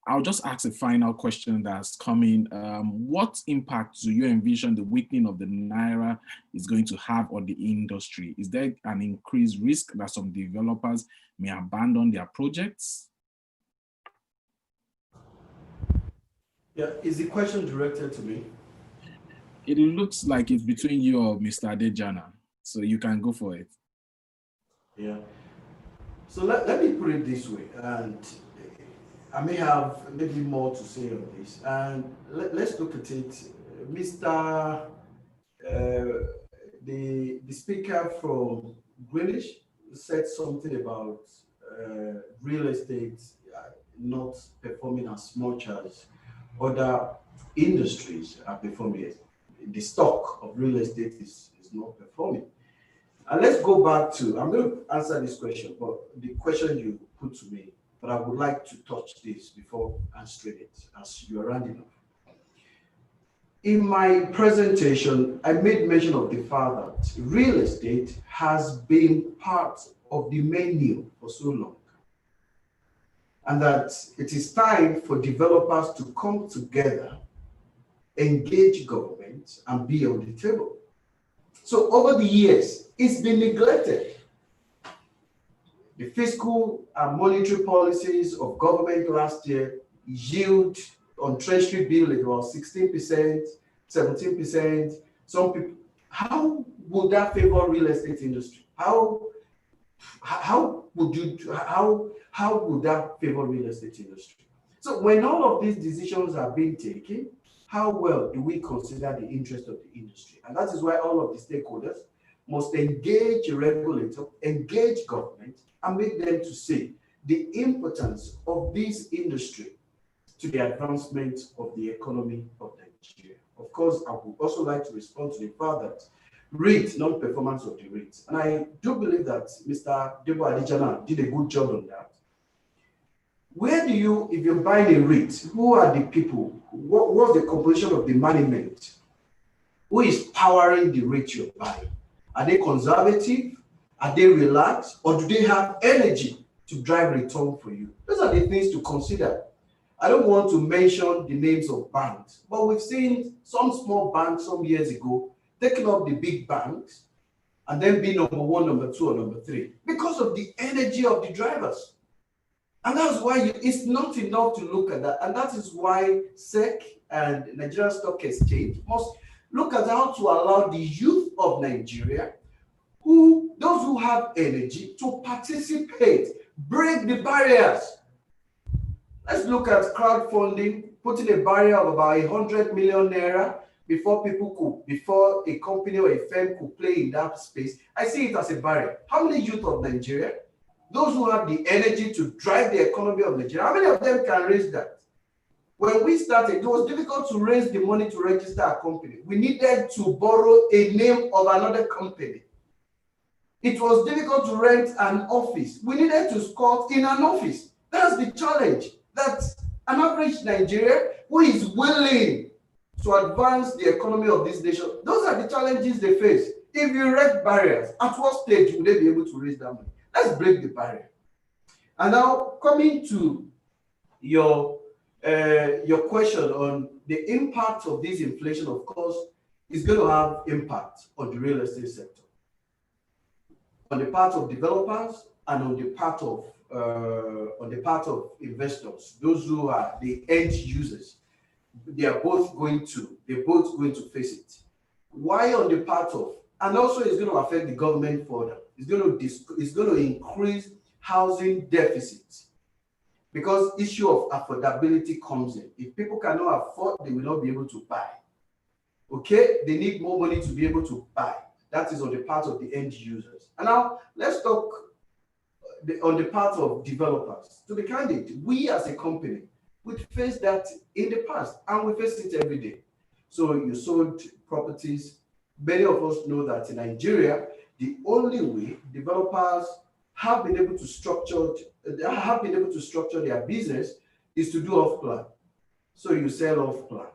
Speaker 8: I'll just ask a final question that's coming. What impact do you envision the weakening of the Naira is going to have on the industry? Is there an increased risk that some developers may abandon their projects?
Speaker 7: Yeah, is the question directed to me?
Speaker 8: It looks like it's between you or Mr. Adejana, so you can go for it.
Speaker 7: Yeah. So let me put it this way, and I may have maybe more to say on this. And let's look at it. Mr. The speaker from Greenwich said something about real estate not performing as much as other industries are performing. The stock of real estate is not performing. And let's go back to, I'm going to answer this question, but the question you put to me, but I would like to touch this before answering it as you're rounding up. In my presentation, I made mention of the fact that real estate has been part of the menu for so long, and that it is time for developers to come together, engage government, and be on the table. So over the years, it's been neglected. The fiscal and monetary policies of government last year yield on treasury bill at about 16%, 17%. Some people, how would that favor real estate industry? How would that favor real estate industry? So when all of these decisions are being taken, how well do we consider the interest of the industry? And that is why all of the stakeholders must engage a regulator, engage government, and make them to see the importance of this industry to the advancement of the economy of Nigeria. Of course, I would also like to respond to the fact that REIT, non-performance of the REIT. And I do believe that Mr. Debo Adejana did a good job on that. Where do you, if you're buying a REIT, who are the people? What's the composition of the management? Who is powering the REIT you're buying? Are they conservative? Are they relaxed? Or do they have energy to drive return for you? Those are the things to consider. I don't want to mention the names of banks, but we've seen some small banks some years ago taking up the big banks and then be number one, number two, or number three because of the energy of the drivers. And that's why it's not enough to look at that. And that is why SEC and Nigerian Stock Exchange must look at how to allow the youth of Nigeria, those who have energy, to participate, break the barriers. Let's look at crowdfunding, putting a barrier of about 100 million naira before a company or a firm could play in that space. I see it as a barrier. How many youth of Nigeria, those who have the energy to drive the economy of Nigeria, how many of them can raise that? When we started, it was difficult to raise the money to register a company. We needed to borrow a name of another company. It was difficult to rent an office. We needed to squat in an office. That's the challenge. That an average Nigerian who is willing to advance the economy of this nation, those are the challenges they face. If you erect barriers, at what stage will they be able to raise that money? Let's break the barrier. And now coming to your question on the impact of this inflation, of course, is going to have impact on the real estate sector, on the part of developers and on the part of investors, those who are the end users. They're both going to face it. Why on the part of, and also it's going to affect the government further. It's going to increase housing deficits because issue of affordability comes in. If people cannot afford, they will not be able to buy. Okay, they need more money to be able to buy. That is on the part of the end users. And now let's talk on the part of developers. To be candid, we as a company, we faced that in the past, and we face it every day. So you sold properties. Many of us know that in Nigeria, the only way developers have been able to structure their business is to do off plan. So you sell off plan.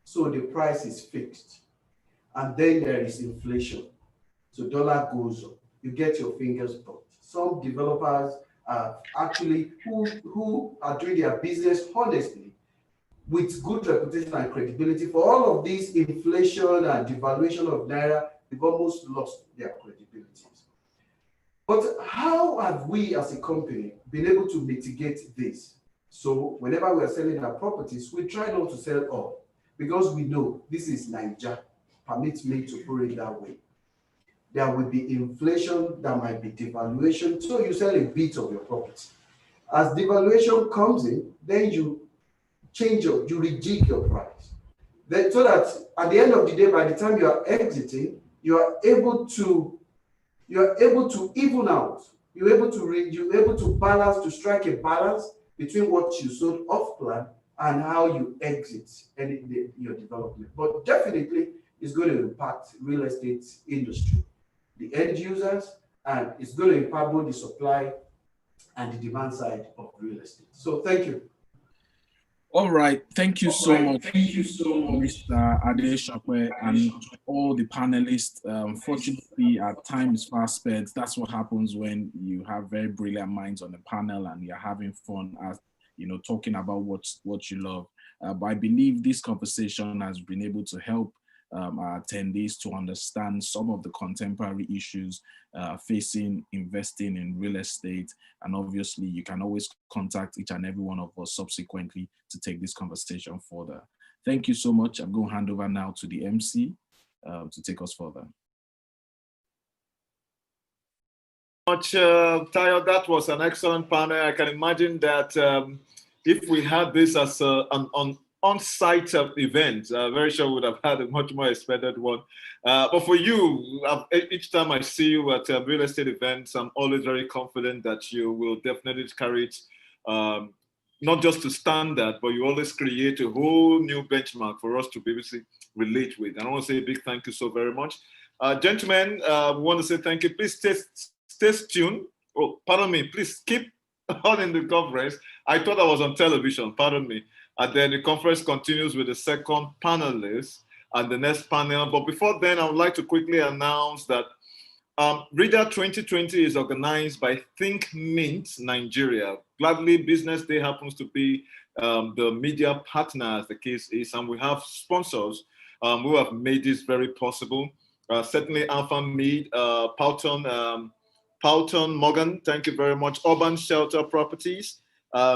Speaker 7: So the price is fixed. And then there is inflation. So dollar goes up. You get your fingers burnt. Some developers actually who are doing their business honestly with good reputation and credibility, for all of this inflation and devaluation of Naira, they've almost lost their credibility. But how have we as a company been able to mitigate this? So whenever we are selling our properties, we try not to sell all because we know this is Nigeria. Permit me to put it that way. There will be inflation, there might be devaluation, so you sell a bit of your property. As devaluation comes in, then you you rejig your price. Then, so that at the end of the day, by the time you are exiting, you are able to even out. You're able to balance, to strike a balance between what you sold off plan and how you exit your development. But definitely, it's going to impact real estate industry, the end users, and it's going to impact both the supply and the demand side of real estate. So thank you.
Speaker 8: All right, thank you so much, Mr. Adeshokwe, and all the panelists. Fortunately, our time is fast spent. That's what happens when you have very brilliant minds on the panel and you're having fun, as talking about what you love. But I believe this conversation has been able to help our attendees to understand some of the contemporary issues facing investing in real estate. And obviously, you can always contact each and every one of us subsequently to take this conversation further. Thank you so much. I'm going to hand over now to the MC to take us further.
Speaker 1: Tayo, that was an excellent panel. I can imagine that if we had this as an on-site event, very sure we would have had a much more expected one. But for you, each time I see you at real estate events, I'm always very confident that you will definitely carry it, not just to standard, but you always create a whole new benchmark for us to be able to relate with. And I want to say a big thank you so very much. Gentlemen, we want to say thank you. Please stay tuned. Oh, pardon me. Please keep on in the conference. I thought I was on television. Pardon me. And then the conference continues with the second panelist and the next panel. But before then, I would like to quickly announce that Reader 2020 is organized by Thinkmint Nigeria. Gladly, Business Day happens to be the media partner, as the case is, and we have sponsors who have made this very possible. Certainly, Alpha Mead, Powton Morgan, thank you very much. Urban Shelter Properties,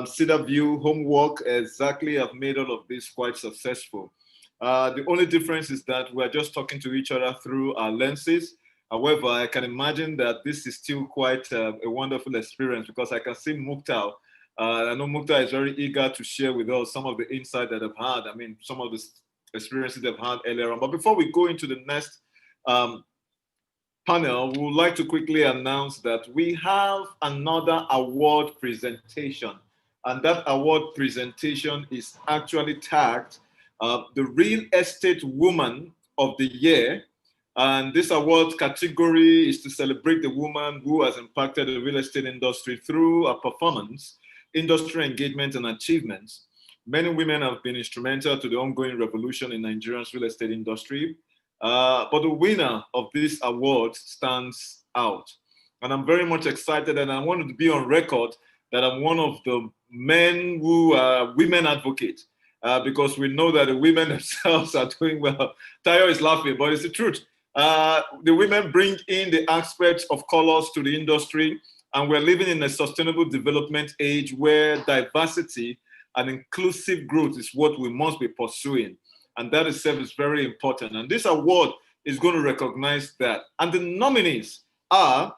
Speaker 1: Cedar View, Homework, exactly have made all of this quite successful. The only difference is that we're just talking to each other through our lenses. However, I can imagine that this is still quite a wonderful experience because I can see Mukhtar. I know Mukhtar is very eager to share with us some of the insight that they've had. I mean, some of the experiences they've had earlier on. But before we go into the next panel, we would like to quickly announce that we have another award presentation. And that award presentation is actually tagged the Real Estate Woman of the Year. And this award category is to celebrate the woman who has impacted the real estate industry through her performance, industry engagement, and achievements. Many women have been instrumental to the ongoing revolution in Nigeria's real estate industry. But the winner of this award stands out. And I'm very much excited, and I wanted to be on record that I'm one of the men who are women advocates, because we know that the women themselves are doing well. Tayo is laughing, but it's the truth. The women bring in the aspects of colors to the industry, and we're living in a sustainable development age where diversity and inclusive growth is what we must be pursuing. And that itself is very important. And this award is going to recognize that. And the nominees are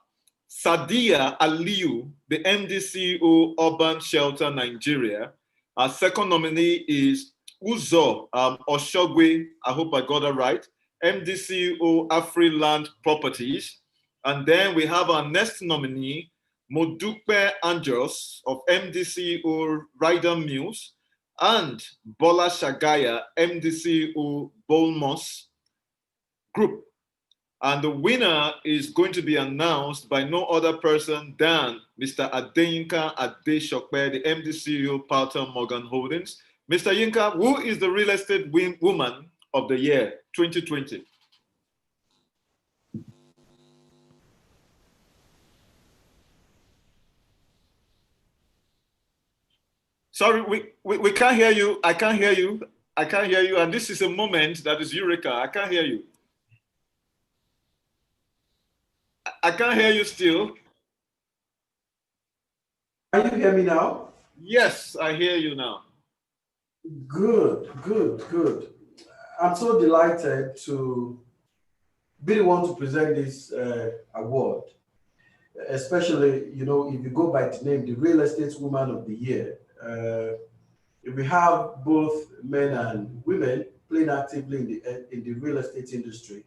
Speaker 1: Sadia Aliyu, the MD CEO, Urban Shelter Nigeria. Our second nominee is Uzo Oshogwe, I hope I got that right, MD CEO, Afriland Properties. And then we have our next nominee, Modupe Anjos of MDCO Rider Mills, and Bola Shagaya, MDCO Bolmos Group. And the winner is going to be announced by no other person than Mr. Adeyinka Adeshokpe, the MD/CEO, Palter Morgan Holdings. Mr. Yinka, who is the real estate woman of the year 2020? Sorry, we can't hear you. I can't hear you. I can't hear you. And this is a moment that is Eureka. I can't hear you. I can't hear you still.
Speaker 7: Can you hear me now?
Speaker 1: Yes, I hear you now.
Speaker 7: Good, good, good. I'm so delighted to be the one to present this award, especially, you know, if you go by the name, the Real Estate Woman of the Year. If we have both men and women playing actively in the real estate industry,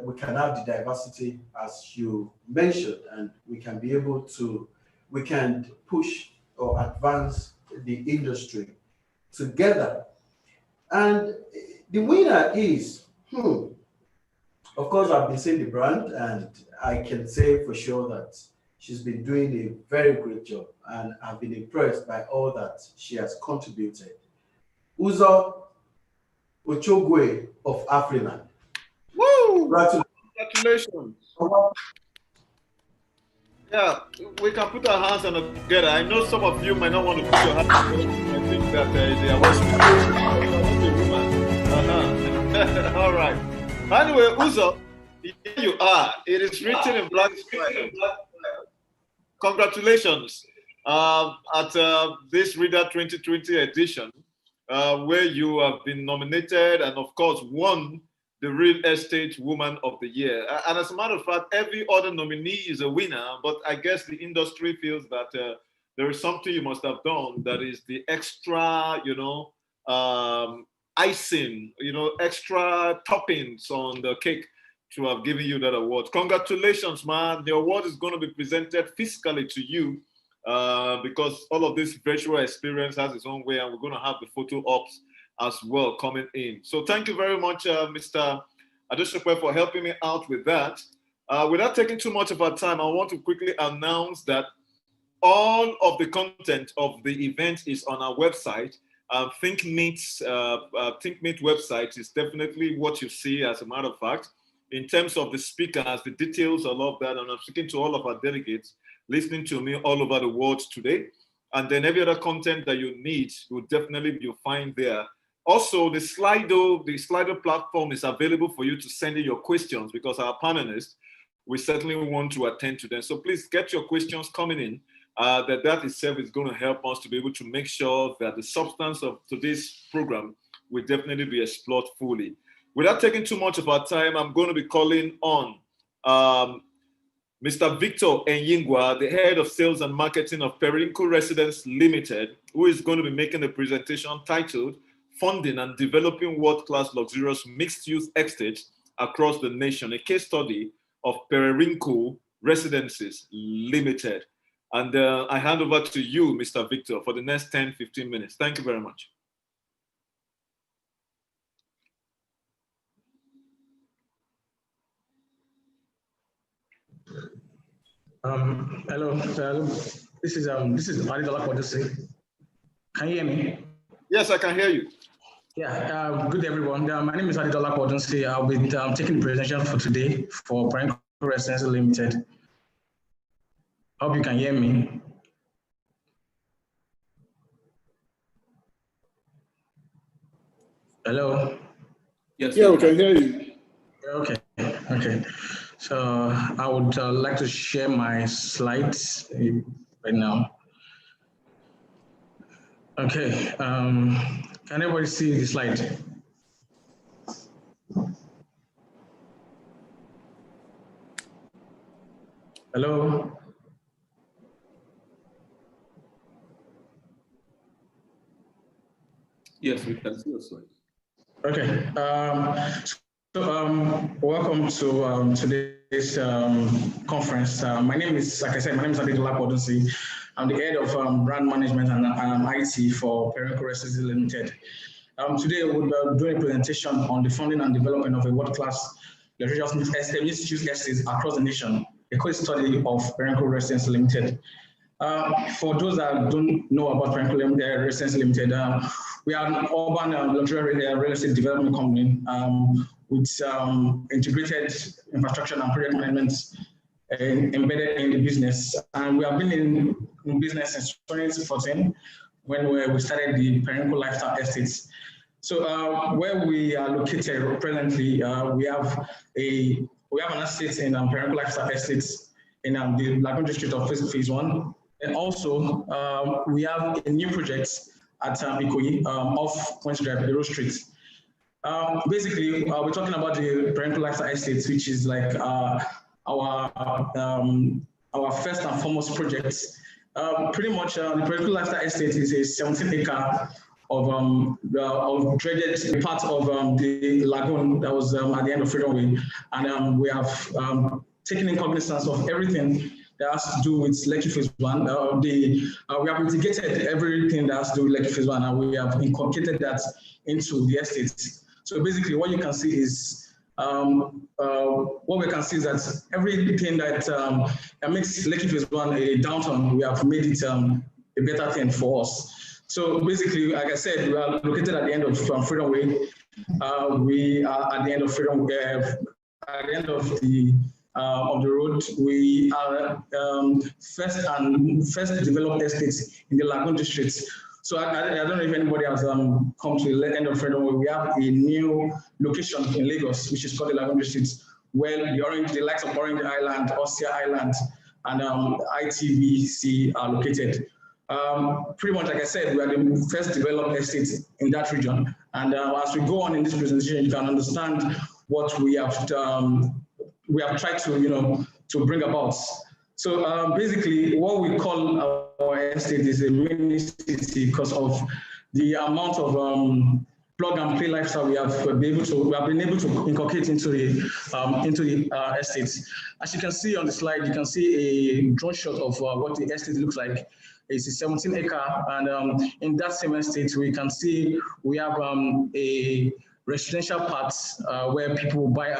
Speaker 7: we can have the diversity, as you mentioned, and we can be able to, we can push or advance the industry together. And the winner is, of course, I've been seeing the brand, and I can say for sure that she's been doing a very great job, and I've been impressed by all that she has contributed. Uzo Ochogwe of Afriland.
Speaker 1: Woo! Congratulations. Yeah, we can put our hands together. I know some of you might not want to put your hands together. I think that they are watching. All right. Anyway, Uzo, here you are. It is written in black. Congratulations at this Reader 2020 edition, where you have been nominated and, of course, won the Real Estate Woman of the Year. And as a matter of fact, every other nominee is a winner, but I guess the industry feels that there is something you must have done that is the extra, you know, icing, you know, extra toppings on the cake to have given you that award. Congratulations, man. The award is going to be presented physically to you because all of this virtual experience has its own way, and we're going to have the photo ops as well coming in. So thank you very much, Mr. Adeshokwe, for helping me out with that. Without taking too much of our time, I want to quickly announce that all of the content of the event is on our website. Thinkmint's Thinkmint website is definitely what you see, as a matter of fact. In terms of the speakers, the details, I love that. And I'm speaking to all of our delegates listening to me all over the world today. And then every other content that you need, will definitely you'll find there. Also, the Slido platform is available for you to send in your questions, because our panelists, we certainly want to attend to them. So please get your questions coming in. That itself is going to help us to be able to make sure that the substance of today's program will definitely be explored fully. Without taking too much of our time, I'm going to be calling on Mr. Victor Enyingwa, the head of sales and marketing of Periwinkle Residence Limited, who is going to be making a presentation titled Funding and Developing World-Class Luxurious Mixed-Use Estates Across the Nation, a case study of Periwinkle Residences Limited. And I hand over to you, Mr. Victor, for the next 10-15 minutes. Thank you very much.
Speaker 14: Hello. This is Adedola Kodose. Can you hear me?
Speaker 1: Yes, I can hear you.
Speaker 14: Yeah. Good everyone. My name is Adedola Kodose. I'll be taking the presentation for today for Periwinkle Residence Limited. Hope you can hear me. Hello.
Speaker 1: Yes. Yeah, we can hear you.
Speaker 14: Okay. Okay. So I would like to share my slides right now. Okay. Can everybody see the slide? Hello.
Speaker 1: Yes, we can see your slide.
Speaker 14: Okay. Welcome to today's today's conference. My name is, like I said, my name is Adedola Podunsi. I'm the head of brand management and IT for Perenco Residency Limited. Today we'll be doing a presentation on the funding and development of a world-class mixed-use estates across the nation, a case study of Perenco Residency Limited. For those that don't know about Perenco Residency Limited, we are an urban luxury real estate development company with integrated infrastructure and project management embedded in the business. And we have been in business since 2014 when we started the Perenco Lifestyle Estates. So where we are located presently, we have an estate in Perenco Lifestyle Estates in the Lagoon District of Phase 1. And also, we have a new project at Ikoyi off Point Drive, Euro Street. Basically, we're talking about the Perenco Lifestyle Estates, which is like our first and foremost project. Pretty much, the Perenco Lifestyle Estate is a 17-acre of dreaded part of the lagoon that was at the end of Freedom Way, and we have taken in cognizance of everything that has to do with Lekki Phase 1. We have mitigated everything that has to do with Lekki Phase 1, and we have incorporated that into the estates. So basically, what you can see is that everything that makes Lekki Phase 1 a downtown, we have made it a better thing for us. So basically, like I said, we are located at the end of Freedom Way. We are at the end of Freedom Way, at the end of the road. We are first developed estates in the Lagoon District. So I don't know if anybody has come to the end of Freedom Way. We have a new location in Lagos, which is called the Lagoon District, where the likes of Orange Island, Ostia Island, and ITVC are located. Pretty much, like I said, we are the first developed estate in that region. And as we go on in this presentation, you can understand what we have tried to, to bring about. So basically, what we call our estate is a mini city because of the amount of plug and play lifestyle we have been able to inculcate into the estates. As you can see on the slide, you can see a drone shot of what the estate looks like. It's a 17-acre, and in that same estate, we can see we have a residential part where people buy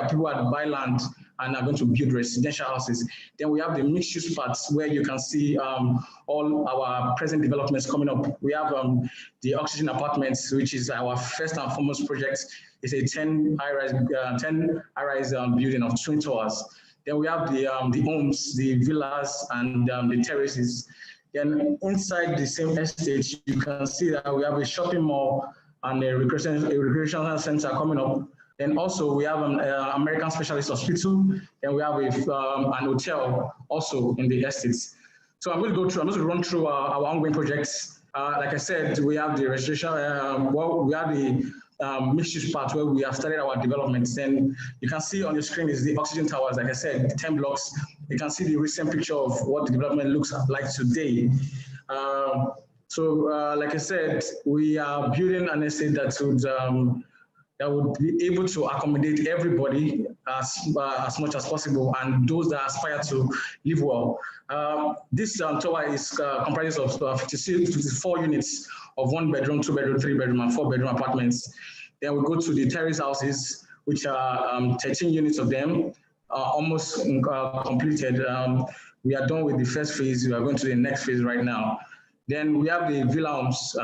Speaker 14: land and are going to build residential houses. Then we have the mixed-use parts where you can see all our present developments coming up. We have the Oxygen Apartments, which is our first and foremost project. It's a 10 high-rise building of twin towers. Then we have the homes, the villas, and the terraces. Then inside the same estate, you can see that we have a shopping mall and a recreational center coming up. Then also we have an American Specialist Hospital, and we have an hotel also in the estates. So I'm going to run through our ongoing projects. Like I said, we have the registration, we have the mixed-use part where we have started our developments. And you can see on the screen is the Oxygen Towers, like I said, 10 blocks. You can see the recent picture of what the development looks like today. Like I said, we are building an estate that would be able to accommodate everybody as much as possible, and those that aspire to live well. This tower is comprises of 54 units of 1 bedroom, 2 bedroom, 3 bedroom, and 4 bedroom apartments. Then we go to the terrace houses, which are 13 units of them, almost completed. We are done with the first phase. We are going to the next phase right now. Then we have the villa homes,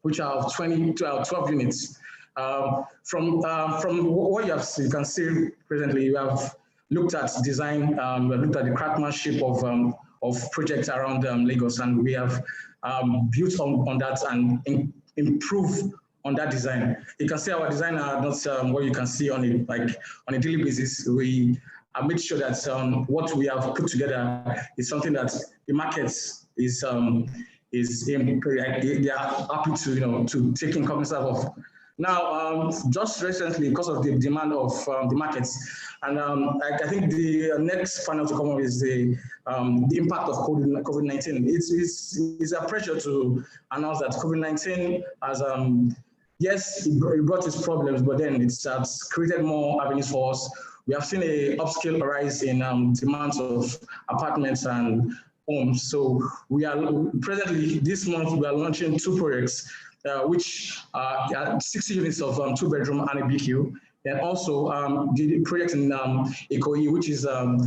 Speaker 14: which are 12 units. From what you can see presently, you have looked at design, we have looked at the craftsmanship of projects around Lagos, and we have built on that and improved on that design. You can see our design are not what you can see on a daily basis. We have made sure that what we have put together is something that the markets they are happy to take in cognizance of. Now, just recently, because of the demand of the markets, and I think the next panel to come up is the impact of COVID-19. It's a pleasure to announce that COVID-19 has, yes, it brought its problems, but then it's created more avenues for us. we have seen a upscale rise in demands of apartments and homes. So we are presently, this month, we are launching 2 projects, which are 60 units of 2-bedroom and a BQ. And also the project in Ikoyi, which is a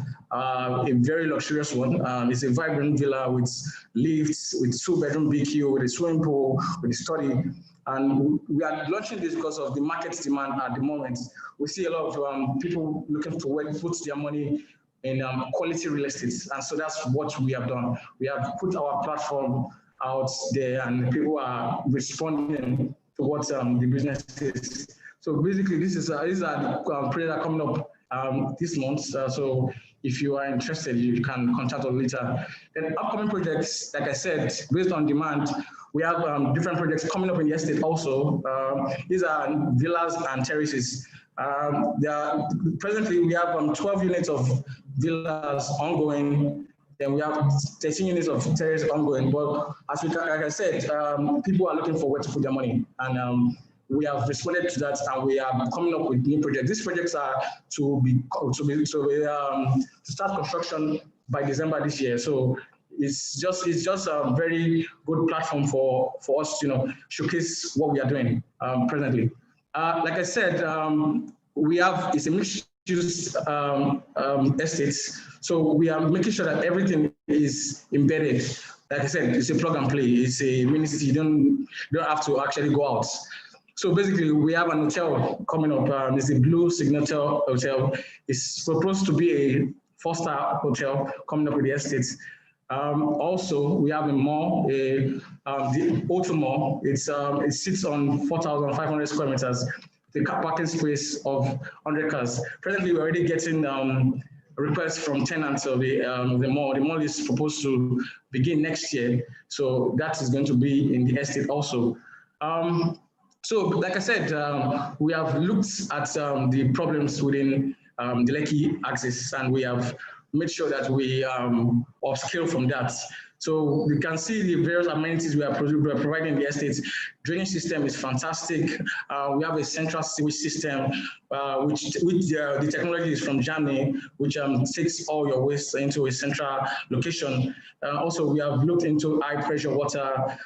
Speaker 14: very luxurious one. It's a vibrant villa with lifts, with 2-bedroom BQ, with a swimming pool, with a study. And we are launching this because of the market demand at the moment. We see a lot of people looking for where to put their money in quality real estate. And so that's what we have done. We have put our platform out there and people are responding to what the business is. So basically, these are the projects coming up this month. So if you are interested, you can contact us later. Then upcoming projects, like I said, based on demand, we have different projects coming up in the estate also. These are villas and terraces. Presently, we have 12 units of villas ongoing. Then we have 13 units of terraces ongoing. But as like I said, people are looking for where to put their money. And we have responded to that, and we are coming up with new projects. These projects are to start construction by December this year. So it's just a very good platform for us to showcase what we are doing presently. Like I said, it's a mixed-use estate, so we are making sure that everything is embedded. Like I said, it's a plug and play. It's a mini city. You don't have to actually go out. So basically, we have an hotel coming up. It's the Blue Signature Hotel. It's supposed to be a 4-star hotel coming up with the estate. Also, we have a mall, the Auto Mall. It sits on 4,500 square meters, the car parking space of 100 cars. Presently, we're already getting requests from tenants of the mall. The mall is proposed to begin next year, so that is going to be in the estate also. So, like I said, we have looked at the problems within the Lekki axis, and we have made sure that we upscale from that. So you can see the various amenities we are providing in the estate. Drainage system is fantastic. We have a central sewage system, which the technology is from Germany, which takes all your waste into a central location. Also, we have looked into high pressure water,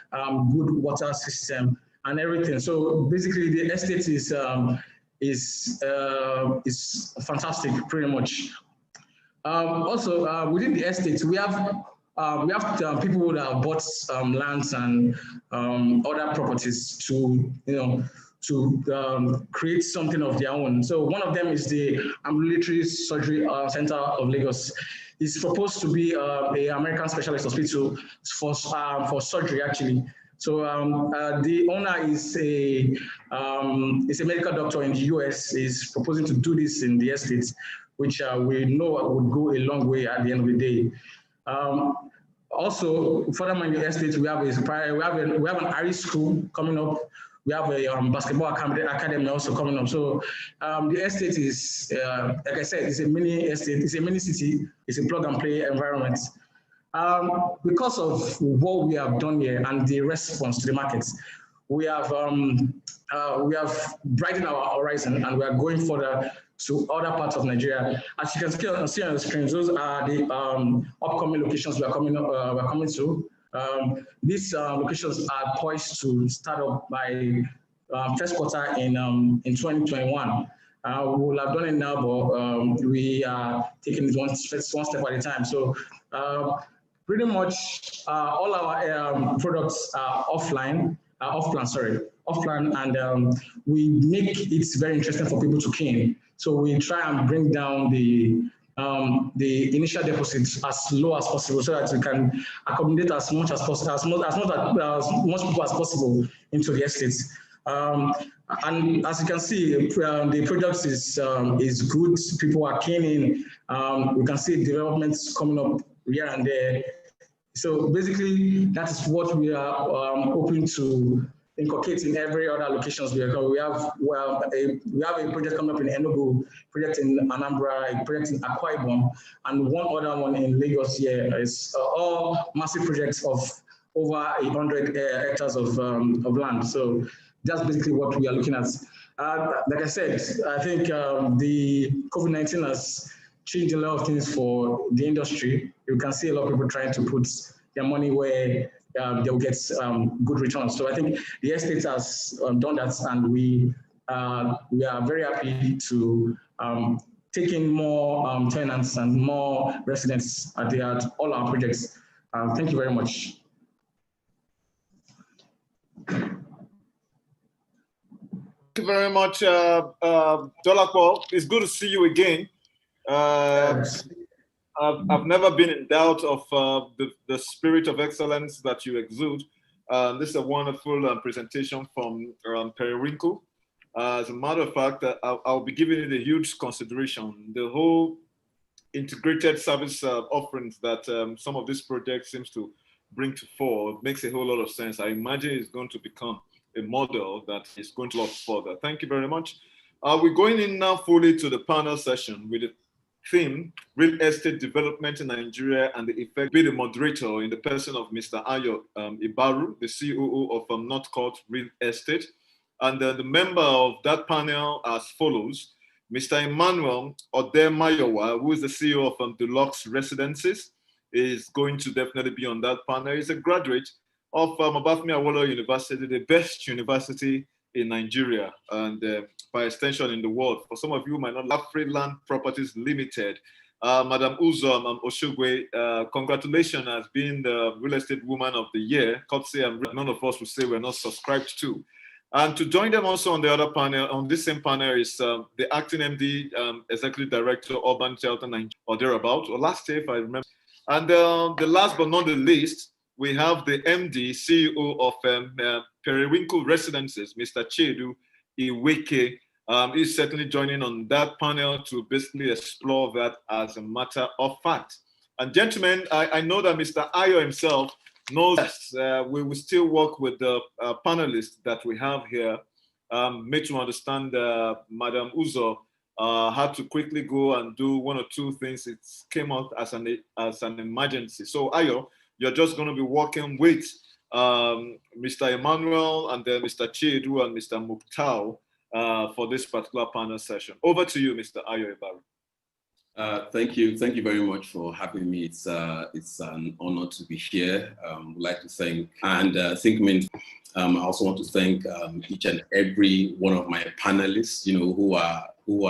Speaker 14: good water system, and everything. So basically, the estate is fantastic, pretty much. Also, within the estate, we have people that have bought lands and other properties to create something of their own. So one of them is the Ambulatory Surgery Center of Lagos. It's supposed to be an American specialist hospital for surgery, actually. So the owner is a medical doctor in the US. Is proposing to do this in the estate, which we know would go a long way at the end of the day. Also, furthermore in the estate, we have an Irish school coming up. We have a basketball academy also coming up. So the estate is, like I said, it's a mini estate. It's a mini city. It's a plug and play environment. Because of what we have done here and the response to the markets, we have brightened our horizon, and we are going further to other parts of Nigeria. As you can see on the screen, those are the upcoming locations we are coming to. These locations are poised to start up by first quarter in 2021. We will have done it now, but we are taking it one step at a time. So pretty much all our products are offline, and we make it very interesting for people to key in. So we try and bring down the initial deposits as low as possible, so that we can accommodate as much people as possible into the estates. And as you can see, the project is good. People are keen in. We can see developments coming up here and there. So basically, that is what we are hoping to inculcate in every other locations. We have a project coming up in Enugu, project in Anambra, a project in Akwa Ibom, and one other one in Lagos here. It's all massive projects of over 100 hectares of land. So that's basically what we are looking at. Like I said, I think the COVID-19 has changed a lot of things for the industry. You can see a lot of people trying to put their money where they'll get good returns. So I think the estate has done that, and we are very happy to take in more tenants and more residents at all our projects. Thank you very much.
Speaker 1: Thank you very much, Dolapo. It's good to see you again. I've never been in doubt of the spirit of excellence that you exude. This is a wonderful presentation from Periwinkle. As a matter of fact, I'll be giving it a huge consideration. The whole integrated service offerings that some of these projects seems to bring to fore makes a whole lot of sense. I imagine it's going to become a model that is going to look further. Thank you very much. We're going in now fully to the panel session with the theme, Real Estate Development in Nigeria and the Effect. Be the moderator in the person of Mr. Ayo Ibaru, the COO of Northcourt Real Estate. And the member of that panel as follows: Mr. Emmanuel Odemayowa, who is the CEO of Deluxe Residences, is going to definitely be on that panel. He's a graduate of Obafemi Awolowo University, the best university in Nigeria and by extension in the world. For some of you who might not know, Freeland Properties Limited. Madam Uzom Oshogwe, congratulations as being the Real Estate Woman of the Year. Courtesy, and none of us will say we're not subscribed to. And to join them also on the other panel, on this same panel, is the acting MD, Executive Director, Urban Shelter, or thereabout, or last year, if I remember. And the last but not the least, we have the MD, CEO of Periwinkle Residences, Mr. Chedu Iweke. He's certainly joining on that panel to basically explore that as a matter of fact. And gentlemen, I know that Mr. Ayo himself knows we will still work with the panelists that we have here, made to understand Madam Uzo had to quickly go and do one or two things. It came out as an emergency. So Ayo, you're just going to be working with Mr. Emmanuel and then Mr. Chiedu and Mr. Muktau for this particular panel session. Over to you, Mr. Ayo Ibaru.
Speaker 15: Thank you very much for having me. It's an honor to be here. Would like to thank Thinkmint. I also want to thank each and every one of my panelists, who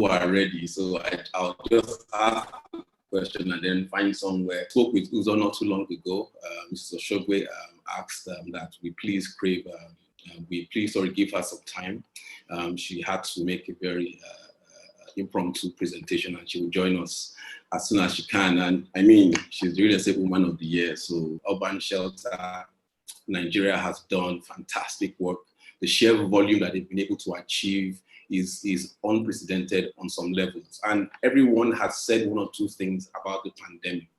Speaker 15: are ready. So I'll just ask a question and then find somewhere. Spoke with Uzo not too long ago. Mrs. Oshogwe asked that we please give her some time. She had to make a very impromptu presentation, and she will join us as soon as she can. And I mean, she's the Real Estate Woman of the Year. So Urban Shelter Nigeria has done fantastic work. The sheer volume that they've been able to achieve is unprecedented on some levels. And everyone has said one or two things about the pandemic.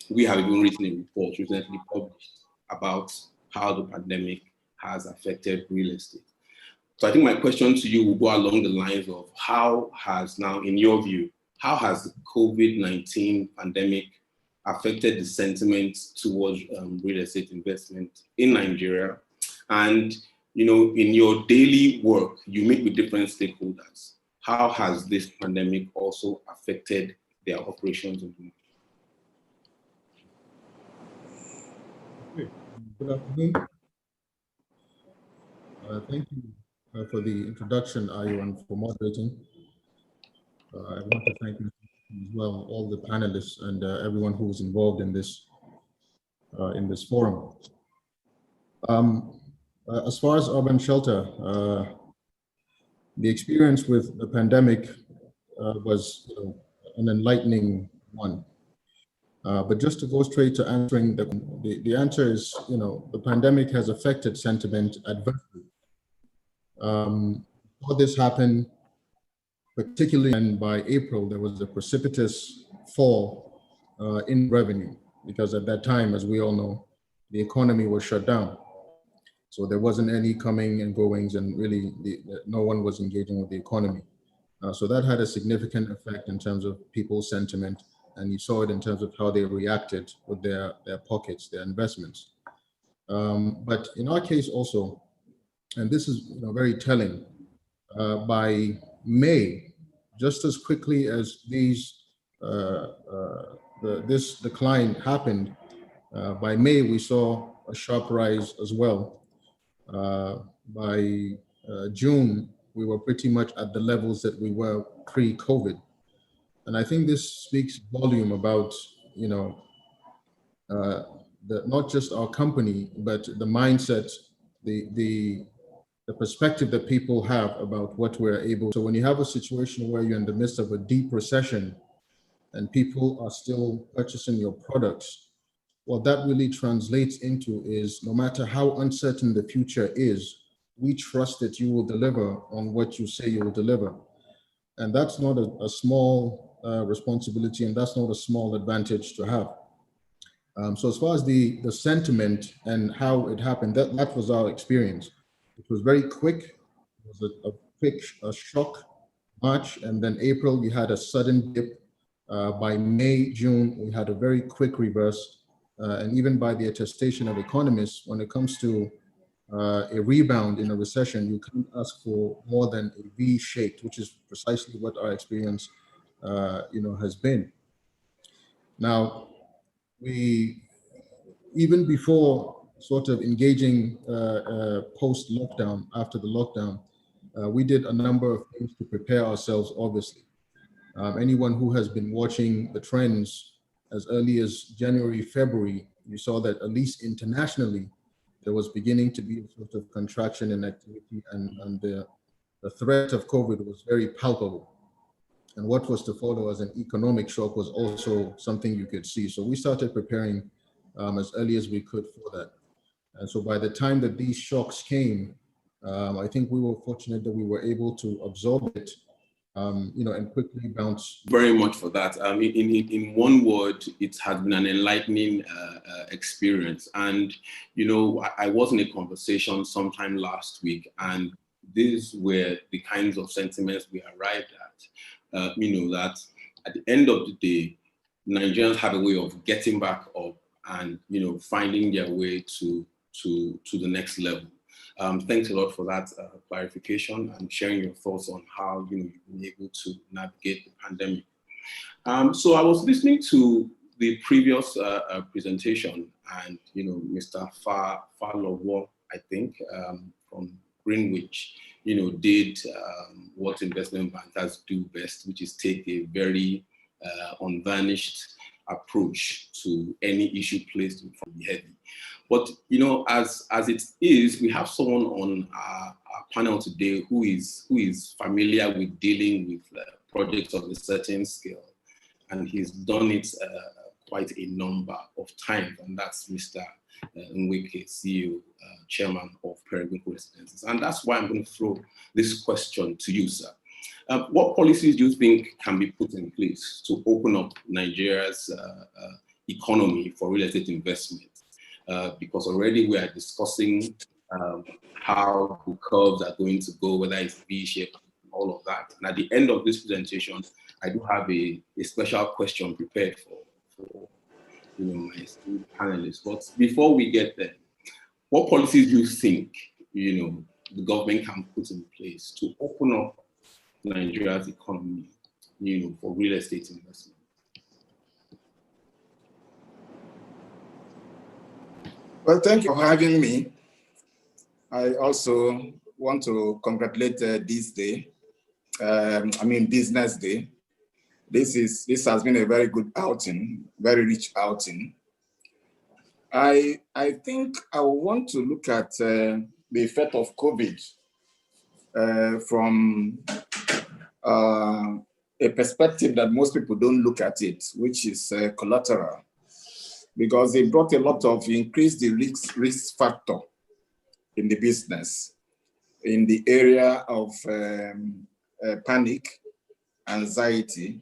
Speaker 15: We have even written a report recently published about how the pandemic has affected real estate. So I think my question to you will go along the lines of how has now, in your view, how has the COVID-19 pandemic affected the sentiment towards real estate investment in Nigeria? And in your daily work, you meet with different stakeholders. How has this pandemic also affected their operations in the market?
Speaker 16: Good afternoon. Thank you for the introduction, Ayo, and for moderating. I want to thank you as well, all the panelists and everyone who was involved in this forum. As far as Urban Shelter, the experience with the pandemic was an enlightening one. But just to go straight to answering, the answer is, the pandemic has affected sentiment adversely. Saw this happen, particularly, and by April, there was a precipitous fall in revenue, because at that time, as we all know, the economy was shut down. So there wasn't any coming and goings, and really no one was engaging with the economy. So that had a significant effect in terms of people's sentiment, and you saw it in terms of how they reacted with their pockets, their investments. But in our case also, and this is very telling, by May, just as quickly as this decline happened, by May we saw a sharp rise as well. By June, we were pretty much at the levels that we were pre-COVID. And I think this speaks volume about, not just our company, but the mindset, the perspective that people have about what we're able. So when you have a situation where you're in the midst of a deep recession and people are still purchasing your products, what that really translates into is no matter how uncertain the future is, we trust that you will deliver on what you say you will deliver. And that's not a small responsibility, and that's not a small advantage to have. So as far as the sentiment and how it happened, that was our experience. It was very quick. It was a quick shock, March, and then April, we had a sudden dip. By May, June, we had a very quick reverse. And even by the attestation of economists, when it comes to a rebound in a recession, you can't ask for more than a V-shaped, which is precisely what our experience, has been. Now, we, even before sort of engaging post-lockdown, after the lockdown, we did a number of things to prepare ourselves, obviously. Anyone who has been watching the trends as early as January, February, you saw that at least internationally, there was beginning to be a sort of contraction in activity, and the threat of COVID was very palpable. And what was to follow as an economic shock was also something you could see. So we started preparing as early as we could for that. And so by the time that these shocks came, I think we were fortunate that we were able to absorb it, and quickly bounce.
Speaker 15: Very much for that. In one word, it has been an enlightening experience. And, I was in a conversation sometime last week, and these were the kinds of sentiments we arrived at. That at the end of the day, Nigerians have a way of getting back up and, finding their way to the next level. Thanks a lot for that clarification and sharing your thoughts on how you've been able to navigate the pandemic. So I was listening to the previous presentation, and Mr. Falowo, I think, from Greenwich, did what investment bankers do best, which is take a very unvarnished approach to any issue placed in front of the heavy. But as it is, we have someone on our panel today who is familiar with dealing with projects of a certain scale, and he's done it quite a number of times, and that's Mr. Nweke, CEO, Chairman of Periwinkle Residences. And that's why I'm going to throw this question to you, sir. What policies do you think can be put in place to open up Nigeria's economy for real estate investment? Because already we are discussing how the curves are going to go, whether it's V-shaped, all of that. And at the end of this presentation, I do have a special question prepared for my esteemed panelists. But before we get there, what policies do you think the government can put in place to open up Nigeria's economy, for real estate investment?
Speaker 17: Well, thank you for having me. I also want to congratulate this day. Business Day. This has been a very good outing, very rich outing. I think I want to look at the effect of COVID from a perspective that most people don't look at it, which is collateral, because it brought a lot of increased the risk factor in the business, in the area of panic, anxiety,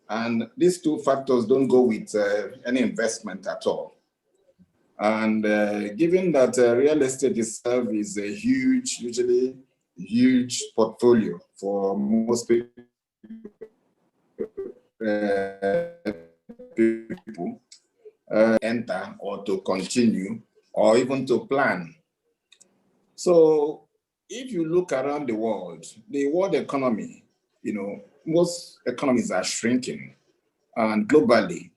Speaker 17: and these two factors don't go with any investment at all. And given that real estate itself is a usually huge portfolio for most people, enter or to continue or even to plan. So if you look around the world economy, most economies are shrinking, and globally,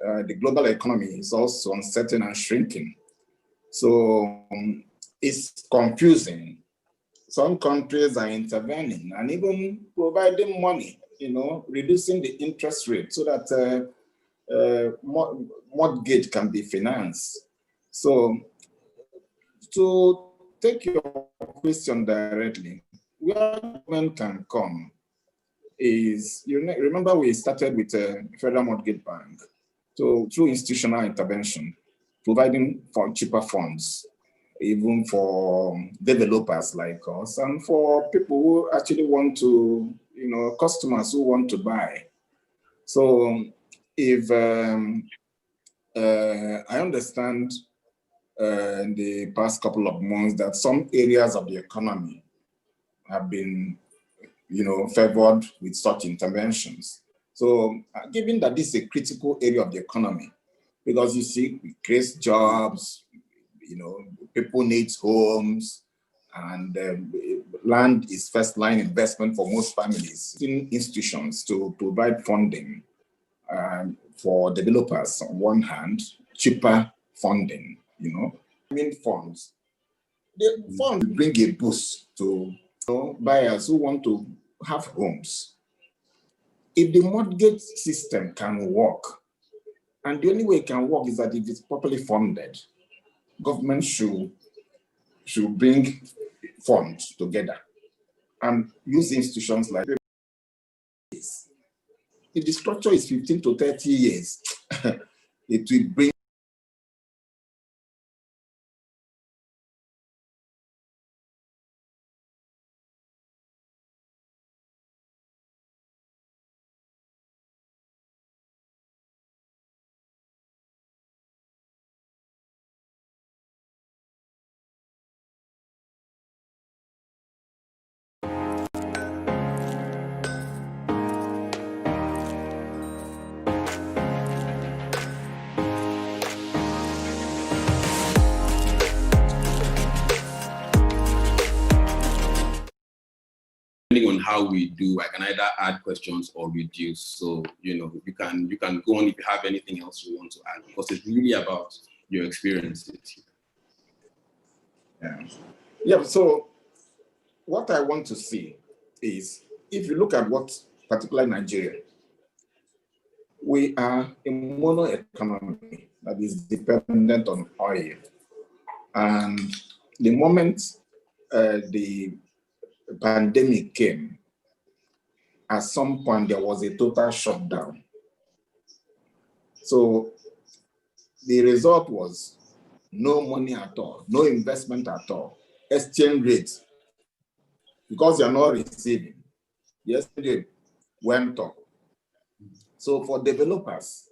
Speaker 17: the global economy is also uncertain and shrinking. So it's confusing. Some countries are intervening and even providing money, reducing the interest rate so that mortgage can be financed. So to take your question directly, where government can come is, remember we started with a Federal Mortgage Bank, so through institutional intervention, providing for cheaper funds, even for developers like us, and for people who actually want to, customers who want to buy. So if I understand in the past couple of months that some areas of the economy have been, favored with such interventions. So given that this is a critical area of the economy, because you see, it creates jobs, people need homes, and land is first line investment for most families. In institutions to provide funding for developers on one hand, cheaper funding, funds. The funds bring a boost to buyers who want to have homes. If the mortgage system can work, and the only way it can work is that if it's properly funded, government should bring funds together and use institutions like this. If the structure is 15 to 30 years, it will bring
Speaker 15: on how we do, I can either add questions or reduce. So, you can go on if you have anything else you want to add, because it's really about your experiences.
Speaker 17: Yeah, so what I want to see is, if you look at what, particularly Nigeria, we are a mono economy that is dependent on oil. And the moment the pandemic came, at some point there was a total shutdown. So the result was no money at all, no investment at all. Exchange rates, because you're not receiving, the exchange rate went up. So for developers,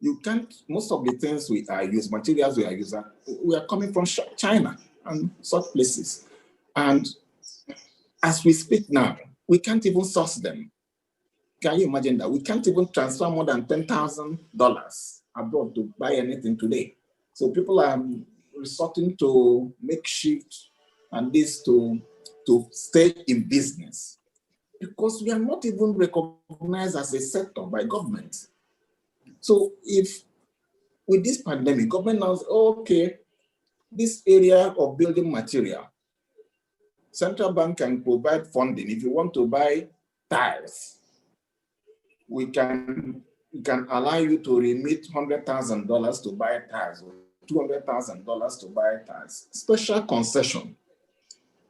Speaker 17: you can't, most of the things we are using, materials we are using, we are coming from China and such places. And as we speak now, we can't even source them. Can you imagine that? We can't even transfer more than $10,000 abroad to buy anything today. So people are resorting to makeshift and this to stay in business, because we are not even recognized as a sector by government. So if with this pandemic, government knows, okay, this area of building material, central bank can provide funding. If you want to buy tiles, we can allow you to remit $100,000 to buy tiles, or $200,000 to buy tiles. Special concession.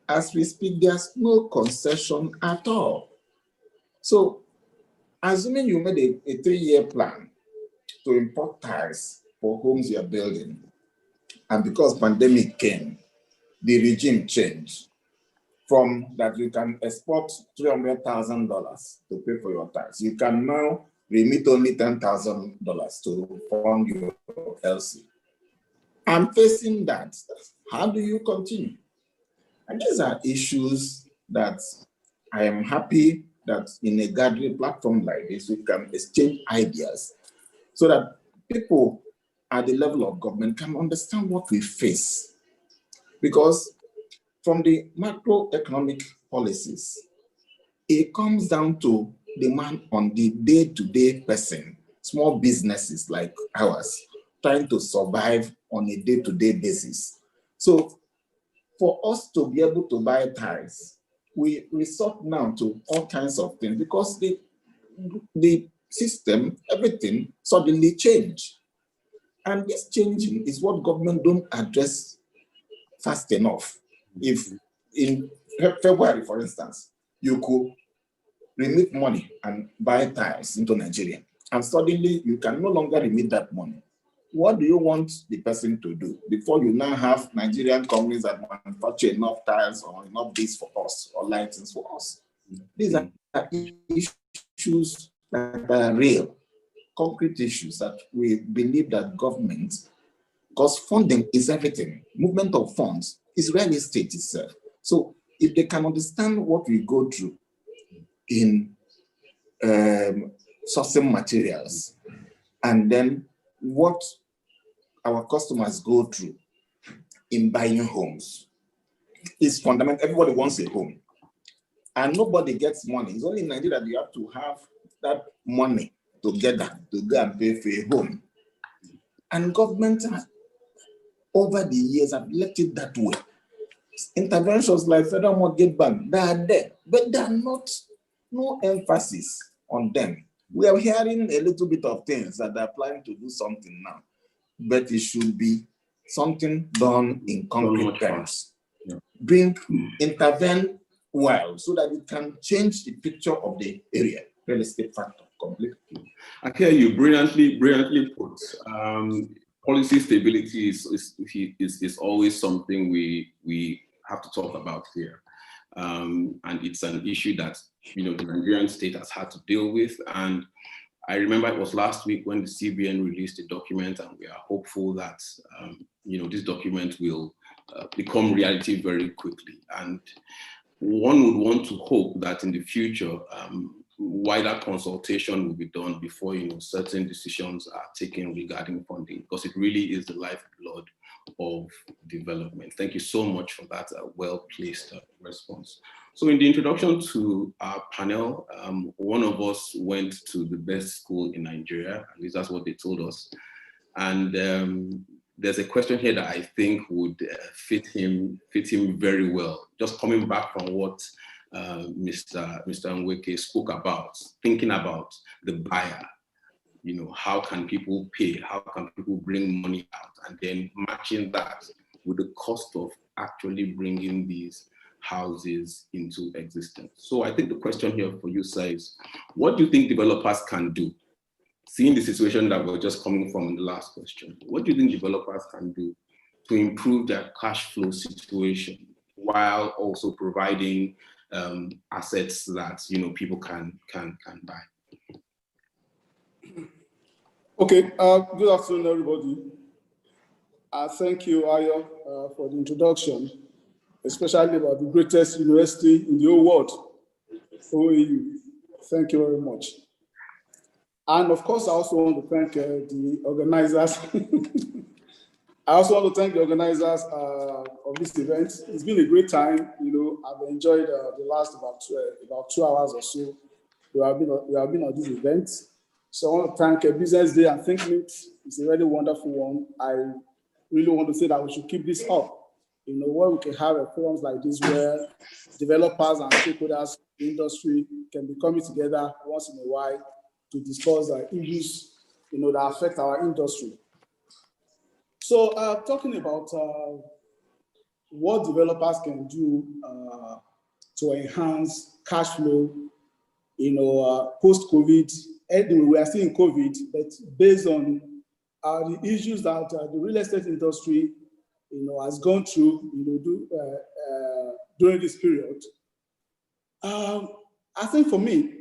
Speaker 17: As we speak, there's no concession at all. So, assuming you made a 3-year plan to import tiles for homes you're building, and because pandemic came, the regime changed from that you can export $300,000 to pay for your tax. You can now remit only $10,000 to fund your LC. I'm facing that. How do you continue? And these are issues that I am happy that in a gathering platform like this, we can exchange ideas so that people at the level of government can understand what we face. Because from the macroeconomic policies, it comes down to demand on the day-to-day person, small businesses like ours, trying to survive on a day-to-day basis. So for us to be able to buy tiles, we resort now to all kinds of things because the system, everything suddenly changed. And this changing is what government don't address fast enough. If in February, for instance, you could remit money and buy tiles into Nigeria, and suddenly you can no longer remit that money. What do you want the person to do before you now have Nigerian companies that manufacture enough tiles or enough this for us or lightings for us? These are issues that are real, concrete issues that we believe that government, because funding is everything, movement of funds is real estate itself. So if they can understand what we go through in sourcing materials, and then what our customers go through in buying homes, is fundamental. Everybody wants a home, and nobody gets money. It's only in Nigeria that you have to have that money together to go and pay for a home. And government over the years have left it that way. Interventions like Federal Mortgage Bank, they are there, but they are not, no emphasis on them. We are hearing a little bit of things that they're planning to do something now, but it should be something done in concrete terms. Intervene well so that it can change the picture of the area, real estate factor completely.
Speaker 15: I hear you brilliantly put. Policy stability is always something we have to talk about here. And it's an issue that the Nigerian state has had to deal with. And I remember it was last week when the CBN released a document, and we are hopeful that this document will become reality very quickly. And one would want to hope that in the future, wider consultation will be done before certain decisions are taken regarding funding, because it really is the lifeblood of development. Thank you so much for that well-placed response. So in the introduction to our panel, one of us went to the best school in Nigeria, at least that's what they told us. And there's a question here that I think would fit him very well. Just coming back from what Mr. Nweke spoke about, thinking about the buyer. How can people pay? How can people bring money out? And then matching that with the cost of actually bringing these houses into existence. So I think the question here for you, sir, is what do you think developers can do? Seeing the situation that we're just coming from in the last question, what do you think developers can do to improve their cash flow situation while also providing assets that people can buy?
Speaker 18: Okay, good afternoon, everybody. Thank you, Ayo, for the introduction, especially about the greatest university in the whole world, OAU. Thank you very much. And of course, I also want to thank the organizers. I also want to thank the organizers of this event. It's been a great time. I've enjoyed the last about 2 hours or so. We have been on this event. So I want to thank Business Day and Thinkmint. It's a really wonderful one. I really want to say that we should keep this up. Where we can have forums like this where developers and stakeholders in the industry can be coming together once in a while to discuss issues that affect our industry. So talking about what developers can do to enhance cash flow, post-COVID. Anyway, we are still in COVID, but based on the issues that the real estate industry, has gone through, during this period. I think for me,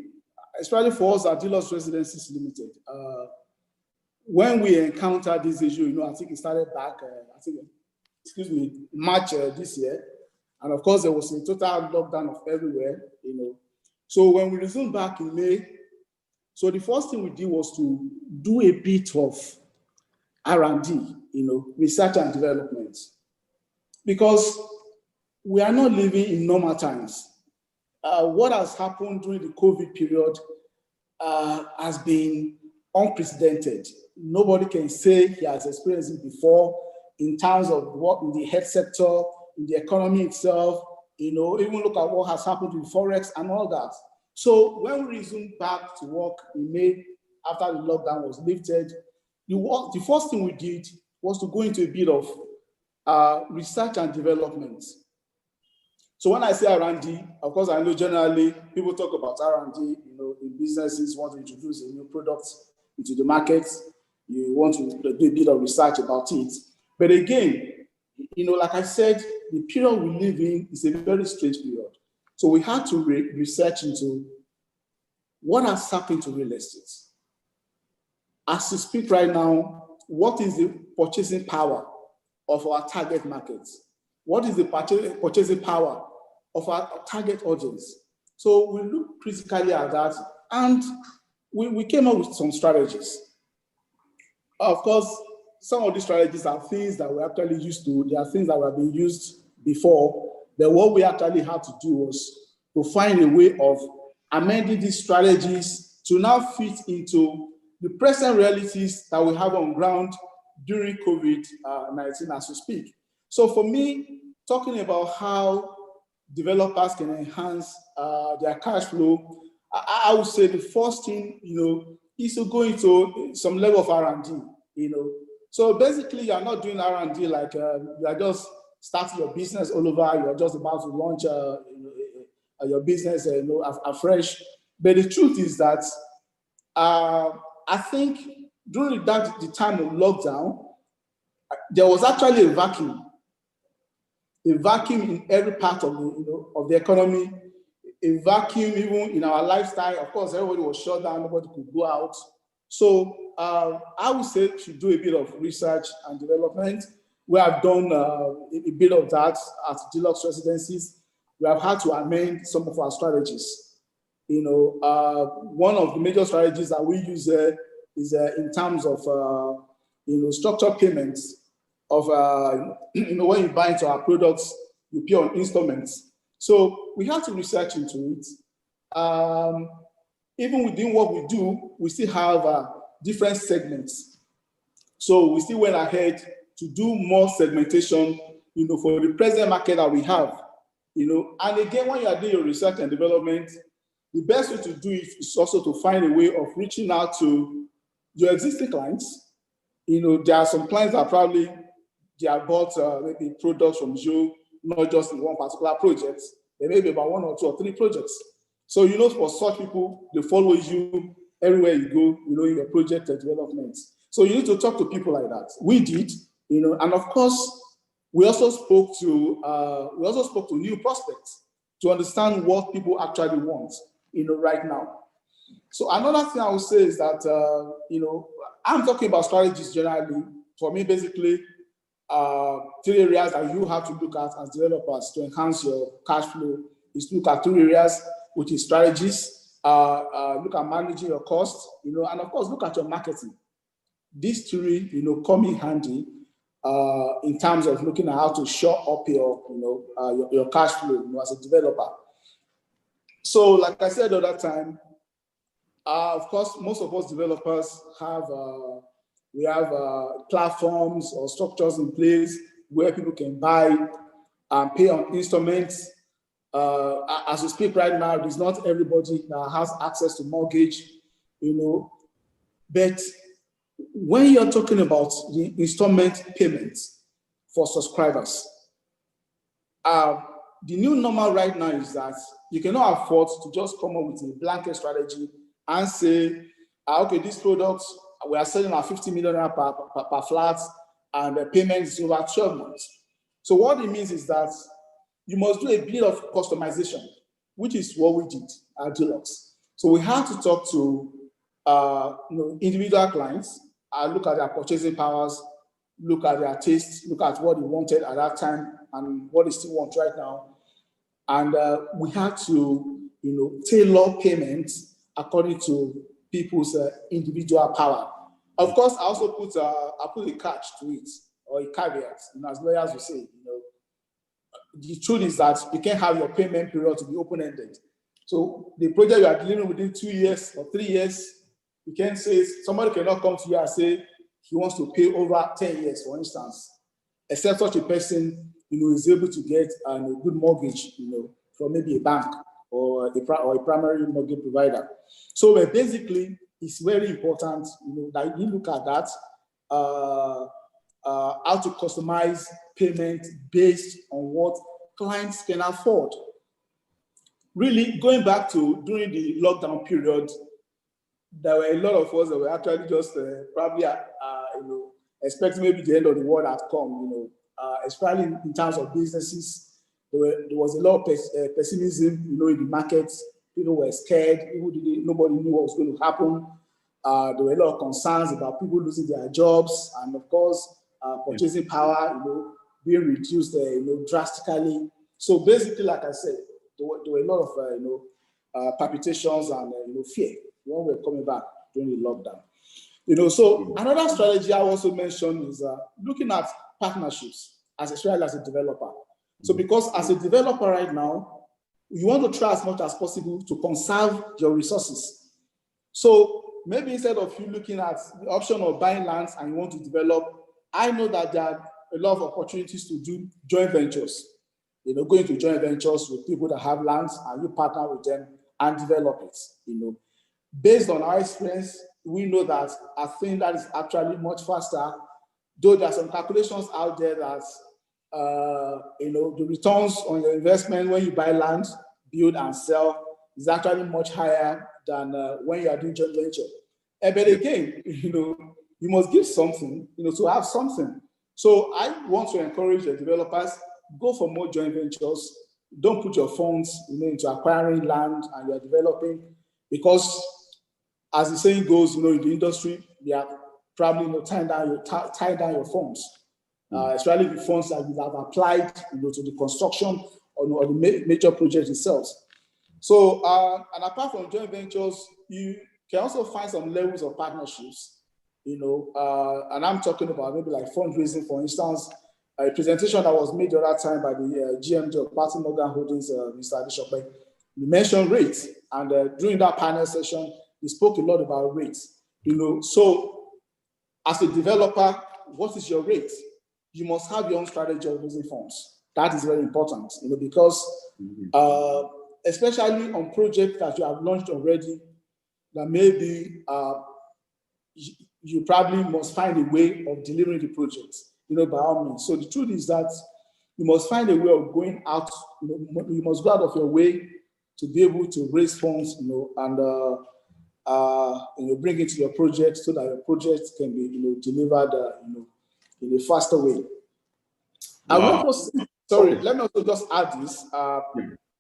Speaker 18: especially for us at Dealers Residencies Limited, when we encountered this issue, I think it started back, March this year. And of course, there was a total lockdown of everywhere, So when we resumed back in May, so the first thing we did was to do a bit of R&D, research and development. Because we are not living in normal times. What has happened during the COVID period has been unprecedented. Nobody can say he has experienced it before in terms of what in the health sector, in the economy itself, even look at what has happened in Forex and all that. So when we resumed back to work in May, after the lockdown was lifted, the first thing we did was to go into a bit of research and development. So when I say R&D, of course, I know generally people talk about R&D, in businesses want to introduce a new product into the market, you want to do a bit of research about it. But again, like I said, the period we live in is a very strange period. So we had to research into what has happened to real estate. As we speak right now, what is the purchasing power of our target markets? What is the purchasing power of our target audience? So we look critically at that, and we came up with some strategies. Of course, some of these strategies are things that we actually used to, they are things that were being used before, but what we actually had to do was to find a way of amending these strategies to now fit into the present realities that we have on ground during COVID-19 as we speak. So for me, talking about how developers can enhance their cash flow, I would say the first thing, is to go into some level of R&D, So basically, you're not doing R&D like you are just starting your business all over, you're just about to launch your business afresh. But the truth is that I think during the time of lockdown, there was actually a vacuum in every part of of the economy, a vacuum even in our lifestyle. Of course, everybody was shut down, nobody could go out. So I would say we should do a bit of research and development. We have done a bit of that at deluxe residencies. We have had to amend some of our strategies. One of the major strategies that we use is in terms of structured payments of when you buy into our products, you pay on installments. So we had to research into it. Even within what we do, we still have different segments. So we still went ahead to do more segmentation, for the present market that we have. And again, when you are doing your research and development, the best way to do it is also to find a way of reaching out to your existing clients. There are some clients that probably they have bought maybe products from you, not just in one particular project. There may be about 1 or 2 or 3 projects. So, for such people, they follow you everywhere you go, in your project development. So you need to talk to people like that. We did, and of course, we also spoke to new prospects to understand what people actually want, right now. So another thing I would say is that, I'm talking about strategies generally. For me, basically, 3 areas that you have to look at as developers to enhance your cash flow is to look at 3 areas, which is strategies, look at managing your costs, and of course, look at your marketing. These 3, come in handy in terms of looking at how to shore up your cash flow, as a developer. So, like I said the other time, of course, most of us developers have platforms or structures in place where people can buy and pay on installments. As we speak right now, it's not everybody that has access to mortgage, But when you're talking about the installment payments for subscribers, the new normal right now is that you cannot afford to just come up with a blanket strategy and say, okay, this product, we are selling at 50 million per flat, and the payment is over 12 months. So what it means is that you must do a bit of customization, which is what we did at Deluxe. So we had to talk to individual clients, look at their purchasing powers, look at their tastes, look at what they wanted at that time and what they still want right now. And we had to, tailor payments according to people's individual power. Of course, I also put a catch to it, or a caveat, as lawyers will say. the truth is that you can't have your payment period to be open-ended. So the project you are dealing within 2 years or 3 years, you can't say, somebody cannot come to you and say he wants to pay over 10 years, for instance, except such a person, is able to get a good mortgage, from maybe a bank or a primary mortgage provider. So basically, it's very important, that you look at that, how to customize payment based on what clients can afford. Really, going back to during the lockdown period, there were a lot of us that were actually just probably, expecting maybe the end of the world had come, especially in terms of businesses. There was a lot of pessimism, in the markets. People were scared. Nobody knew what was going to happen. There were a lot of concerns about people losing their jobs, and of course, purchasing power, being reduced, drastically. So basically, like I said, there were a lot of, palpitations and fear when we were coming back during the lockdown. So another strategy I also mentioned is looking at partnerships, especially as a developer. So because as a developer right now, you want to try as much as possible to conserve your resources. So maybe instead of you looking at the option of buying lands and you want to develop, I know that there are a lot of opportunities to do joint ventures. Going to joint ventures with people that have lands and you partner with them and develop it. Based on our experience, we know that I think that is actually much faster, though there are some calculations out there that the returns on your investment when you buy land, build and sell is actually much higher than when you are doing joint venture. But again, you must give something, to have something. So I want to encourage the developers, go for more joint ventures. Don't put your funds, into acquiring land and you are developing, because as the saying goes, in the industry, they are probably tie down your funds, especially the funds that you have applied, to the construction or the major project itself. So, and apart from joint ventures, you can also find some levels of partnerships, and I'm talking about maybe like fundraising, for instance. A presentation that was made the other time by the GMD of Party Morgan Holdings, Mr. Adeshope, you mentioned REITs, and during that panel session, he spoke a lot about REITs. So as a developer, what is your rate? You must have your own strategy of raising funds. That is very important, because especially on projects that you have launched already, that maybe you probably must find a way of delivering the project, by all means. So the truth is that you must find a way of going out, you must go out of your way to be able to raise funds, and bring it to your project so that your project can be, delivered, in a faster way.
Speaker 15: Wow.
Speaker 18: Let me also just add this.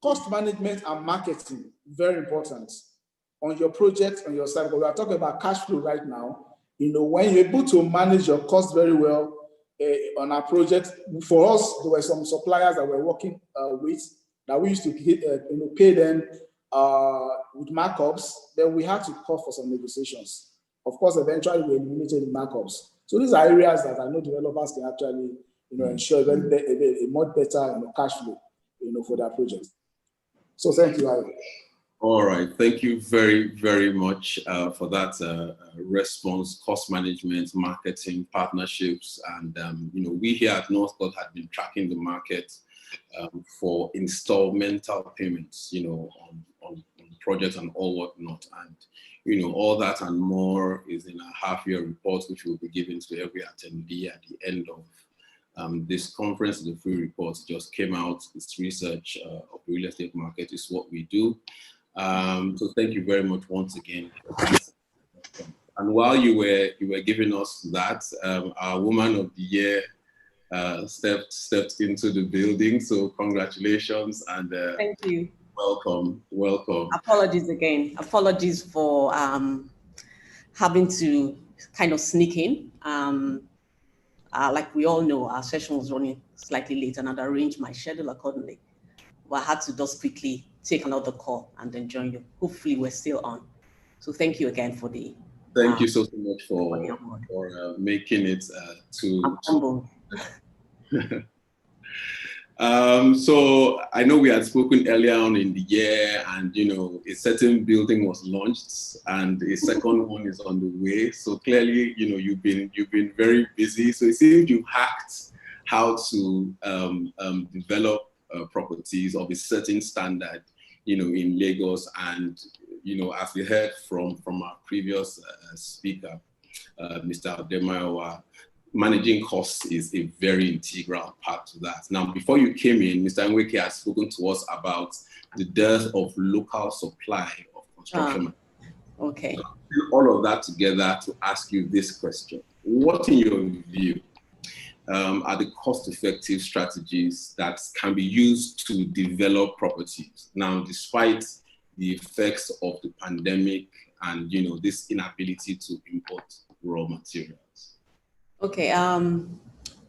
Speaker 18: Cost management and marketing, very important on your project, on your side. But we are talking about cash flow right now. When you're able to manage your costs very well on our project, for us, there were some suppliers that we're working with that we used to pay them with markups. Then we had to call for some negotiations. Of course, eventually we eliminated the markups. So these are areas that I know developers can actually, ensure a much better cash flow, for their projects. So thank you, Aaron.
Speaker 15: All right, thank you very, very much for that response. Cost management, marketing, partnerships, and we here at Northcote had been tracking the market for installmental payments, on projects and all whatnot, and all that and more is in a half-year report, which will be given to every attendee at the end of this conference. The free report just came out. This research of the real estate market is what we do. So thank you very much once again. And while you were giving us that, our Woman of the Year stepped into the building. So congratulations and
Speaker 19: thank you.
Speaker 15: Welcome.
Speaker 19: Apologies again. Apologies for having to kind of sneak in. Like we all know, our session was running slightly late, and I'd arranged my schedule accordingly. But I had to just quickly take another call and then join you. Hopefully we're still on. So thank you again for the...
Speaker 15: Thank you so much for making it to...
Speaker 19: I'm humbled.
Speaker 15: So I know we had spoken earlier on in the year, and a certain building was launched, and a second one is on the way. So clearly, you've been very busy. So it seems you hacked how to develop properties of a certain standard, in Lagos. And as we heard from our previous speaker, Mr. Ademayowa, managing costs is a very integral part to that. Now, before you came in, Mr. Nweke has spoken to us about the dearth of local supply of construction.
Speaker 19: Okay.
Speaker 15: All of that together to ask you this question. What, in your view, are the cost-effective strategies that can be used to develop properties now, despite the effects of the pandemic and this inability to import raw materials?
Speaker 19: Okay, I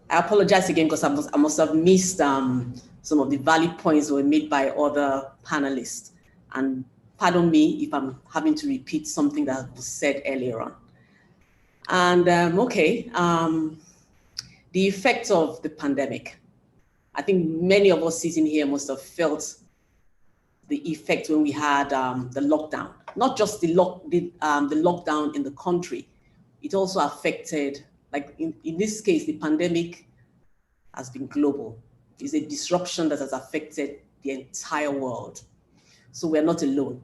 Speaker 19: apologize again because I must have missed some of the valid points that were made by other panelists. And pardon me if I'm having to repeat something that was said earlier on. And the effects of the pandemic. I think many of us sitting here must have felt the effect when we had the lockdown. Not just the lockdown in the country, it also affected, like in this case, the pandemic has been global. It's a disruption that has affected the entire world. So we're not alone,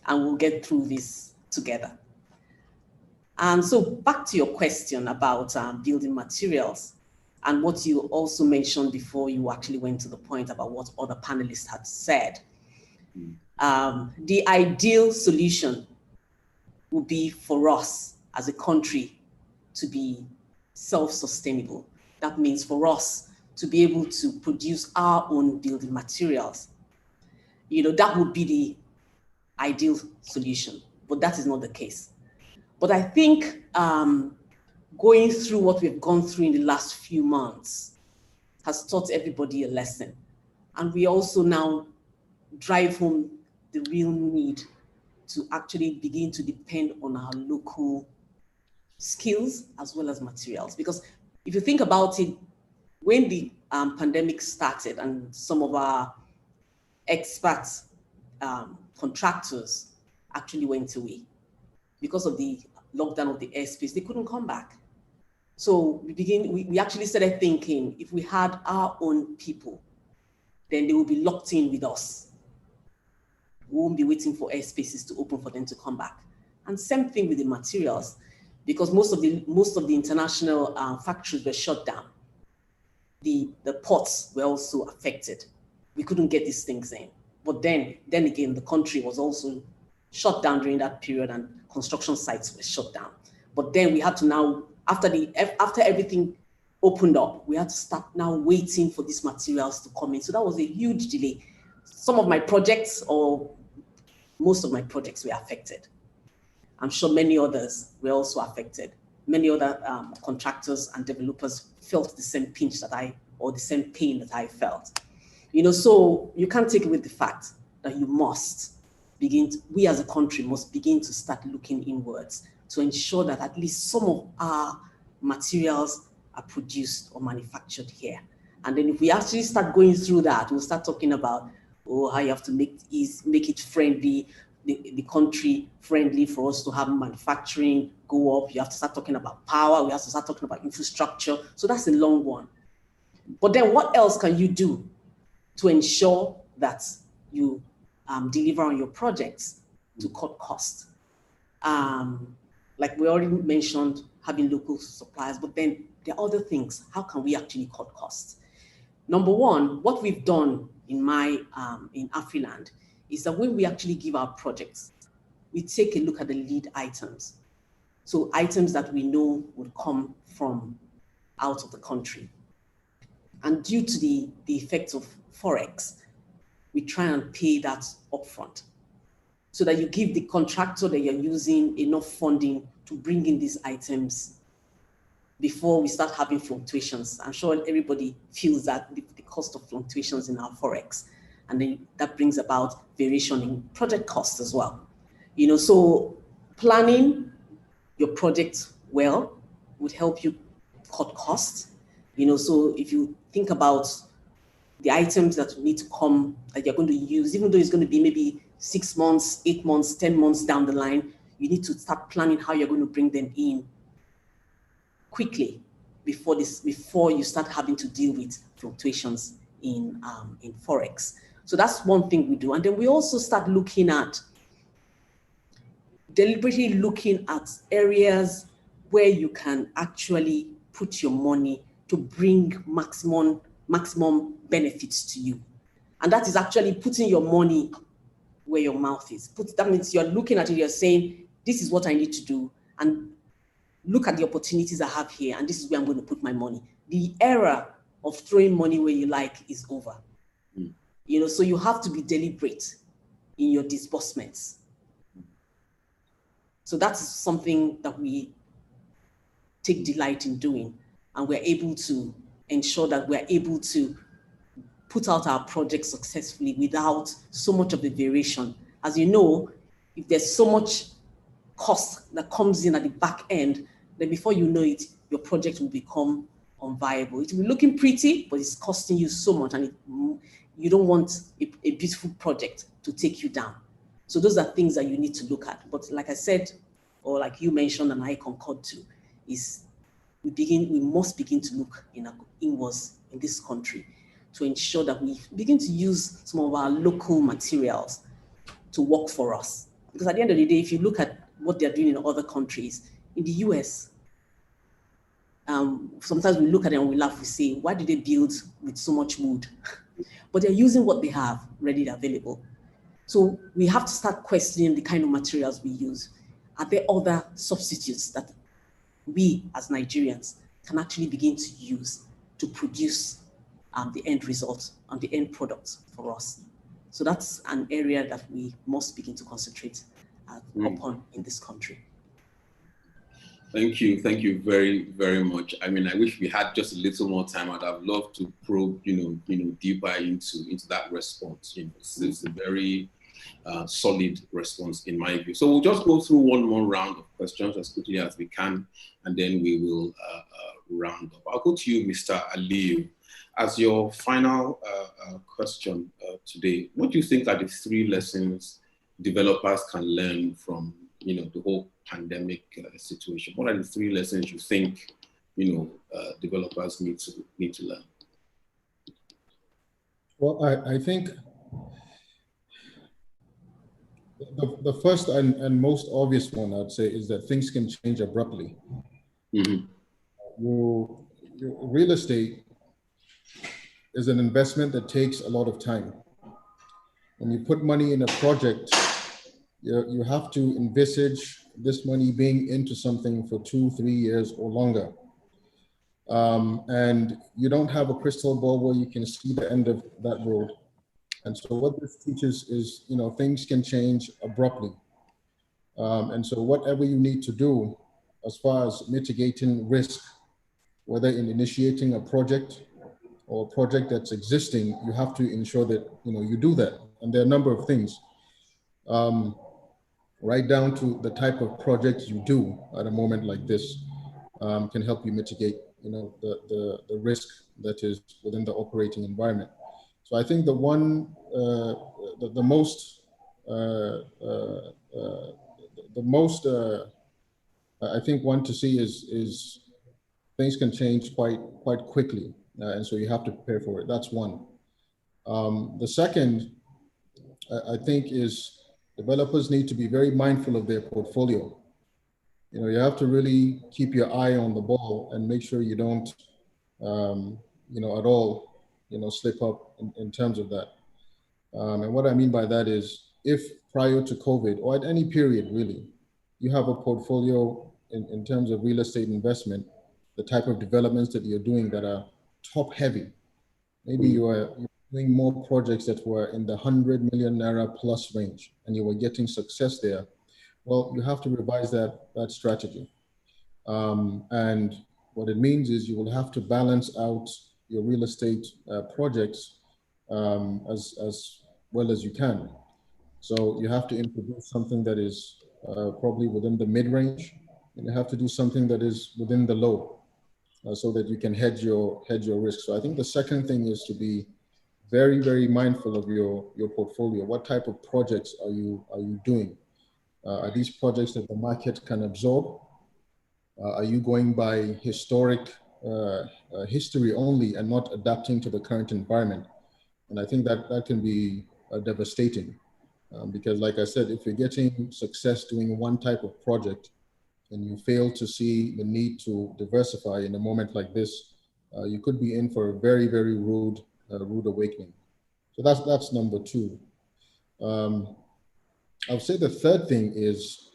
Speaker 19: and we'll get through this together. And so back to your question about building materials and what you also mentioned before you actually went to the point about what other panelists had said. The ideal solution would be for us as a country to be self-sustainable. That means for us to be able to produce our own building materials. That would be the ideal solution, but that is not the case. But I think going through what we've gone through in the last few months has taught everybody a lesson. And we also now drive home the real need to actually begin to depend on our local skills as well as materials. Because if you think about it, when the pandemic started and some of our experts, contractors actually went away because of the lockdown of the airspace, they couldn't come back. So we actually started thinking, if we had our own people, then they will be locked in with us. We won't be waiting for airspaces to open for them to come back. And same thing with the materials, because most of the international factories were shut down. The ports were also affected. We couldn't get these things in. But then again, the country was also shut down during that period and construction sites were shut down. But then we had to now, after everything opened up, we had to start now waiting for these materials to come in. So that was a huge delay. Some of my projects, or most of my projects, were affected. I'm sure many others were also affected. Many other contractors and developers felt the same pinch or the same pain that I felt. So you can't take away the fact that we as a country must begin to start looking inwards to ensure that at least some of our materials are produced or manufactured here. And then if we actually start going through that, we'll start talking about how you have to make it friendly, the country friendly for us to have manufacturing go up. You have to start talking about power. We have to start talking about infrastructure. So that's a long one. But then what else can you do to ensure that you deliver on your projects to cut costs? Like we already mentioned, having local suppliers, but then there are other things. How can we actually cut costs? Number one, what we've done in Afriland is that when we actually give our projects, we take a look at the lead items. So items that we know would come from out of the country. And due to the effects of Forex, we try and pay that upfront so that you give the contractor that you're using enough funding to bring in these items before we start having fluctuations. I'm sure everybody feels that the cost of fluctuations in our Forex, and then that brings about variation in project costs as well. So planning your project well would help you cut costs. So if you think about the items that need to come, that you're going to use, even though it's going to be maybe 6 months, 8 months, 10 months down the line, you need to start planning how you're going to bring them in quickly before you start having to deal with fluctuations in Forex. So that's one thing we do. And then we also start deliberately looking at areas where you can actually put your money to bring maximum benefits to you. And that is actually putting your money where your mouth is. That means you're looking at it, you're saying, this is what I need to do, and look at the opportunities I have here, and this is where I'm going to put my money. The era of throwing money where you like is over. You know, so you have to be deliberate in your disbursements. So that's something that we take delight in doing, and we're able to ensure that we're able to put out our projects successfully without so much of a variation. As you know, if there's so much cost that comes in at the back end, then before you know it, your project will become unviable. It will be looking pretty, but it's costing you so much, and you don't want a beautiful project to take you down. So those are things that you need to look at. But like I said, or like you mentioned and I concurred to, is we must begin to look inwards in this country to ensure that we begin to use some of our local materials to work for us. Because at the end of the day, if you look at what they're doing in other countries, in the US, sometimes we look at it and we laugh, we say, why do they build with so much wood? But they're using what they have readily available. So we have to start questioning the kind of materials we use. Are there other substitutes that we as Nigerians can actually begin to use to produce the end result and the end product for us? So that's an area that we must begin to concentrate upon in this country.
Speaker 15: Thank you very, very much. I mean, I wish we had just a little more time. I'd have loved to probe, deeper into that response. It's a very solid response in my view. So we'll just go through one more round of questions as quickly as we can, and then we will round up. I'll go to you, Mr. Aliyu. As your final question today, what do you think are the 3 lessons developers can learn from the whole pandemic situation? What are the 3 lessons you think developers need to learn?
Speaker 16: Well, I think the first and most obvious one, I'd say, is that things can change abruptly.
Speaker 15: Mm-hmm.
Speaker 16: Real estate is an investment that takes a lot of time. When you put money in a project, you have to envisage this money being into something for 2-3 years or longer. And you don't have a crystal ball where you can see the end of that road. And so what this teaches is, things can change abruptly. And so whatever you need to do as far as mitigating risk, whether in initiating a project or a project that's existing, you have to ensure that, you do that. And there are a number of things, right down to the type of projects you do at a moment like this, can help you mitigate, the risk that is within the operating environment. So I think the most I think one to see is things can change quite quickly, and so you have to prepare for it. That's one. The second, I think, is developers need to be very mindful of their portfolio. You have to really keep your eye on the ball and make sure you don't, at all, slip up in terms of that. And what I mean by that is, if prior to COVID or at any period really, you have a portfolio in terms of real estate investment, the type of developments that you're doing that are top heavy, maybe you're doing more projects that were in the 100 million naira plus range and you were getting success there, well, you have to revise that strategy. And what it means is you will have to balance out your real estate projects as well as you can. So you have to introduce something that is probably within the mid-range, and you have to do something that is within the low, so that you can hedge your risk. So I think the second thing is to be very, very mindful of your portfolio. What type of projects are you doing? Are these projects that the market can absorb? Are you going by historic history only and not adapting to the current environment? And I think that can be devastating because, like I said, if you're getting success doing one type of project and you fail to see the need to diversify in a moment like this, you could be in for a very, very rude awakening. So that's number two. I would say the third thing is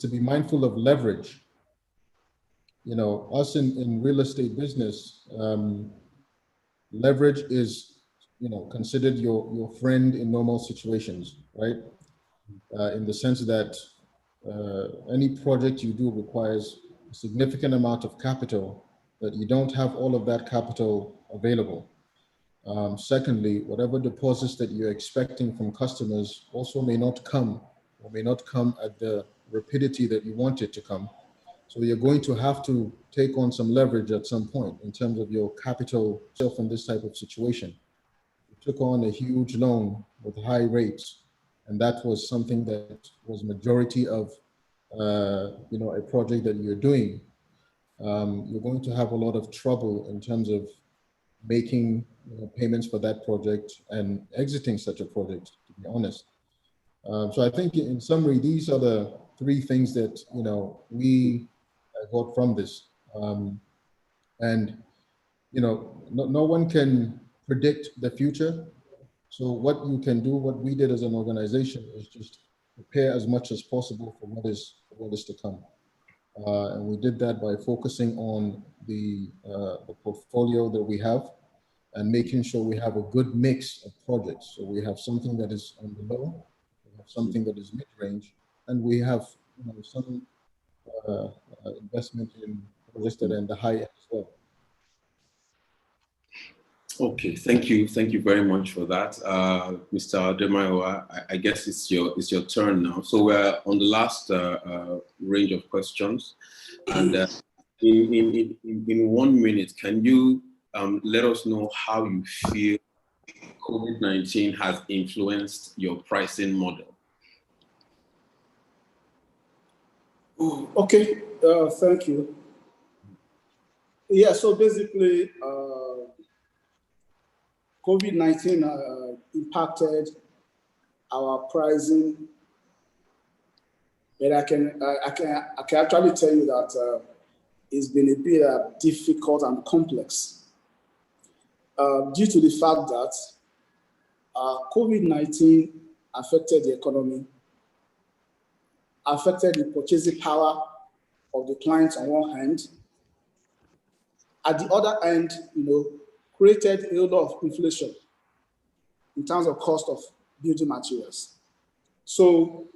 Speaker 16: to be mindful of leverage. You know, us in real estate business, leverage is, you know, considered your friend in normal situations, right? In the sense that any project you do requires a significant amount of capital, that you don't have all of that capital available. Secondly, whatever deposits that you're expecting from customers also may not come, or may not come at the rapidity that you want it to come. So you're going to have to take on some leverage at some point in terms of your capital self in this type of situation. You took on a huge loan with high rates, and that was something that was majority of you know, a project that you're doing. You're going to have a lot of trouble in terms of making, you know, payments for that project and exiting such a project, to be honest. So I think in summary, these are the three things that, you know, we got from this. And, you know, no one can predict the future. So what you can do, what we did as an organization, is just prepare as much as possible for what is to come. And we did that by focusing on the portfolio that we have and making sure we have a good mix of projects. So we have something that is on the low, we have something that is mid-range, and we have, you know, some investment in projects that are in the high end as well.
Speaker 15: Okay, thank you very much for that, Mr. Ademayowa. I guess it's your turn now. So we're on the last range of questions, and in 1 minute, can you let us know how you feel COVID-19 has influenced your pricing model?
Speaker 18: Okay, thank you. Yeah, so basically, COVID-19 impacted our pricing, but I can actually tell you that it's been a bit difficult and complex due to the fact that COVID-19 affected the economy, affected the purchasing power of the clients on one hand. At the other end, you know, created a lot of inflation in terms of cost of building materials. So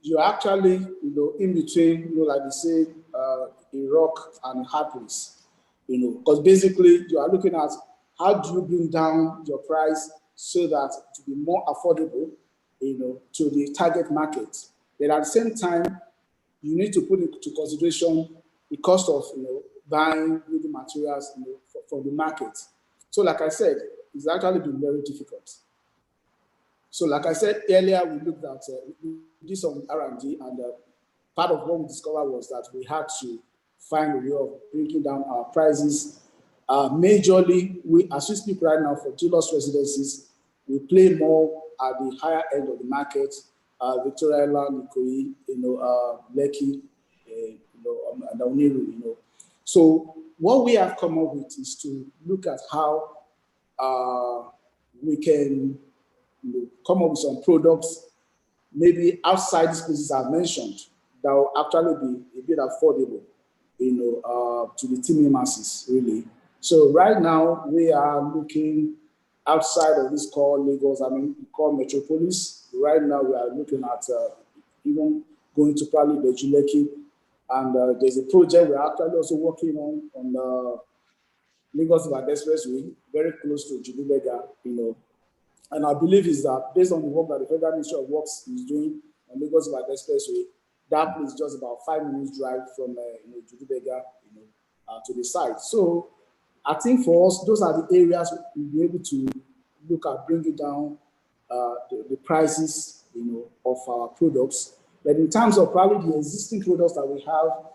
Speaker 18: you're actually, you know, in between, you know, like they say, a rock and a hard place, you know, because basically you are looking at how do you bring down your price so that to be more affordable, you know, to the target market. But at the same time, you need to put into consideration the cost of, you know, buying building materials, you know, from the market. So like I said, it's actually been very difficult. So like I said earlier, we looked at, we did some R&D, and part of what we discovered was that we had to find a way of bringing down our prices. Majorly, as we speak right now for deluxe residencies, we play more at the higher end of the market, Victoria Island, Ikoyi, you know, Lekki, you know, and Oniru, you know. So what we have come up with is to look at how we can, you know, come up with some products, maybe outside these places I've mentioned, that will actually be a bit affordable, you know, to the teeming masses, really. So right now we are looking outside of this core Lagos, I mean, core metropolis. Right now we are looking at even going to probably the Lekki, and there's a project we're actually also working on the Lagos-Ibadan Expressway, very close to Julubega, you know. And our belief is that based on the work that the Federal Ministry of Works is doing on Lagos-Ibadan Expressway, that is just about 5 minutes drive from Julubega, you know, to the site. So I think for us, those are the areas we'll be able to look at bringing down the prices, of our products. But in terms of probably the existing products that we have,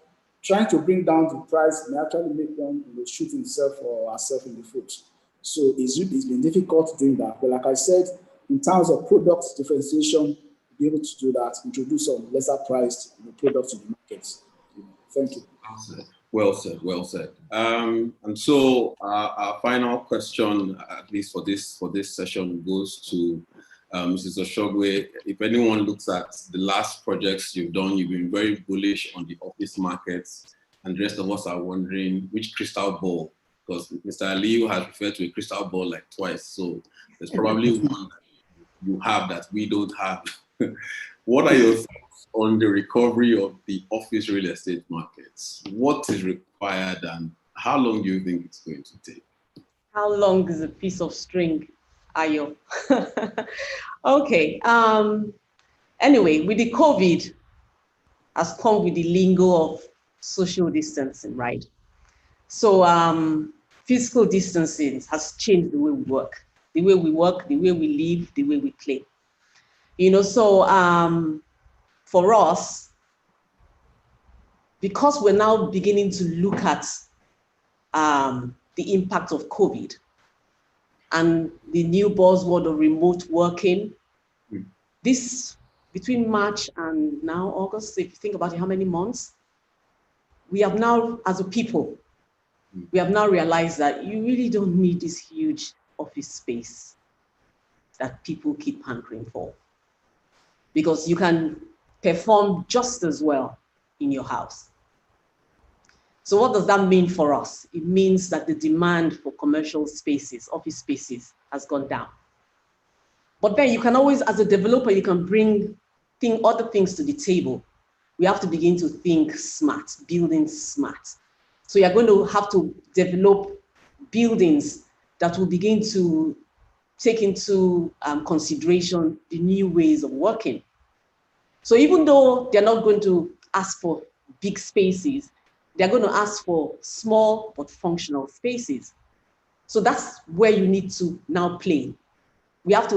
Speaker 18: trying to bring down the price may actually make them shoot himself or herself in the foot. So it's been difficult doing that. But like I said, in terms of product differentiation, be able to do that, introduce some lesser priced products to the market. Thank you.
Speaker 15: Well said, well said. And so our final question, at least for this session, goes to Mrs. Oshogwe. If anyone looks at the last projects you've done, you've been very bullish on the office markets, and the rest of us are wondering which crystal ball, because Mr. Aliyu has referred to a crystal ball like twice, so there's probably one you have that we don't have. What are your thoughts on the recovery of the office real estate markets? What is required and how long do you think it's going to take?
Speaker 19: How long is a piece of string, Ayo? Okay. Anyway, with the COVID has come with the lingo of social distancing, right? So physical distancing has changed the way we work, the way we live, the way we play. So for us, because we're now beginning to look at the impact of COVID and the new buzzword of remote working, this between March and now August, if you think about it, how many months? We have now, as a people, we have now realized that you really don't need this huge office space that people keep hankering for, because you can perform just as well in your house. So what does that mean for us? It means that the demand for commercial spaces, office spaces, has gone down. But then you can always, as a developer, you can bring other things to the table. We have to begin to think smart, building smart. So you're going to have to develop buildings that will begin to take into consideration the new ways of working. So even though they're not going to ask for big spaces, they're going to ask for small but functional spaces. So that's where you need to now play. We have to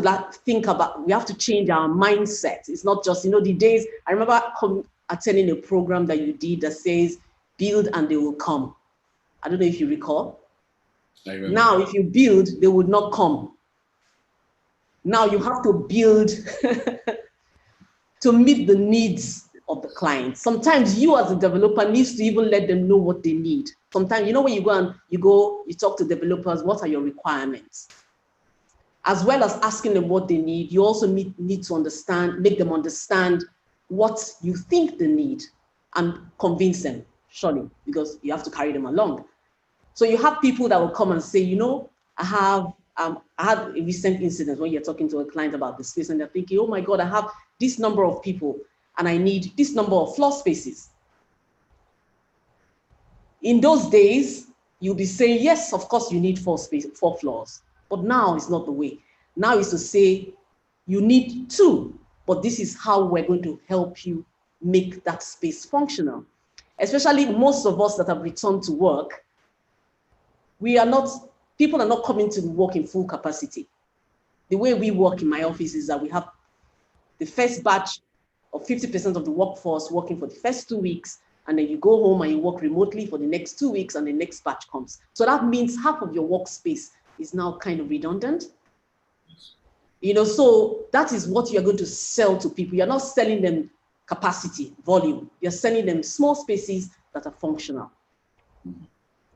Speaker 19: we have to change our mindset. It's not just, the days, I remember attending a program that you did that says, build and they will come. I don't know if you recall. Now, if you build, they would not come. Now you have to build to meet the needs of the client. Sometimes you as a developer needs to even let them know what they need. Sometimes, when you talk to developers, what are your requirements? As well as asking them what they need, you also need to make them understand what you think they need and convince them, surely, because you have to carry them along. So you have people that will come and say, I had a recent incident when you're talking to a client about this space and they're thinking, oh my God, I have this number of people and I need this number of floor spaces. In those days, you'll be saying, yes, of course you need 4 floors, but now it's not the way. Now it's to say you need 2, but this is how we're going to help you make that space functional. Especially most of us that have returned to work, people are not coming to work in full capacity. The way we work in my office is that we have the first batch of 50% of the workforce working for the first 2 weeks, and then you go home and you work remotely for the next 2 weeks and the next batch comes. So that means half of your workspace is now kind of redundant. So that is what you're going to sell to people. You're not selling them capacity, volume. You're selling them small spaces that are functional.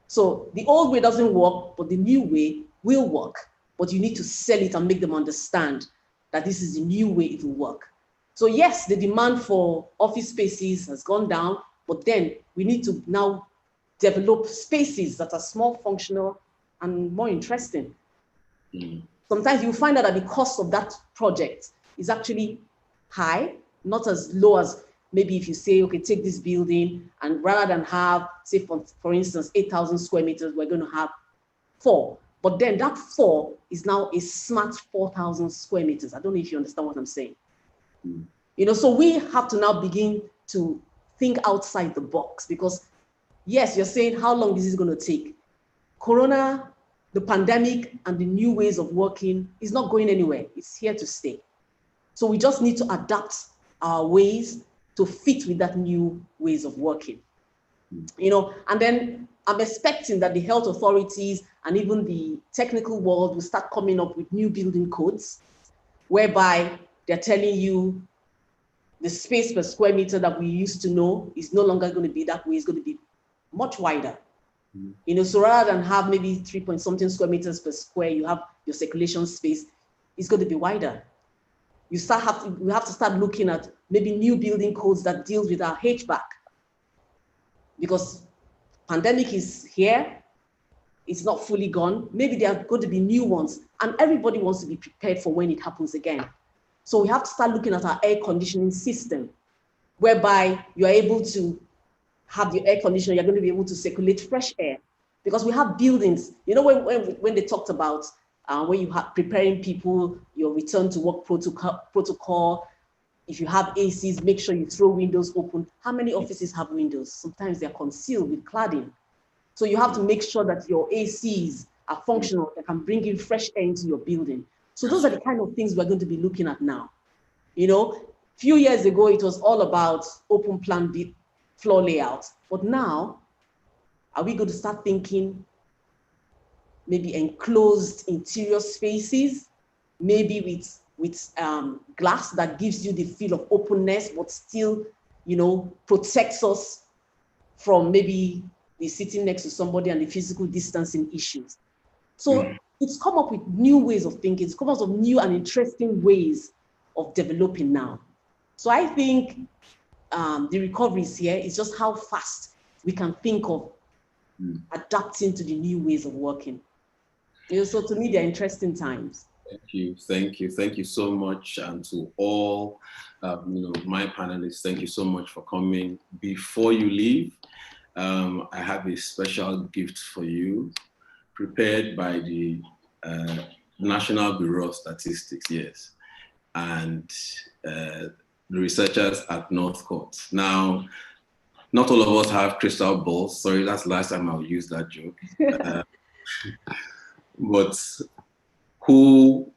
Speaker 19: So the old way doesn't work, but the new way will work. But you need to sell it and make them understand that this is the new way it will work. So yes, the demand for office spaces has gone down, but then we need to now develop spaces that are small, functional, and more interesting. Sometimes you find out that the cost of that project is actually high, not as low as maybe if you say, okay, take this building and rather than have, say, for instance, 8,000 square meters, we're going to have 4. But then that 4 is now a smart 4,000 square meters. I don't know if you understand what I'm saying. So we have to now begin to think outside the box because, yes, you're saying, how long is this going to take? Corona, the pandemic, and the new ways of working is not going anywhere. It's here to stay. So we just need to adapt our ways to fit with that new ways of working. You know, and then I'm expecting that the health authorities and even the technical world will start coming up with new building codes, whereby they're telling you the space per square meter that we used to know is no longer going to be that way. It's going to be much wider. You know, so rather than have maybe 3 point something square meters per square, you have your circulation space, it's going to be wider. We have to start looking at maybe new building codes that deals with our HVAC, because pandemic is here, it's not fully gone. Maybe there are going to be new ones, and everybody wants to be prepared for when it happens again. So we have to start looking at our air conditioning system, whereby you are able to have the air conditioner, you're going to be able to circulate fresh air, because we have buildings. You know, when they talked about when you have preparing people, your return to work protocol, if you have ACs, make sure you throw windows open. How many offices have windows? Sometimes they're concealed with cladding. So you have to make sure that your ACs are functional, that can bring in fresh air into your building. So those are the kind of things we're going to be looking at now. You know, a few years ago, it was all about open plan floor layout. But now, are we going to start thinking maybe enclosed interior spaces, maybe with glass that gives you the feel of openness, but still, you know, protects us from maybe the sitting next to somebody and the physical distancing issues. So it's come up with new ways of thinking. It's come up with new and interesting ways of developing now. So I think the recovery is here. It's just how fast we can think of adapting to the new ways of working. You know, so to me, they're interesting times.
Speaker 15: Thank you so much, and to all my panelists, thank you so much for coming. Before you leave, I have a special gift for you, prepared by the National Bureau of Statistics, yes, and the researchers at Northcote. Now, not all of us have crystal balls. Sorry, that's the last time I'll use that joke. But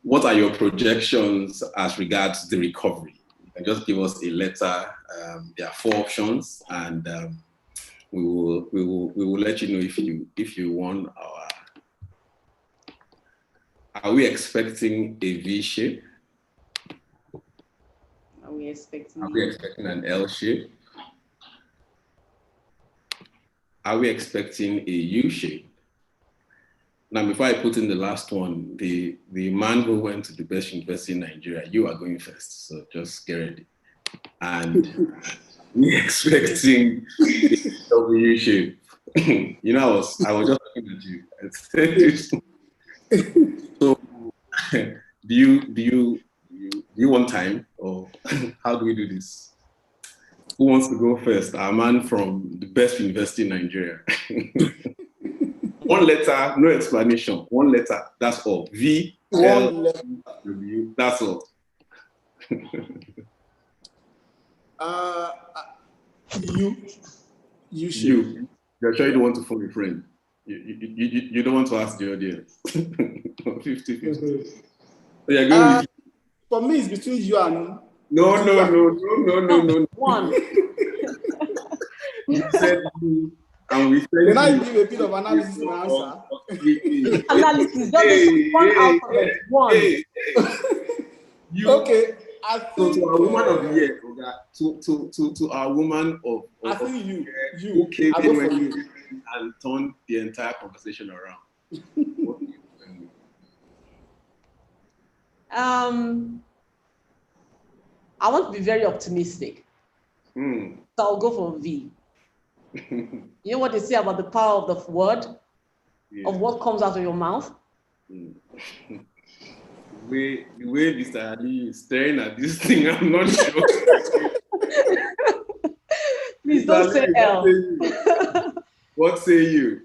Speaker 15: what are your projections as regards the recovery? You can just give us a letter. There are 4 options, and we will let you know if you won our. Are we expecting a V shape?
Speaker 19: Are we expecting
Speaker 15: an L shape? Are we expecting a U shape? Now, before I put in the last one, the man who went to the best university in Nigeria, you are going first, so just get ready. And we're expecting a W shape. You know, I was just looking at you. So, do you want time, or how do we do this? Who wants to go first? Our man from the best university in Nigeria. 1 letter, no explanation. 1 letter, that's all. V, L, W, that's all. You. You're sure you don't want to phone a friend? You don't want to ask the audience? 50-50. So you're going with
Speaker 18: for me, it's between you and...
Speaker 15: No.
Speaker 19: One.
Speaker 15: You said you, and we said
Speaker 18: Can I give a bit of analysis and answer?
Speaker 19: Analysis, just one alphabet, one.
Speaker 18: Okay, I think...
Speaker 15: So to our woman of the year, to our woman of
Speaker 18: I think you
Speaker 15: who came
Speaker 18: in when you
Speaker 15: and turned the entire conversation around.
Speaker 19: I want to be very optimistic. So I'll go for V. You know what they say about the power of the word, of what comes out of your mouth?
Speaker 15: The way Mr. Ali is staring at this thing, I'm not sure.
Speaker 19: Please don't say L.
Speaker 15: What say you?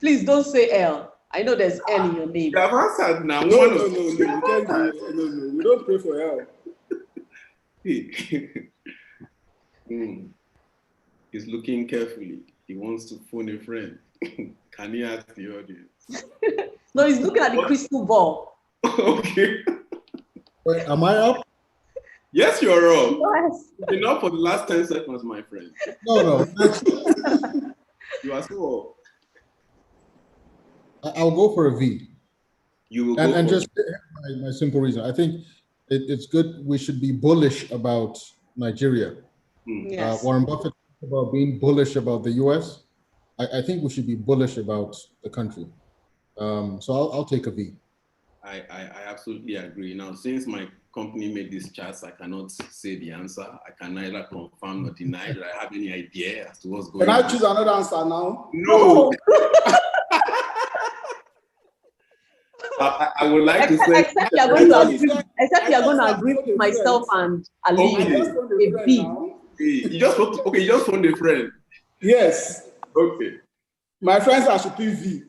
Speaker 19: Please don't say L. I know there's L in your name.
Speaker 15: You have answered now.
Speaker 18: No. We can't do it. No. We don't pray for L.
Speaker 15: He's looking carefully. He wants to phone a friend. Can you ask the audience?
Speaker 19: No, he's looking at the crystal ball.
Speaker 15: Okay.
Speaker 16: Wait, am I up?
Speaker 15: Yes, you're up.
Speaker 19: Yes.
Speaker 15: You're not for the last 10 seconds, my friend.
Speaker 16: No.
Speaker 15: You are so up.
Speaker 16: I'll go for a V.
Speaker 15: You will
Speaker 16: and
Speaker 15: go
Speaker 16: just my simple reason. I think it's good. We should be bullish about Nigeria.
Speaker 19: Yes.
Speaker 16: Warren Buffett talked about being bullish about the US. I think we should be bullish about the country. So I'll take a V.
Speaker 15: I absolutely agree. Now, since my company made these charts, I cannot say the answer. I can neither confirm nor deny that I have any idea as to what's going on.
Speaker 18: Can I choose another answer now?
Speaker 15: No. I would like to say.
Speaker 19: Except you are going to agree with myself and Ali. A B.
Speaker 15: You just phoned a friend.
Speaker 18: Yes.
Speaker 15: Okay.
Speaker 18: My friends are should V.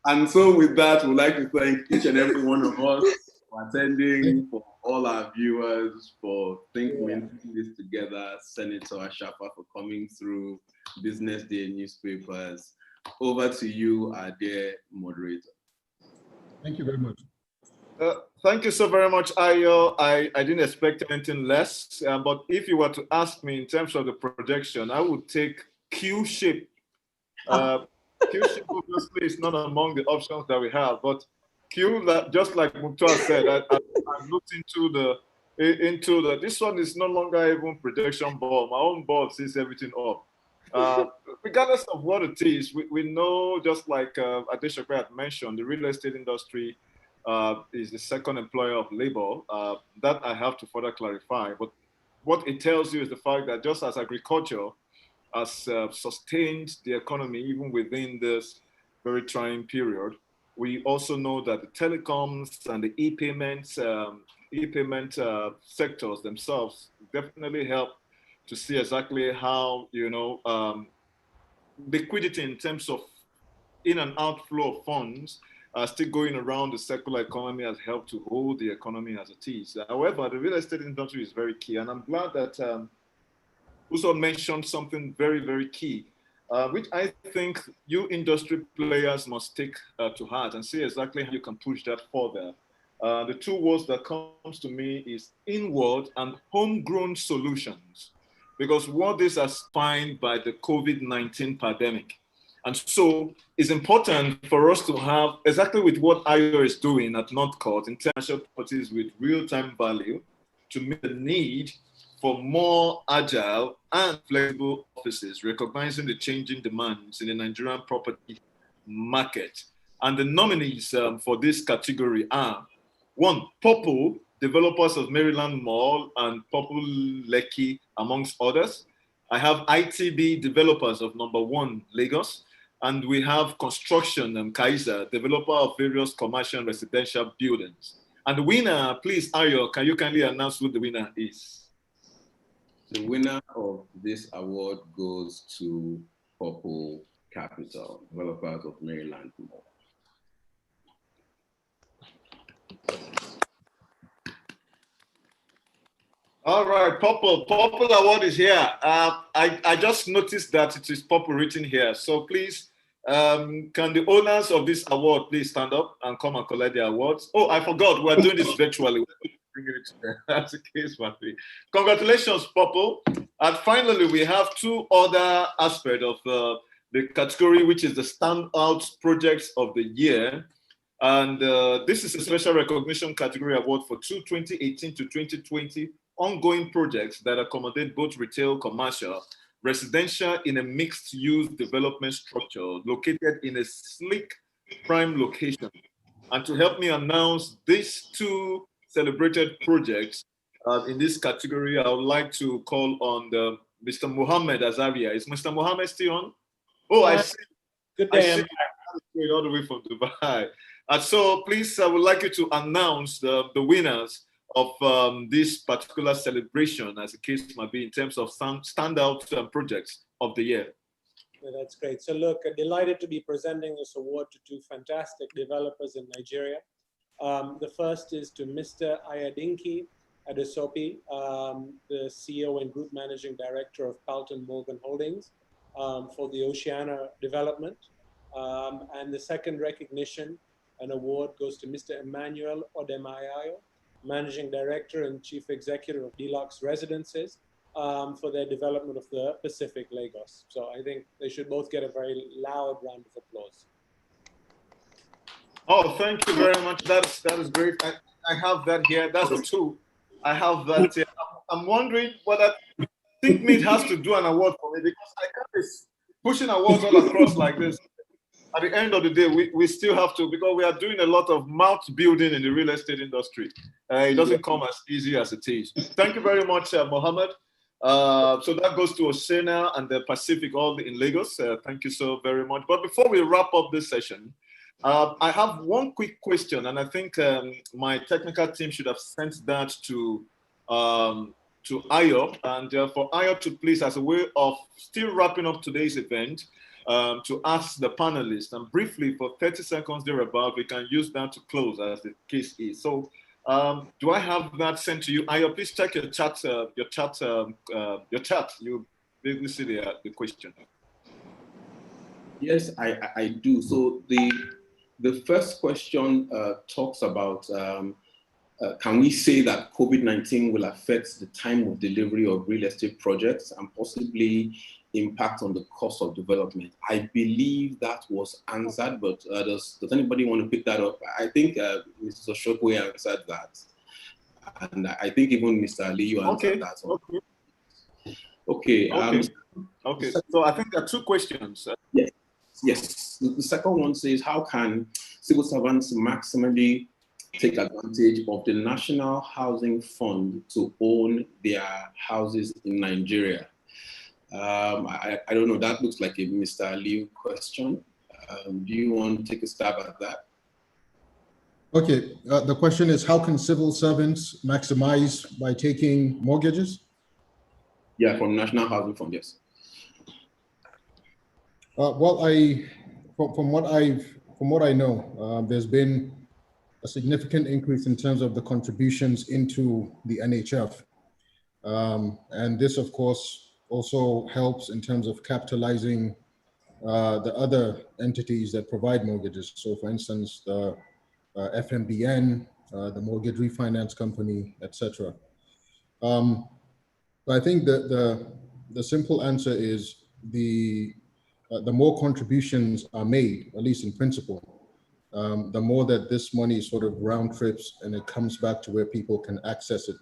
Speaker 15: And so with that, we'd like to thank each and every one of us for attending, for all our viewers, for Thinkmint putting this together, Senator Ashafa for coming through, Business Day newspapers. Over to you, our dear moderator.
Speaker 16: Thank you very much.
Speaker 1: Thank you so very much, Ayo. I didn't expect anything less, but if you were to ask me in terms of the projection, I would take Q-shape. Q-shape obviously is not among the options that we have, but Q, just like Mukhtar said, I looked into the, this one is no longer even projection board. My own board sees everything up. Regardless of what it is, we know, just like Adeshope had mentioned, the real estate industry is the second employer of labor. That I have to further clarify. But what it tells you is the fact that just as agriculture has sustained the economy even within this very trying period, we also know that the telecoms and the e-payment sectors themselves definitely help to see exactly how, liquidity in terms of in and outflow of funds still going around the circular economy has helped to hold the economy as it is. However, the real estate industry is very key, and I'm glad that Uso mentioned something very, very key, which I think you industry players must take to heart and see exactly how you can push that further. The two words that comes to me is inward and homegrown solutions, because what this has defined by the COVID-19 pandemic. And so it's important for us to have exactly with what Ayo is doing at Northcourt in terms of properties with real-time value to meet the need for more agile and flexible offices, recognizing the changing demands in the Nigerian property market. And the nominees for this category are: 1, Purple, developers of Maryland Mall and Purple Lekki, amongst others. I have ITB, developers of number 1, Lagos. And we have Construction and Kaiser, developer of various commercial and residential buildings. And the winner, please, Ayo, can you kindly announce who the winner is?
Speaker 15: The winner of this award goes to Purple Capital, developers of Maryland Mall.
Speaker 1: All right, Purple Award is here. I just noticed that it is Purple written here. So please, can the owners of this award please stand up and come and collect the awards? Oh, I forgot, we're doing this virtually. That's the case, Matthew. Congratulations, Purple. And finally, we have 2 other aspects of the category, which is the standout projects of the year. And this is a special recognition category award for 2018 to 2020 ongoing projects that accommodate both retail, commercial, residential in a mixed-use development structure located in a sleek prime location. And to help me announce these 2 celebrated projects in this category, I would like to call on Mr. Mohammed Azaria. Is Mr. Mohammed still on? Oh, I see.
Speaker 13: Good day.
Speaker 1: I see. All the way from Dubai. So please, I would like you to announce the winners of this particular celebration, as the case might be, in terms of some standout projects of the year.
Speaker 13: Yeah, that's great. So look, delighted to be presenting this award to 2 fantastic developers in Nigeria. The first is to Mr. Ayadinki Adesopi, the CEO and Group Managing Director of Palton Morgan Holdings, for the Oceania development. And the second recognition and award goes to Mr. Emmanuel Odemayayo, Managing Director and Chief Executive of Deluxe Residences, for their development of the Pacific Lagos. So I think they should both get a very loud round of applause.
Speaker 1: Oh, thank you very much. That is great. I have that here. That's the two. I have that here. I'm wondering whether Thinkmint has to do an award for me, because I can't be pushing awards all across like this. At the end of the day, we still have to, because we are doing a lot of mouth building in the real estate industry. It doesn't come as easy as it is. Thank you very much, Mohammed. So that goes to Oceania and the Pacific, all in Lagos. Thank you so very much. But before we wrap up this session, I have one quick question, and I think my technical team should have sent that to Ayo, and for Ayo to please, as a way of still wrapping up today's event, to ask the panelists, and briefly for 30 seconds thereabout, we can use that to close as the case is. So do I have that sent to you? Ayo, please check your chat. You basically see the question.
Speaker 15: Yes, I do. So the first question talks about, can we say that COVID-19 will affect the time of delivery of real estate projects and possibly impact on the cost of development? I believe that was answered, but does anybody want to pick that up? I think Mr. Shokwe answered that. And I think even Mr. Ali, you answered that. Okay.
Speaker 1: Okay. So I think there are two questions.
Speaker 15: Yes. The second one says, how can civil servants maximally take advantage of the National Housing Fund to own their houses in Nigeria? I don't know, that looks like a Mr. Liu question. Do you want to take a stab at that?
Speaker 16: Okay, the question is, how can civil servants maximize by taking mortgages?
Speaker 15: Yeah, from National Housing Fund, yes.
Speaker 16: Well, from what I know, there's been a significant increase in terms of the contributions into the NHF. And this, of course, also helps in terms of capitalizing the other entities that provide mortgages. So for instance, the FMBN, the mortgage refinance company, etc. I think that the simple answer is the more contributions are made, at least in principle, the more that this money sort of round trips and it comes back to where people can access it.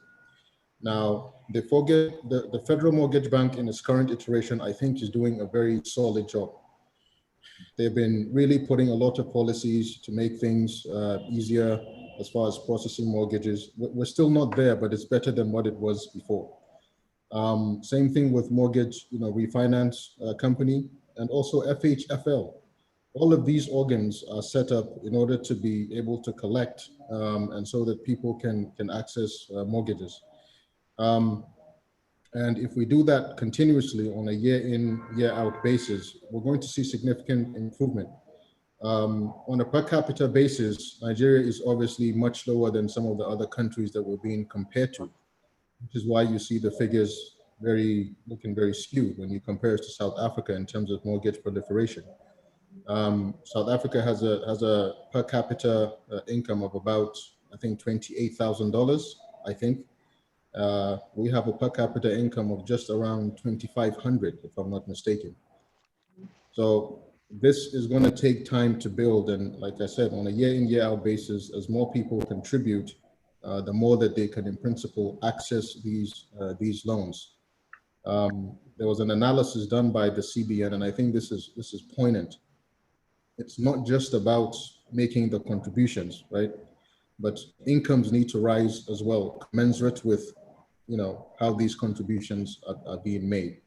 Speaker 16: Now, the Federal Mortgage Bank in its current iteration, I think, is doing a very solid job. They've been really putting a lot of policies to make things easier as far as processing mortgages. We're still not there, but it's better than what it was before. Same thing with mortgage, refinance company, and also FHFL. All of these organs are set up in order to be able to collect and so that people can access mortgages. And if we do that continuously on a year in, year out basis, we're going to see significant improvement. On a per capita basis, Nigeria is obviously much lower than some of the other countries that we're being compared to, which is why you see the figures looking very skewed when you compare it to South Africa in terms of mortgage proliferation. South Africa has a per capita income of about, I think, $28,000, I think. We have a per capita income of just around 2,500, if I'm not mistaken. So this is going to take time to build. And like I said, on a year in, year out basis, as more people contribute, the more that they can, in principle, access these loans. There was an analysis done by the CBN, and I think this is poignant. It's not just about making the contributions, right? But incomes need to rise as well, commensurate with how these contributions are being made.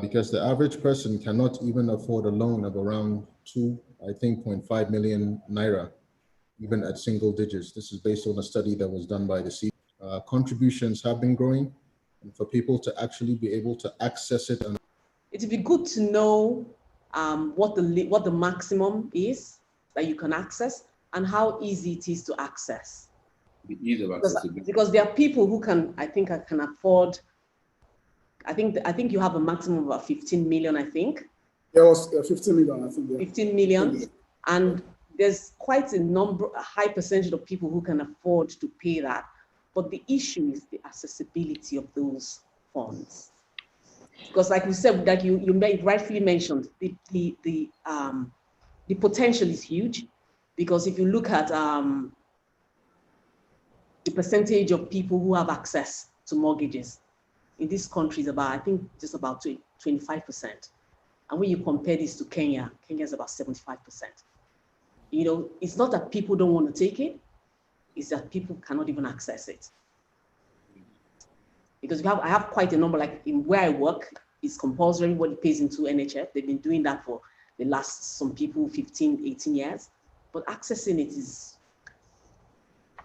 Speaker 16: Because the average person cannot even afford a loan of around 0.5 million naira, even at single digits. This is based on a study that was done by the CBN. Contributions have been growing, and for people to actually be able to access it.
Speaker 19: It'd be good to know what the maximum is that you can access and how easy it is to access.
Speaker 15: The ease of accessibility.
Speaker 19: Because there are people who can afford. I think you have a maximum of about 15 million. I think.
Speaker 18: There was 15 million. I think. Yeah.
Speaker 19: 15 million, and there's quite a high percentage of people who can afford to pay that. But the issue is the accessibility of those funds. Because like we said, like you rightfully mentioned, the potential is huge. Because if you look at the percentage of people who have access to mortgages in this country is about, I think, just about 25%. And when you compare this to Kenya, Kenya is about 75%. You know, it's not that people don't want to take it, it's that people cannot even access it. Because I have quite a number, like in where I work, it's compulsory, everybody pays into NHF. They've been doing that for the last, some people, 15, 18 years. But accessing it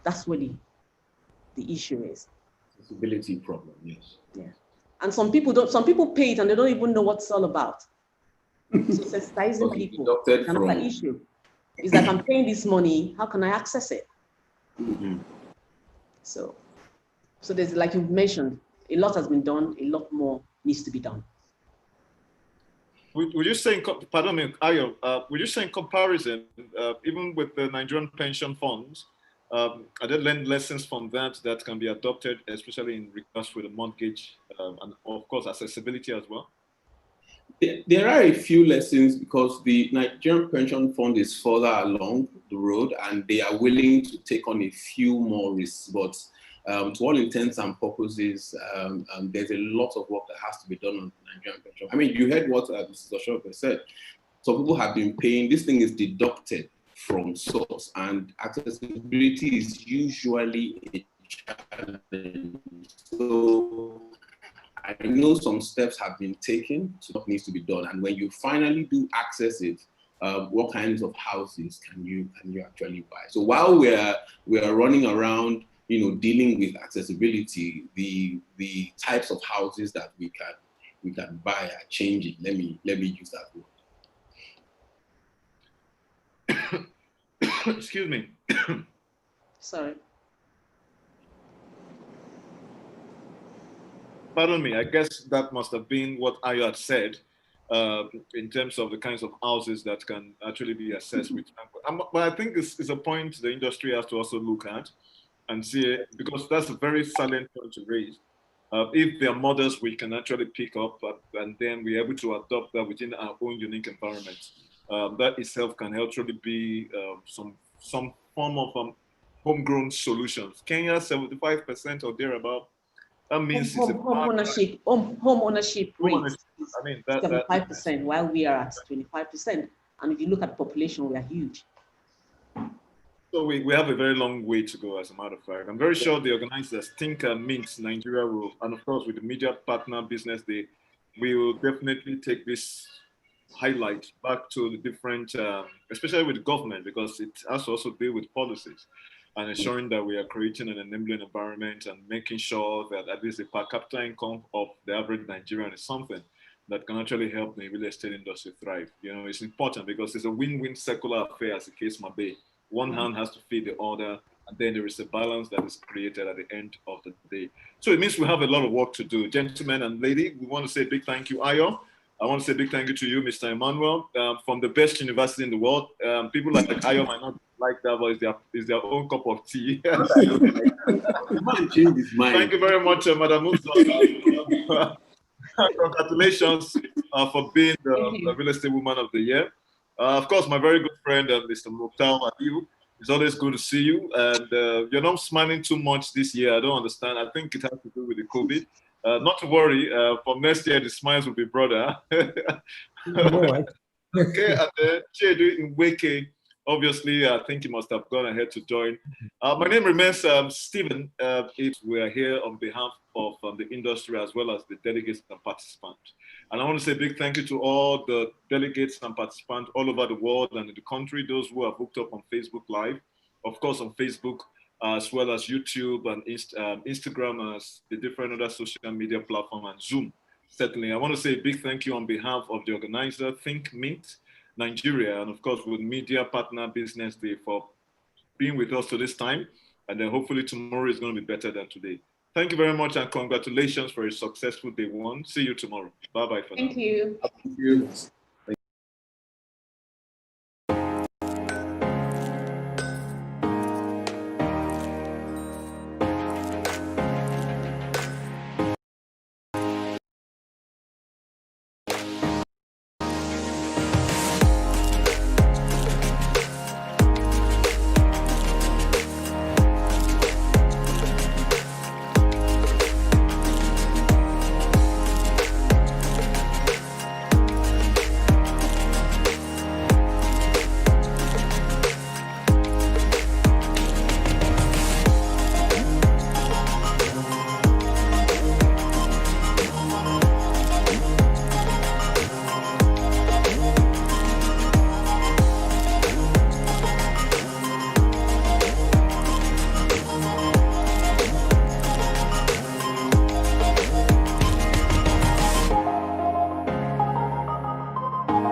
Speaker 19: that's where the issue is.
Speaker 15: Accessibility problem, yes.
Speaker 19: Yeah. And some people pay it and they don't even know what it's all about. So sensitizing people is another issue. It's like, I'm paying this money, how can I access it?
Speaker 15: Mm-hmm.
Speaker 19: So there's, like you mentioned, a lot has been done, a lot more needs to be done.
Speaker 1: Would you say, pardon me, Ayo, would you say in comparison, even with the Nigerian pension funds, are there lessons from that can be adopted, especially in regards with the mortgage and of course accessibility as well?
Speaker 15: There are a few lessons because the Nigerian pension fund is further along the road and they are willing to take on a few more risks. But to all intents and purposes, there's a lot of work that has to be done on the Nigerian pension. I mean, you heard what Mr. Shopper said. So people have been paying, this thing is deducted from source, and accessibility is usually a challenge. So I know some steps have been taken to what needs to be done, and when you finally do access it, what kinds of houses can you actually buy? So while we are running around, you know, dealing with accessibility, the types of houses that we can buy are changing. Let me use that word.
Speaker 1: Excuse me.
Speaker 19: Sorry.
Speaker 1: Pardon me, I guess that must have been what Ayo had said in terms of the kinds of houses that can actually be assessed with. But I think it's a point the industry has to also look at and see it, because that's a very salient point to raise. If there are models we can actually pick up and then we're able to adopt that within our own unique environment, that itself can actually be some form of homegrown solutions. Kenya, 75% or thereabout. That means
Speaker 19: home ownership rate is 75%, while we are at 25%. And if you look at the population, we are huge.
Speaker 1: So we have a very long way to go, as a matter of fact. I'm very sure the organizers, Thinkmint Nigeria will, and of course with the media partner business, we will definitely take this highlight back to the different, especially with the government, because it has to also deal with policies and ensuring that we are creating an enabling environment and making sure that at least the per capita income of the average Nigerian is something that can actually help the real estate industry thrive. You know, it's important because it's a win-win circular affair, as the case might be. One hand has to feed the other, and then there is a balance that is created at the end of the day. So it means we have a lot of work to do. Gentlemen and lady, we want to say a big thank you, Ayo. I want to say a big thank you to you, Mr. Emmanuel, from the best university in the world. People like Ayo might not like that, but it's their own cup of tea.
Speaker 15: Thank you
Speaker 1: very much, Madam Musa. Congratulations for being the real estate woman of the year. Of course, my very good friend, Mr. Mukhtar Aliu. It's always good to see you. And you're not smiling too much this year. I don't understand. I think it has to do with the COVID. Not to worry. From next year, the smiles will be broader. Okay. And Chedu Nweke, obviously, I think he must have gone ahead to join. My name remains Stephen. We are here on behalf of the industry as well as the delegates and participants. And I want to say a big thank you to all the delegates and participants all over the world and in the country, those who are hooked up on Facebook Live, of course on Facebook, as well as YouTube and Instagram, as the different other social media platforms, and Zoom. Certainly, I want to say a big thank you on behalf of the organizer, Thinkmint Nigeria, and of course with Media Partner Business Day for being with us to this time. And then hopefully tomorrow is going to be better than today. Thank you very much and congratulations for a successful day one. See you tomorrow. Bye-bye for now.
Speaker 2: Thank you.
Speaker 17: Thank you.